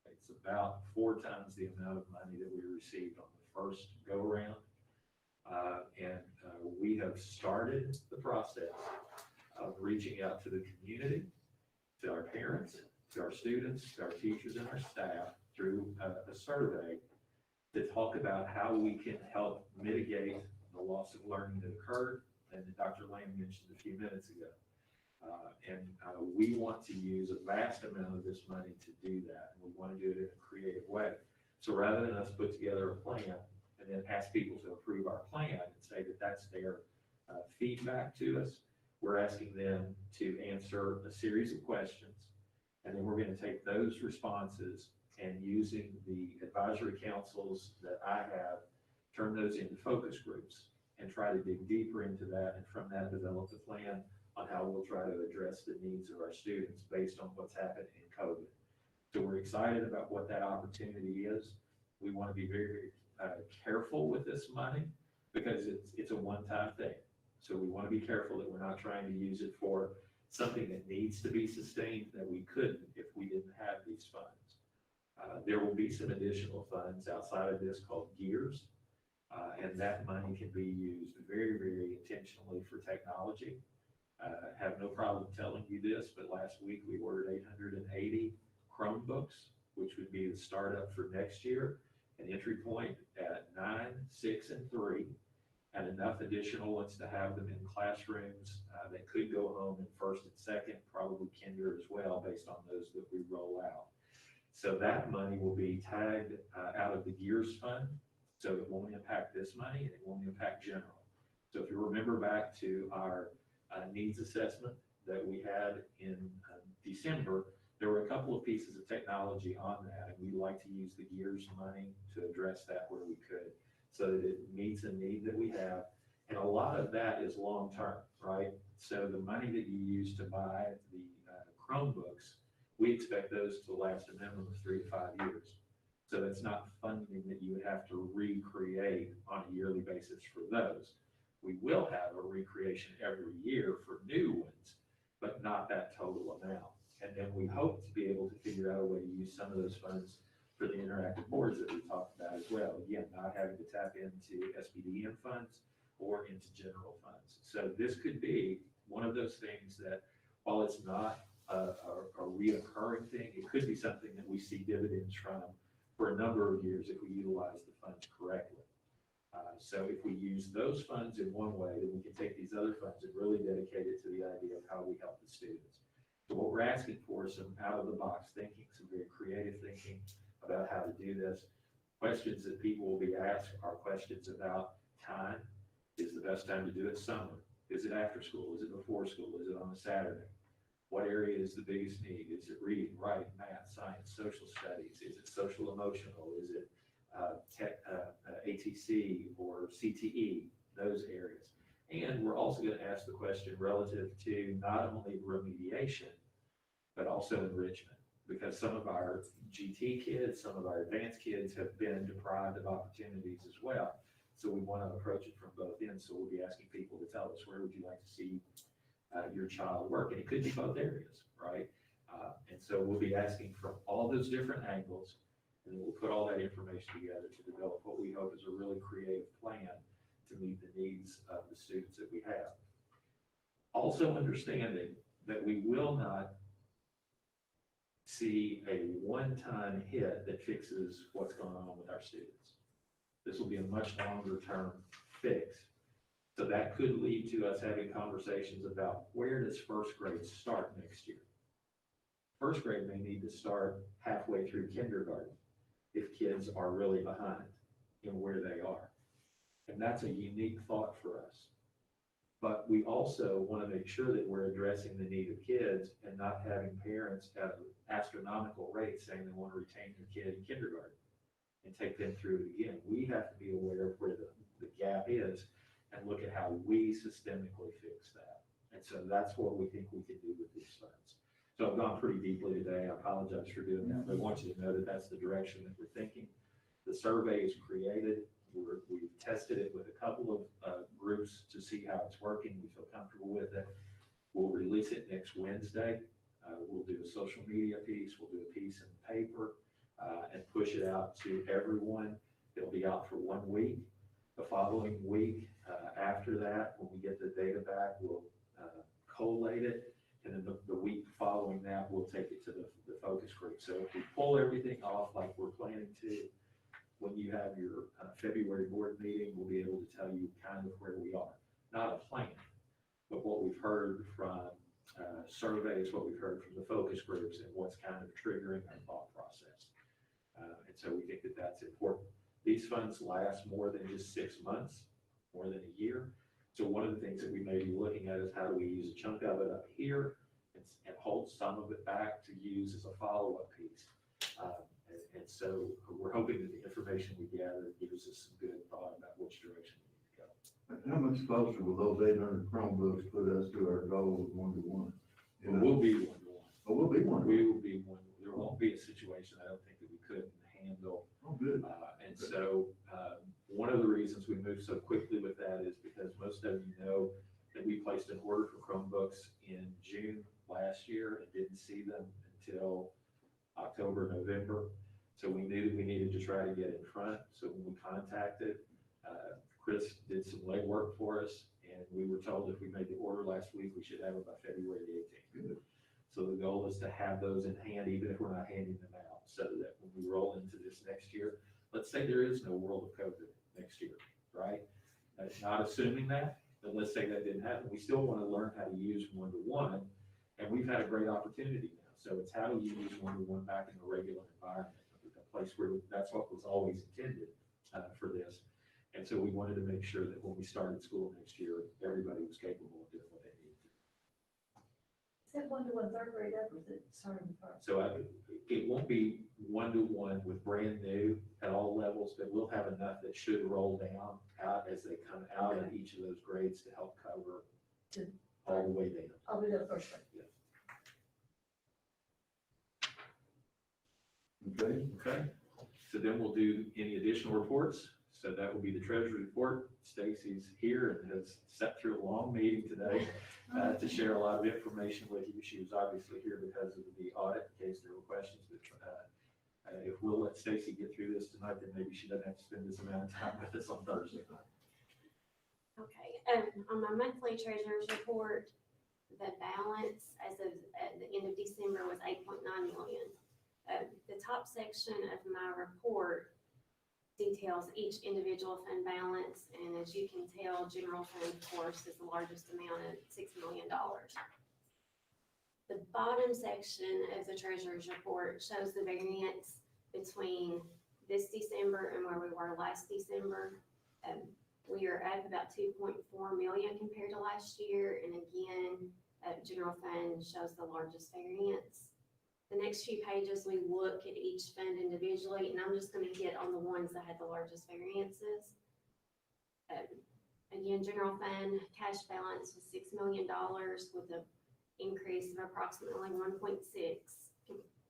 It's about 4 times the amount of money that we received on the first go-around. And we have started the process of reaching out to the community, to our parents, to our students, to our teachers and our staff through a survey to talk about how we can help mitigate the loss of learning that occurred and that Dr. Lamb mentioned a few minutes ago. We want to use a vast amount of this money to do that. And we want to do it in a creative way. So rather than us put together a plan and then ask people to approve our plan and say that that's their feedback to us, we're asking them to answer a series of questions. And then we're going to take those responses and, using the advisory councils that I have, turn those into focus groups and try to dig deeper into that, and from that develop a plan on how we'll try to address the needs of our students based on what's happened in COVID. So we're excited about what that opportunity is. We want to be very, very careful with this money because it's a one-time thing. So we want to be careful that we're not trying to use it for something that needs to be sustained that we couldn't if we didn't have these funds. There will be some additional funds outside of this called GEARS, and that money can be used very, very intentionally for technology. Have no problem telling you this, but last week we ordered 880 Chromebooks, which would be the startup for next year, an entry point at 9, 6, and 3, and enough additional ones to have them in classrooms that could go home in first and second, probably kinder as well, based on those that we roll out. So that money will be tagged out of the GEARS fund, so it won't impact this money and it won't impact general. So if you remember back to our needs assessment that we had in December, there were a couple of pieces of technology on that, and we'd like to use the GEARS money to address that where we could, so that it meets a need that we have. And a lot of that is long-term, right? So the money that you use to buy the Chromebooks, we expect those to last a minimum of 3 to 5 years. So that's not funding that you would have to recreate on a yearly basis for those. We will have a recreation every year for new ones, but not that total amount. And then we hope to be able to figure out a way to use some of those funds for the interactive boards that we talked about as well. Again, not having to tap into SBDM funds or into general funds. So this could be one of those things that, while it's not a reoccurring thing, it could be something that we see dividends from for a number of years if we utilize the funds correctly. So if we use those funds in one way, then we can take these other funds and really dedicate it to the idea of how we help the students. So what we're asking for is some out-of-the-box thinking, some very creative thinking about how to do this. Questions that people will be asked are questions about time Is the best time to do it summer? Is it after school? Is it before school? Is it on a Saturday? What area is the biggest need? Is it reading, writing, math, science, social studies? Is it social emotional? Is it ATC or CTE, those areas? And we're also going to ask the question relative to not only remediation, but also enrichment, because some of our GT kids, some of our advanced kids have been deprived of opportunities as well. So we want to approach it from both ends. So we'll be asking people to tell us, where would you like to see your child work? And it could be both areas, right? And so we'll be asking from all those different angles, and we'll put all that information together to develop what we hope is a really creative plan to meet the needs of the students that we have. Also understanding that we will not see a one-time hit that fixes what's going on with our students. This will be a much longer term fix. So that could lead to us having conversations about, where does first grade start next year? First grade may need to start halfway through kindergarten if kids are really behind in where they are. And that's a unique thought for us. But we also want to make sure that we're addressing the need of kids and not having parents at astronomical rates saying they want to retain their kid in kindergarten and take them through it again. We have to be aware of where the gap is and look at how we systemically fix that. And so that's what we think we can do with these funds. So I've gone pretty deeply today. I apologize for doing that, but I want you to know that that's the direction that we're thinking. The survey is created. We've tested it with a couple of groups to see how it's working. We feel comfortable with it. We'll release it next Wednesday. We'll do a social media piece. We'll do a piece in the paper and push it out to everyone. It'll be out for 1 week. The following week, after that, when we get the data back, we'll collate it. And then the week following that, we'll take it to the focus group. So if we pull everything off like we're planning to, when you have your February board meeting, we'll be able to tell you kind of where we are. Not a plan, but what we've heard from surveys, what we've heard from the focus groups, and what's kind of triggering our thought process. And so we think that that's important. These funds last more than just 6 months, more than a year. So one of the things that we may be looking at is, how do we use a chunk of it up here and hold some of it back to use as a follow-up piece. And so we're hoping that the information we gather gives us some good thought about which direction we need to go. How much closer will those 800 Chromebooks put us to our goal of 1-to-1? And we'll be 1-to-1. Oh, we'll be 1-to-1. We will be 1. There won't be a situation I don't think that we couldn't handle. Oh, good. And so one of the reasons we moved so quickly with that is because most of you know that we placed an order for Chromebooks in June last year and didn't see them until October, November. So we knew that we needed to try to get in front. So when we contacted, Chris did some legwork for us, and we were told if we made the order last week, we should have it by February the 18th. Good. So the goal is to have those in hand, even if we're not handing them out, so that when we roll into this next year, let's say there is no world of COVID next year, right? Not assuming that, but let's say that didn't happen. We still want to learn how to use 1-to-1, and we've had a great opportunity now. So it's how do you use 1-to-1 back in a regular environment, a place where that's what was always intended for this. And so we wanted to make sure that when we started school next year, everybody was capable of doing what they needed to. Is that 1-to-1 third grade up, or is it starting first? So it won't be 1-to-1 with brand new at all levels, but we'll have enough that should roll down out as they come out of each of those grades to help cover all the way down. I'll do that first grade. Okay. Okay, so then we'll do any additional reports. So that will be the treasury report. Stacy's here and has sat through a long meeting today to share a lot of information with you. She was obviously here because of the audit, in case there were questions. But if we'll let Stacy get through this tonight, then maybe she doesn't have to spend this amount of time with us on Thursday night. Okay, on my monthly treasurer's report, the balance as of at the end of December was 8.9 million. The top section of my report details each individual fund balance, and as you can tell, general fund, of course, is the largest amount at $6 million. The bottom section of the treasurer's report shows the variance between this December and where we were last December. We are up about 2.4 million compared to last year, and again, general fund shows the largest variance. The next few pages, we look at each fund individually, and I'm just gonna hit on the ones that had the largest variances. Again, general fund cash balance was $6 million with an increase of approximately 1.6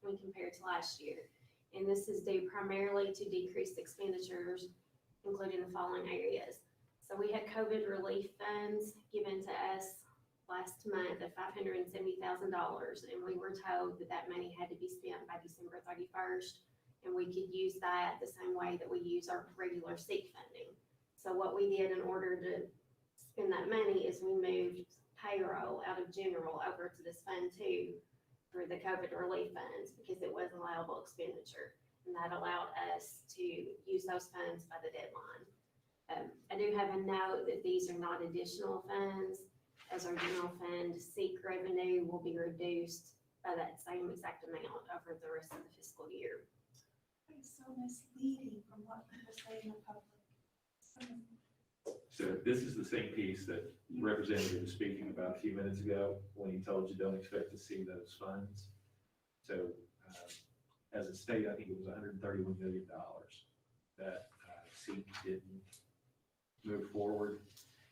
when compared to last year. And this is due primarily to decreased expenditures, including the following areas. So we had COVID relief funds given to us last month of $570,000, and we were told that that money had to be spent by December 31st, and we could use that the same way that we use our regular SEEK funding. So what we did in order to spend that money is we moved payroll out of general over to this fund too for the COVID relief funds because it was a allowable expenditure, and that allowed us to use those funds by the deadline. I do have a note that these are not additional funds, as our general fund SEEK revenue will be reduced by that same exact amount over the rest of the fiscal year. It's so misleading from what people say in the public. So this is the same piece that Representative was speaking about a few minutes ago when he told you don't expect to see those funds. So as a state, I think it was $131 million that SEEK didn't move forward,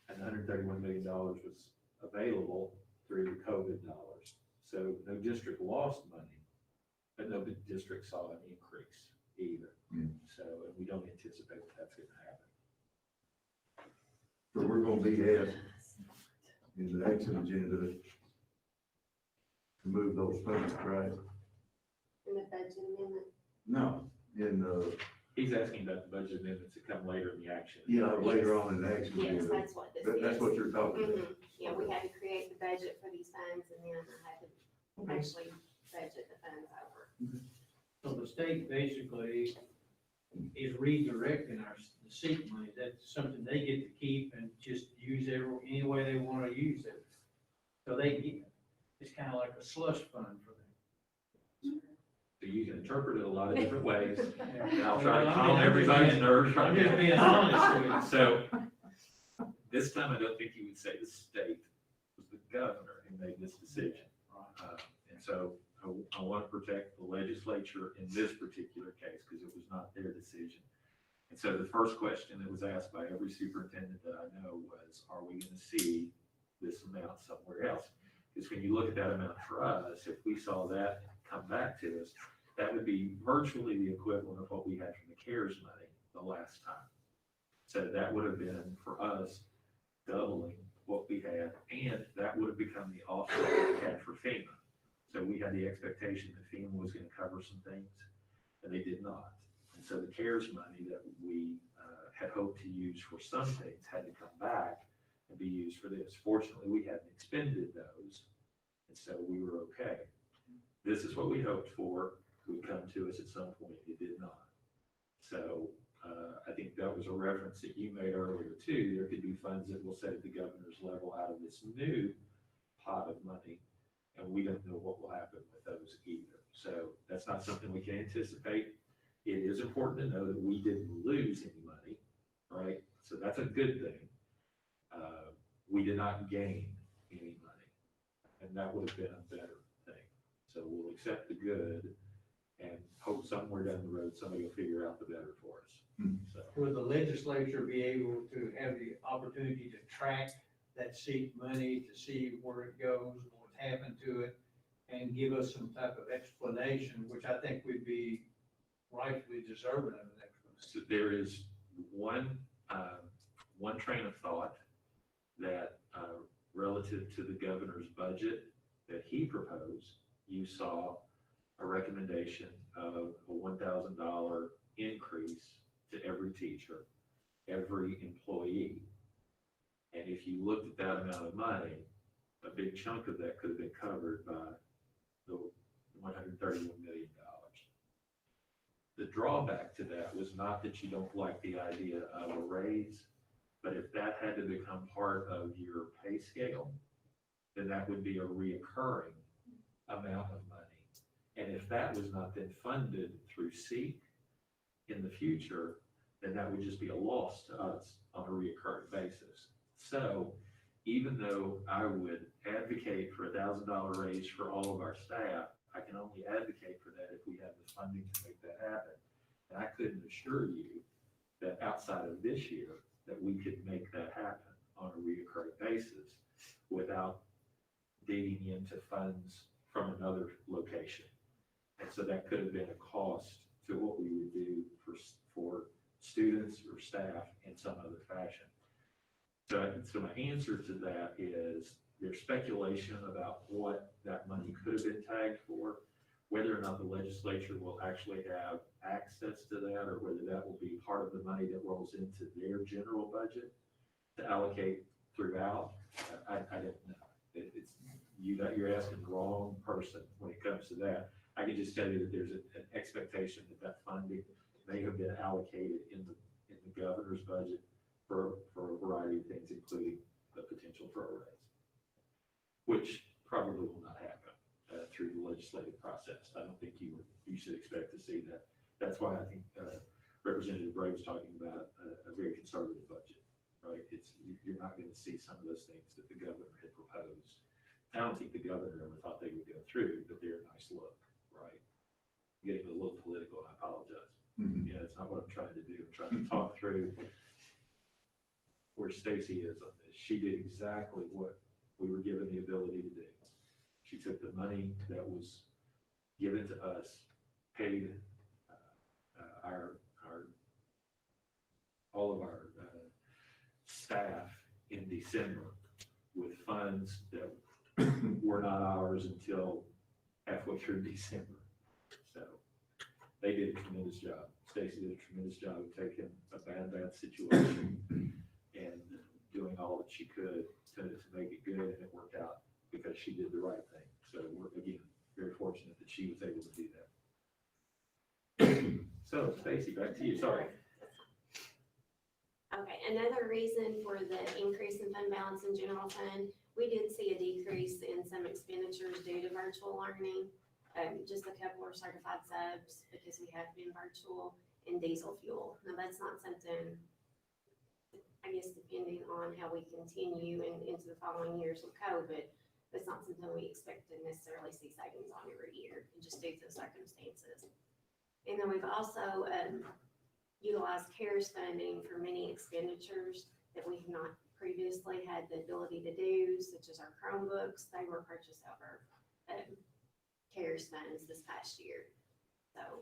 and $131 million was available through the COVID dollars. So no district lost money, but no district saw an increase either. So, and we don't anticipate that that's going to happen. So we're gonna be asked in the action agenda to move those funds, right? In the budget amendment. No, in, He's asking about the budget amendments that come later in the action. yeah, later on in the action Yes, agenda. that's what this is. That's what you're talking about. Yeah, we had to create the budget for these funds, and then I had to actually budget the funds over. So the state basically is redirecting our, the SEEK money. That's something they get to keep and just use any way they want to use it. So they get, it's kind of like a slush fund for them. So you can interpret it a lot of different ways. Yeah. And I'll try to calm everybody's nerves right I'm just now. being honest with you. So this time, I don't think you would say the state, it was the governor who made this decision. And so I want to protect the legislature in this particular case because it was not their decision. And so the first question that was asked by every superintendent that I know was, are we going to see this amount somewhere else? Because when you look at that amount for us, if we saw that come back to us, that would be virtually the equivalent of what we had from the CARES money the last time. So that would have been for us doubling what we had, and that would have become the offset we had for FEMA. So we had the expectation that FEMA was going to cover some things, and they did not. And so the CARES money that we had hoped to use for some things had to come back and be used for this. Fortunately, we hadn't expended those, and so we were okay. This is what we hoped for would come to us at some point. It did not. So I think that was a reference that you made earlier too. There could be funds that will set at the governor's level out of this new pot of money, and we don't know what will happen with those either. So that's not something we can anticipate. It is important to know that we didn't lose any money, right? So that's a good thing. We did not gain any money, and that would have been a better thing. So we'll accept the good and hope somewhere down the road somebody will figure out the better for us. So Will the legislature be able to have the opportunity to track that SEEK money to see where it goes, what's happened to it, and give us some type of explanation, which I think we'd be rightfully deserving of an explanation? So there is one train of thought that relative to the governor's budget that he proposed, you saw a recommendation of a $1,000 increase to every teacher, every employee. And if you looked at that amount of money, a big chunk of that could have been covered by the $131 million. The drawback to that was not that you don't like the idea of a raise, but if that had to become part of your pay scale, then that would be a reoccurring amount of money. And if that was not then funded through SEEK in the future, then that would just be a loss to us on a reoccurring basis. So even though I would advocate for $1,000 raise for all of our staff, I can only advocate for that if we have the funding to make that happen. And I couldn't assure you that outside of this year, that we could make that happen on a reoccurring basis without digging into funds from another location. And so that could have been a cost to what we would do for students or staff in some other fashion. So my answer to that is there's speculation about what that money could have been tagged for, whether or not the legislature will actually have access to that, or whether that will be part of the money that rolls into their general budget to allocate throughout. I don't know. You're asking the wrong person when it comes to that. I can just tell you that there's an expectation that funding may have been allocated in the governor's budget for a variety of things, including the potential for a raise, which probably will not happen through the legislative process. I don't think you should expect to see that. That's why I think Representative Bray was talking about a very conservative budget, right? You're not going to see some of those things that the governor had proposed. I don't think the governor ever thought they would go through, but they're a nice look, right? I'm getting a little political, and I apologize. Yeah, that's not what I'm trying to do. I'm trying to talk through where Stacy is on this. She did exactly what we were given the ability to do. She took the money that was given to us, paid all of our staff in December with funds that were not ours until halfway through December. So they did a tremendous job. Stacy did a tremendous job of taking a bad situation and doing all that she could to make it good, and it worked out because she did the right thing. So we're, again, very fortunate that she was able to do that. So Stacy, back to you, sorry. Okay, another reason for the increase in fund balance in general fund, we did see a decrease in some expenditures due to virtual learning. Just a couple are certified subs because we have been virtual, and diesel fuel. Now, that's not something, I guess, depending on how we continue into the following years with COVID, that's not something we expect to necessarily see savings on every year, just due to the circumstances. And then we've also utilized CARES funding for many expenditures that we have not previously had the ability to do, such as our Chromebooks. They were purchased over CARES funds this past year. So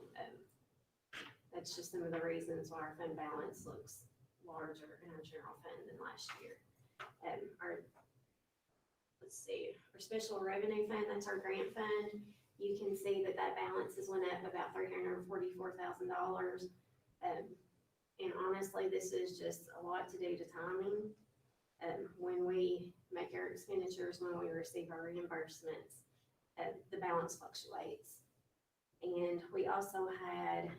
that's just some of the reasons why our fund balance looks larger in our general fund than last year. Our special revenue fund, that's our grant fund. You can see that balance has went up about $344,000. And honestly, this is just a lot to do to timing. When we make our expenditures, when we receive our reimbursements, the balance fluctuates. And we also had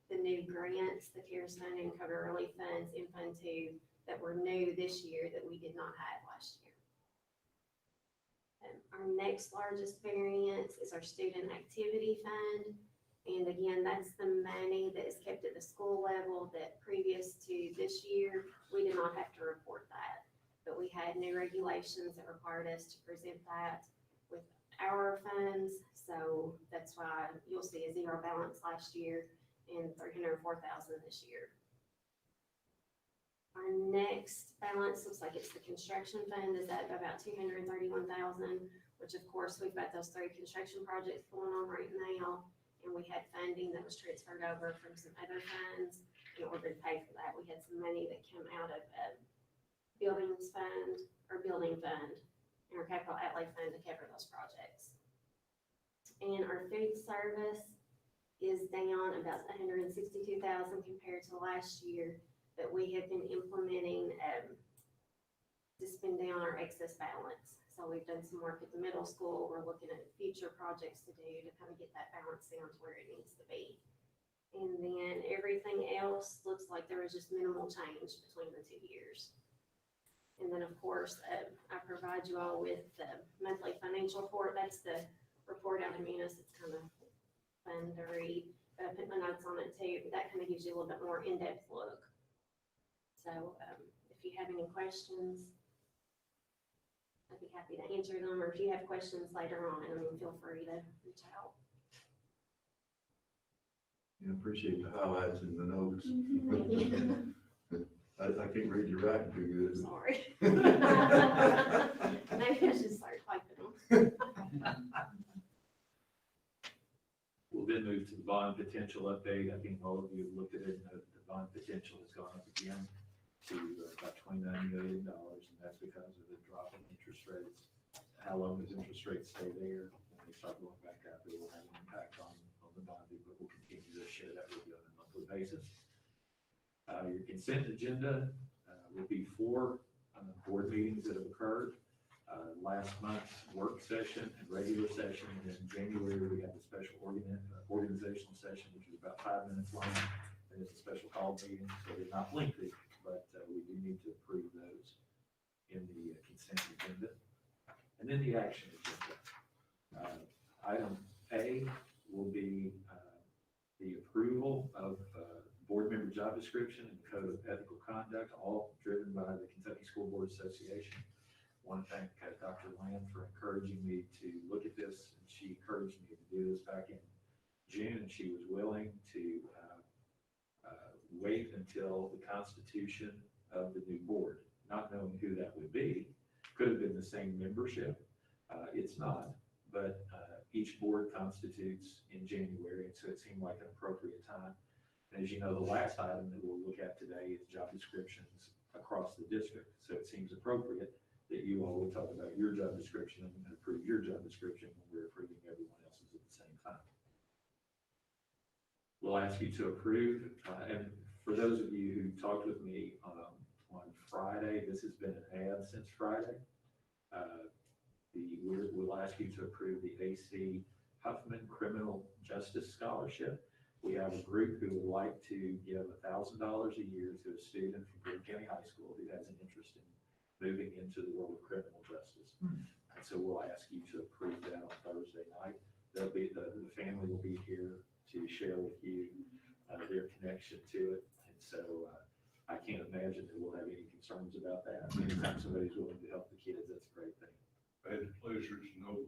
the new grants, the CARES Fund and Cover Relief Funds in Fund 2 that were new this year that we did not have last year. Our next largest variance is our Student Activity Fund. And again, that's the money that is kept at the school level that previous to this year, we did not have to report that. But we had new regulations that required us to present that with our funds. So that's why you'll see a zero balance last year and $304,000 this year. Our next balance looks like it's the construction fund is at about $231,000, which of course we've got those 3 construction projects going on right now. And we had funding that was transferred over from some other funds in order to pay for that. We had some money that came out of buildings fund or building fund and our capital outlay fund to cover those projects. And our food service is down about $162,000 compared to last year, but we have been implementing to spend down our excess balance. So we've done some work at the middle school. We're looking at future projects to do to kind of get that balance down to where it needs to be. And then everything else looks like there was just minimal change between the 2 years. And then of course, I provide you all with the monthly financial report. That's the report out of Munis. It's kind of fun to read, but I put my notes on it too. But that kind of gives you a little bit more in-depth look So, if you have any questions, I'd be happy to answer them, or if you have questions later on, feel free to reach out. I appreciate the highlights and the notes. I can't read your writing too good. Sorry. Maybe I should start typing them. We'll then move to the bond potential update. I think all of you have looked at it, and the bond potential has gone up again to about $29 million, and that's because of the drop in interest rates. How long does interest rates stay there? When they start going back up, it will have an impact on the bonding, but we'll continue to share that with you on a monthly basis. Your consent agenda will be 4 board meetings that have occurred. Last month's work session and regular session, and in January, we had a special organizational session, which was about 5 minutes long, and it's a special call meeting, so they're not lengthy, but we do need to approve those in the consent agenda. And then the action agenda. Item A will be the approval of board member job description and code of ethical conduct, all driven by the Kentucky School Board Association. I want to thank Dr. Lamb for encouraging me to look at this, and she encouraged me to do this back in June, and she was willing to wait until the constitution of the new board, not knowing who that would be. Could have been the same membership. It's not, but each board constitutes in January, and so it seemed like an appropriate time. And as you know, the last item that we'll look at today is job descriptions across the district, so it seems appropriate that you all will talk about your job description and approve your job description when we're approving everyone else's at the same time. We'll ask you to approve, and for those of you who talked with me on Friday, this has been an ad since Friday. We'll ask you to approve the AC Huffman Criminal Justice Scholarship. We have a group who would like to give $1,000 a year to a student from Green County High School who has an interest in moving into the world of criminal justice. And so we'll ask you to approve that on Thursday night. They'll be, the family will be here to share with you their connection to it. And so I can't imagine that we'll have any concerns about that. Anytime somebody's willing to help the kids, that's a great thing. I had the pleasure to know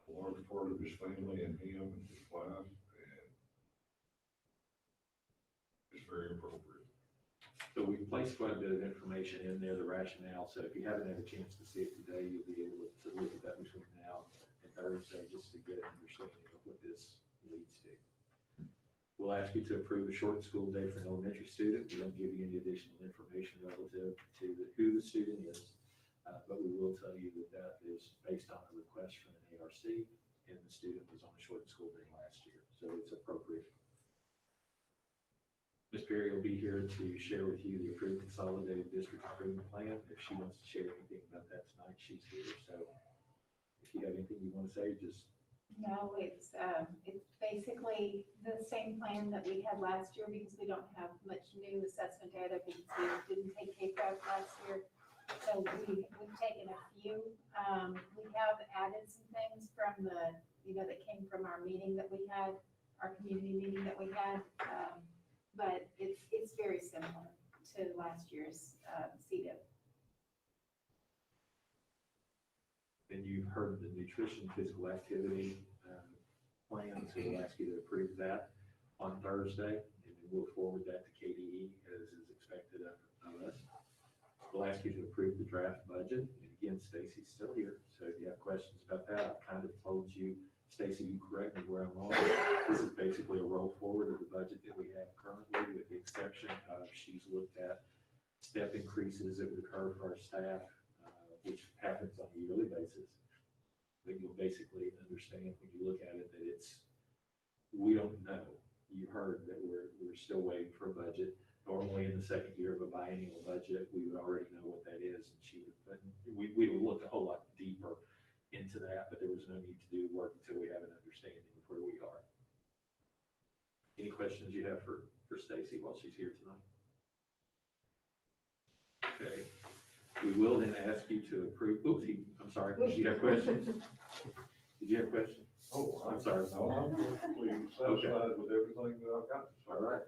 a large part of his family and him and his wife, and it's very appropriate. So we've placed quite a bit of information in there, the rationale. So if you haven't had a chance to see it today, you'll be able to look at that between now and Thursday just to get an understanding of what this leads to. We'll ask you to approve a short school day for an elementary student. We don't give you any additional information relative to who the student is, but we will tell you that that is based on a request from an ARC, and the student was on a short school day last year, so it's appropriate. Ms. Perry will be here to share with you the approved consolidated district improvement plan. If she wants to share anything about that tonight, she's here. So if you have anything you want to say, just. No, it's basically the same plan that we had last year because we don't have much new assessment data because we didn't take K-12 last year. So we've taken a few. We have added some things from that came from our meeting that we had, our community meeting that we had. But it's very similar to last year's CDIP. And you've heard the nutrition physical activity plan, so we'll ask you to approve that on Thursday, and then we'll forward that to KDE as is expected of us. We'll ask you to approve the draft budget, and again, Stacy's still here, so if you have questions about that, I've kind of told you. Stacy, you correct me where I'm wrong. This is basically a roll forward of the budget that we have currently, with the exception of she's looked at step increases that would occur for our staff, which happens on a yearly basis. But you'll basically understand when you look at it that we don't know. You heard that we're still waiting for a budget. Normally in the second year of a biennial budget, we would already know what that is, and we would look a whole lot deeper into that, but there was no need to do work until we have an understanding of where we are. Any questions you have for Stacy while she's here tonight? Okay. We will then ask you to approve, I'm sorry, did you have questions? Did you have questions? Oh, I'm sorry. No, I'm perfectly satisfied with everything that I've got. All right.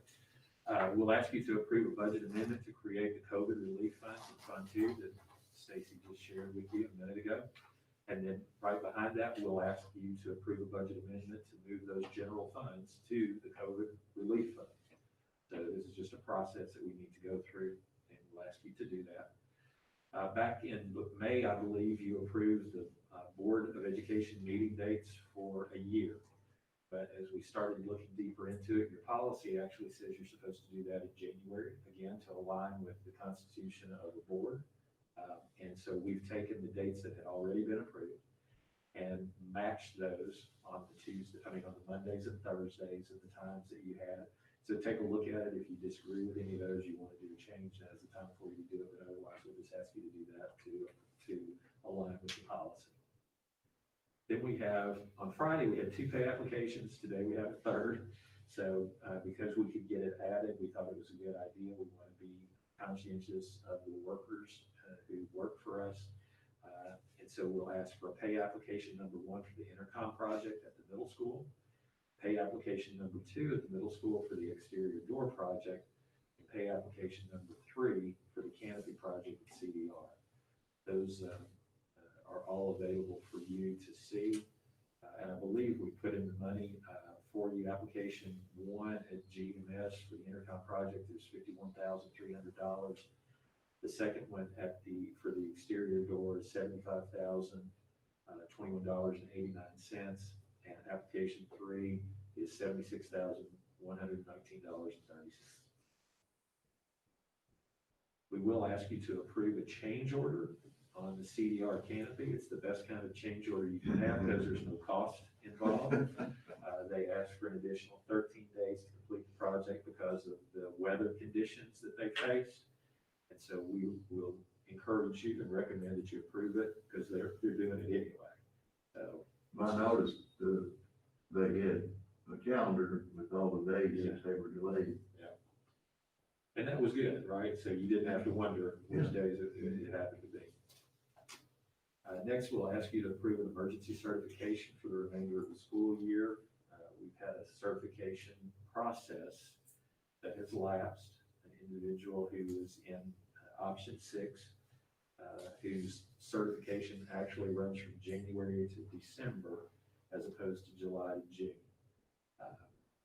We'll ask you to approve a budget amendment to create the COVID relief fund, Fund 2, that Stacy just shared with you a minute ago. And then right behind that, we'll ask you to approve a budget amendment to move those general funds to the COVID relief fund. So this is just a process that we need to go through, and we'll ask you to do that. Back in May, I believe you approved the Board of Education meeting dates for a year. But as we started looking deeper into it, your policy actually says you're supposed to do that in January, again, to align with the constitution of the board. And so we've taken the dates that had already been approved and matched those on the Mondays and Thursdays and the times that you had. So take a look at it. If you disagree with any of those, you want to do a change, now's the time for you to do it. But otherwise, we'll just ask you to do that to align with the policy. Then we have, on Friday, we had 2 pay applications. Today we have a 3rd. So because we could get it added, we thought it was a good idea. We want to be conscientious of the workers who work for us. And so we'll ask for a pay application number 1 for the intercom project at the middle school, pay application number 2 at the middle school for the exterior door project, and pay application number 3 for the canopy project at CDR. Those are all available for you to see. And I believe we put in the money for you. Application 1 at GMS for the intercom project is $51,300. The second one for the exterior door is $75,021.89. And application 3 is $76,119.30. We will ask you to approve a change order on the CDR canopy. It's the best kind of change order you can have because there's no cost involved. They asked for an additional 13 days to complete the project because of the weather conditions that they faced. And so we will encourage you and recommend that you approve it because they're doing it anyway. So I noticed they had a calendar with all the days that they were delayed. Yeah. And that was good, right? So you didn't have to wonder which days it happened to be. Next, we'll ask you to approve an emergency certification for the remainder of the school year. We've had a certification process that has lapsed. An individual who is in option 6, whose certification actually runs from January to December as opposed to July to June.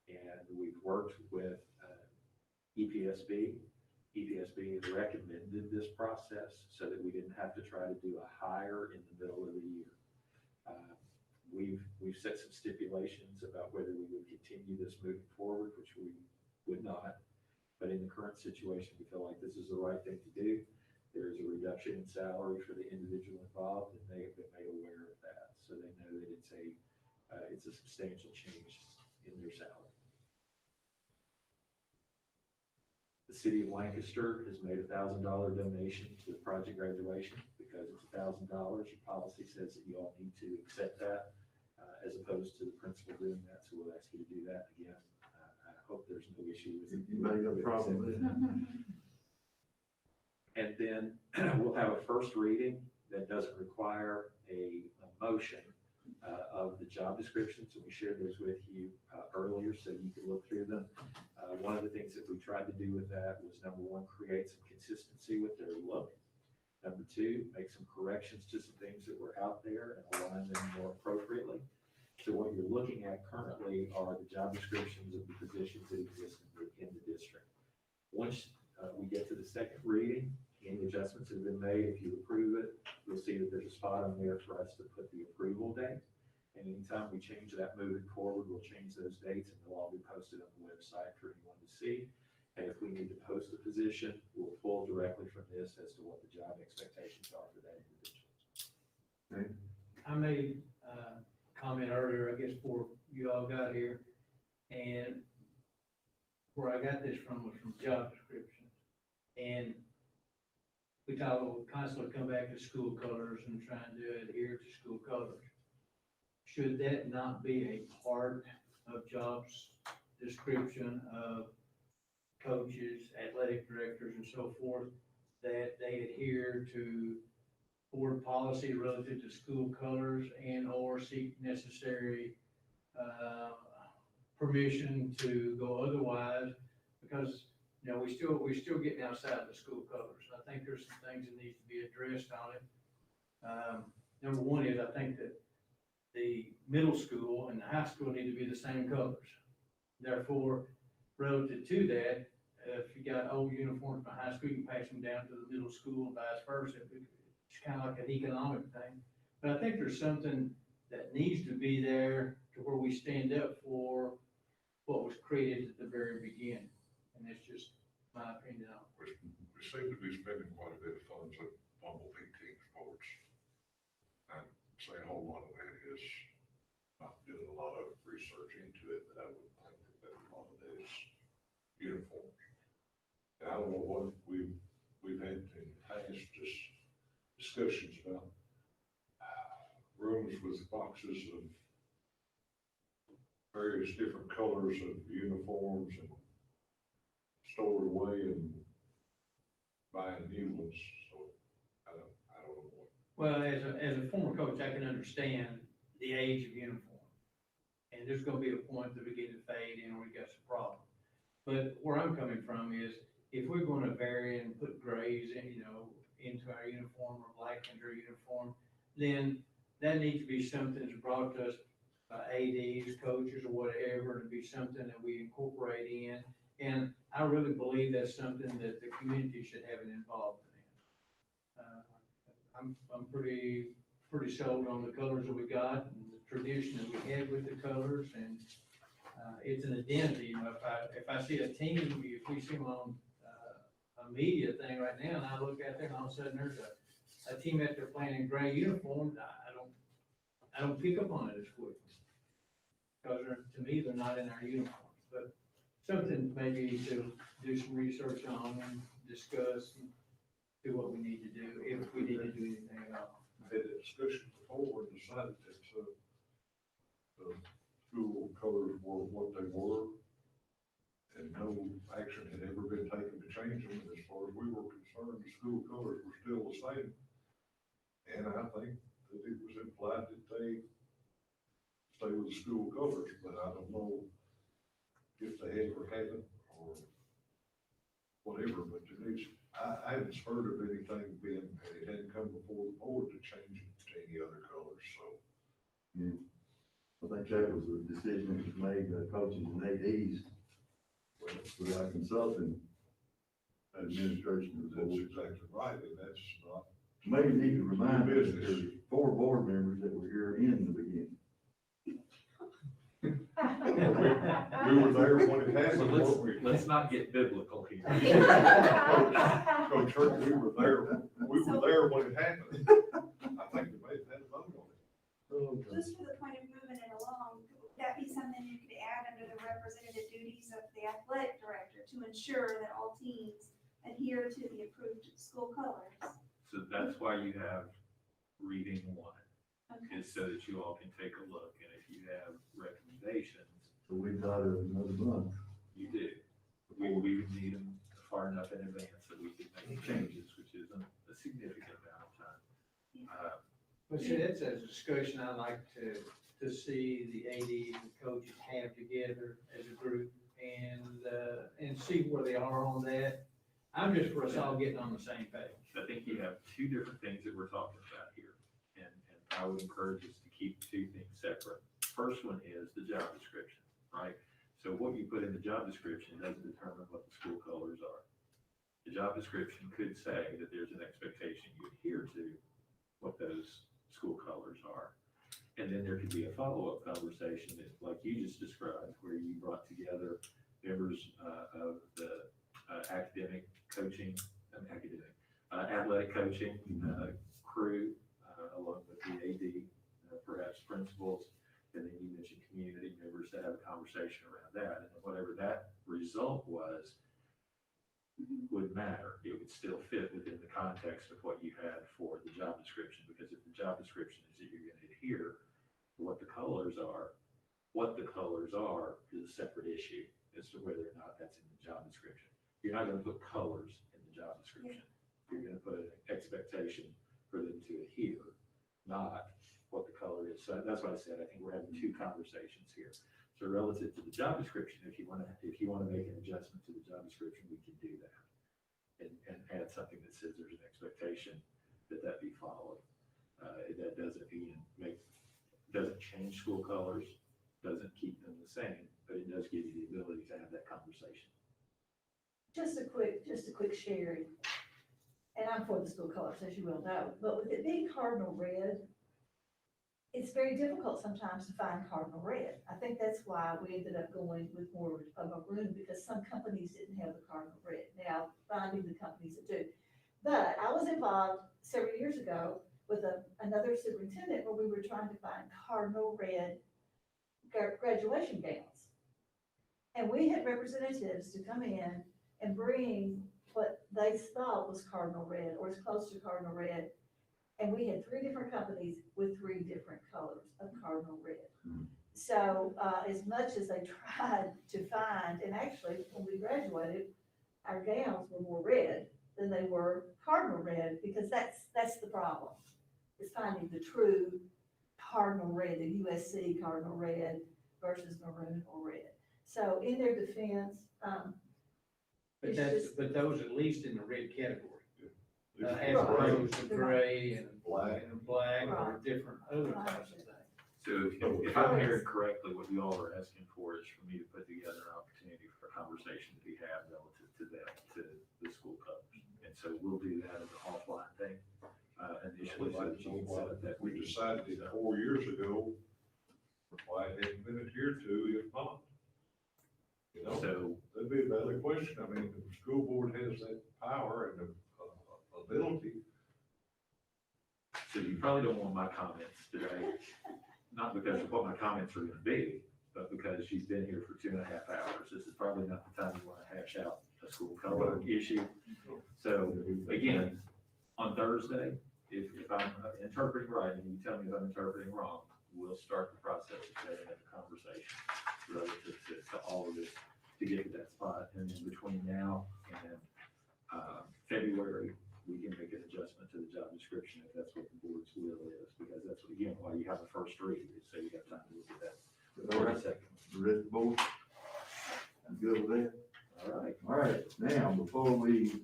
And we've worked with EPSB. EPSB has recommended this process so that we didn't have to try to do a hire in the middle of the year. We've set some stipulations about whether we would continue this moving forward, which we would not. But in the current situation, we feel like this is the right thing to do. There is a reduction in salary for the individual involved, and they have been made aware of that. So they know that it's a substantial change in their salary. The city of Lancaster has made a $1,000 donation to the project graduation because it's $1,000. Your policy says that you all need to accept that as opposed to the principal doing that. So we'll ask you to do that again. I hope there's no issue with it. You may have a problem with it. And then we'll have a first reading that doesn't require a motion of the job descriptions, and we shared those with you earlier so you could look through them. One of the things that we tried to do with that was, number 1, create some consistency with their look. Number 2, make some corrections to some things that were out there and align them more appropriately. So what you're looking at currently are the job descriptions of the positions that exist in the district. Once we get to the second reading, any adjustments that have been made, if you approve it, you'll see that there's a spot on there for us to put the approval date. And anytime we change that moving forward, we'll change those dates and they'll all be posted on the website for anyone to see. And if we need to post a position, we'll pull directly from this as to what the job expectations are for that individual. Okay. I made a comment earlier, I guess, before you all got here, and where I got this from was from job description. And we constantly come back to school colors and trying to adhere to school colors. Should that not be a part of jobs description of coaches, athletic directors, and so forth, that they adhere to board policy relative to school colors and or seek necessary permission to go otherwise? because, you know, we're still getting outside the school colors. I think there's some things that need to be addressed on it. Number one is, I think that the middle school and the high school need to be the same colors. Therefore, relative to that, if you got old uniforms from high school, you can pass them down to the middle school and vice versa. It's kind of like an economic thing. But I think there's something that needs to be there to where we stand up for what was created at the very beginning. And that's just my opinion on it. We seem to be spending quite a bit of funds on bumblebee team sports. And say a whole lot of that is not doing a lot of research into it, but I would think that a lot of that is uniforms. And I don't know what we've had in past discussions about rooms with boxes of various different colors of uniforms and stored away and buying new ones, so I don't know what. Well, as a former coach, I can understand the age of uniform. And there's gonna be a point that begin to fade and we got some problems. But where I'm coming from is, if we're gonna vary and put grays in, into our uniform or black into our uniform, then that needs to be something that's brought to us by ADs, coaches, or whatever, and be something that we incorporate in. And I really believe that's something that the community should have an involvement in. I'm pretty sold on the colors that we got and the tradition that we have with the colors, and it's an identity. If I see a team, if we see them on a media thing right now, and I look out there and all of a sudden there's a team out there playing in gray uniforms, I don't pick up on it as quick. Because to me, they're not in our uniforms, but something maybe to do some research on and discuss and do what we need to do, if we need to do anything at all. I had a discussion before and decided that the school colors were what they were, and no action had ever been taken to change them. As far as we were concerned, the school colors were still the same. And I think that it was implied that they stay with the school colors, but I don't know if they ever haven't or whatever, but I haven't heard of anything being, it hadn't come before the board to change it to any other colors, so. Yeah. I think that was a decision that was made by coaches and ADs without consulting administration. That's exactly right, and that's not. Maybe need to remind us that Business. there's 4 board members that were here in the beginning. We were there when it So happened, weren't we? let's not get biblical here. Coach Kirk, we were there when it happened. I think we may have had a vote on it. Just for the point of moving it along, would that be something you could add under the representative duties of the athletic director to ensure that all teams adhere to the approved school colors? So that's why you have reading one, Okay. is so that you all can take a look, and if you have recommendations, So we've got another month. you do. We would need them far enough in advance that we could make changes, which isn't a significant amount of time. But see, that's a discussion I like to see the ADs and coaches have together as a group and see where they are on that. I'm just for us all getting on the same page. I think you have 2 different things that we're talking about here, and I would encourage us to keep 2 things separate. First one is the job description, right? So what you put in the job description doesn't determine what the school colors are. The job description could say that there's an expectation you adhere to what those school colors are. And then there could be a follow-up conversation that, like you just described, where you brought together members of the athletic coaching crew, along with the AD, perhaps principals, and then you mentioned community members to have a conversation around that. And whatever that result was, would matter. It would still fit within the context of what you had for the job description, because if the job description is that you're going to adhere to what the colors are is a separate issue as to whether or not that's in the job description. You're not going to put colors in the job description. You're going to put an expectation for them to adhere, not what the color is. So that's why I said, I think we're having 2 conversations here. So relative to the job description, if you wanna make an adjustment to the job description, we can do that. And add something that says there's an expectation that be followed. That doesn't doesn't change school colors, doesn't keep them the same, but it does give you the ability to have that conversation. Just a quick sharing. And I'm for the school colors, as you well know, but with it being cardinal red, it's very difficult sometimes to find cardinal red. I think that's why we ended up going with more of a maroon, because some companies didn't have the cardinal red. Now, finding the companies that do. But I was involved several years ago with another superintendent where we were trying to find cardinal red graduation gowns. And we had representatives to come in and bring what they thought was cardinal red or as close to cardinal red. And we had 3 different companies with 3 different colors of cardinal red. So as much as they tried to find, and actually when we graduated, our gowns were more red than they were cardinal red, because that's the problem, is finding the true cardinal red, the USC cardinal red versus maroon or red. So in their defense, But but those at least in the red category. As Right. opposed to gray and Black. black or Right. different other types of things. So if I'm hearing correctly, what you all are asking for is for me to put together an opportunity for conversation to be had relative to that, to the school colors. And so we'll do that as an offline thing, initially, so that you can set up that. We meeting. decided it 4 years ago, why it hadn't been adhered to, if not. You know, So, that'd be a valid question. I mean, the school board has that power and the ability. so you probably don't want my comments today, not because of what my comments are gonna be, but because you've been here for 2.5 hours. This is probably not the time you wanna hash out a school color issue. So again, on Thursday, if I'm interpreting right, and you tell me if I'm interpreting wrong, we'll start the process of setting up a conversation relative to all of this to get to that spot. And then between now and February, we can make an adjustment to the job description if that's what the board's will is, because that's, again, why you have a first read, is so you have time to look at that. All right, Second. the rest of the board, I'm good with that. All right. All right, now, before we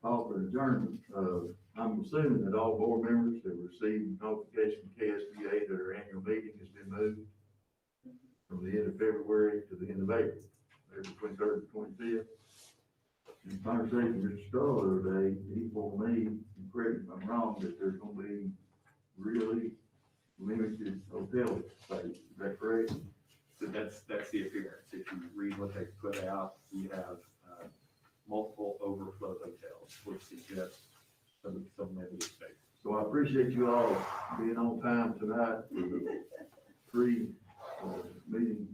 call for adjournment, I'm assuming that all board members have received notification from KSBA that our annual meeting has been moved from the end of February to the end of April, April 23rd and 25th. In conversation with Mr. Stroll the other day, he told me, and correct me if I'm wrong, that there's gonna be really limited hotel space, is that correct? So that's the appearance. If you read what they put out, you have multiple overflow hotels, which suggests some limited space. So I appreciate you all being on time tonight for the free meeting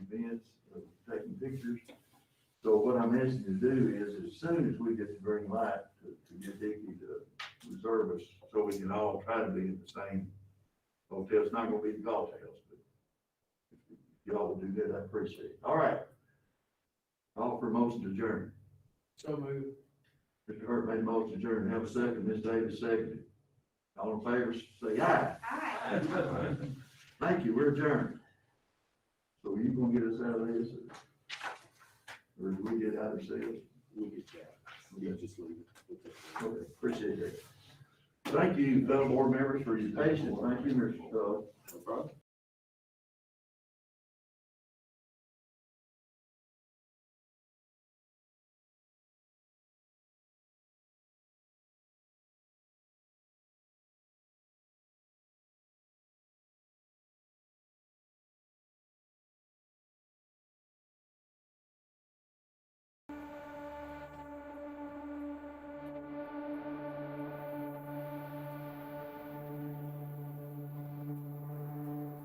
events, taking pictures. So what I'm asking you to do is, as soon as we get the green light to get Dickie to reserve us, so we can all try to be in the same hotel. It's not gonna be the golf house, but if y'all will do that, I appreciate it. All right. Call for motion to adjourn. So moved. Mr. Hurt made a motion to adjourn. Have a second. Ms. Davis seconded. All in favor, say aye. Aye. Thank you. We're adjourned. So you gonna get us out of this? Or do we get out ourselves? We'll get that. We'll just leave it. We'll take it. Okay, appreciate that. Thank you, fellow board members, for your patience. Thank you, Mr. Stowe. No problem.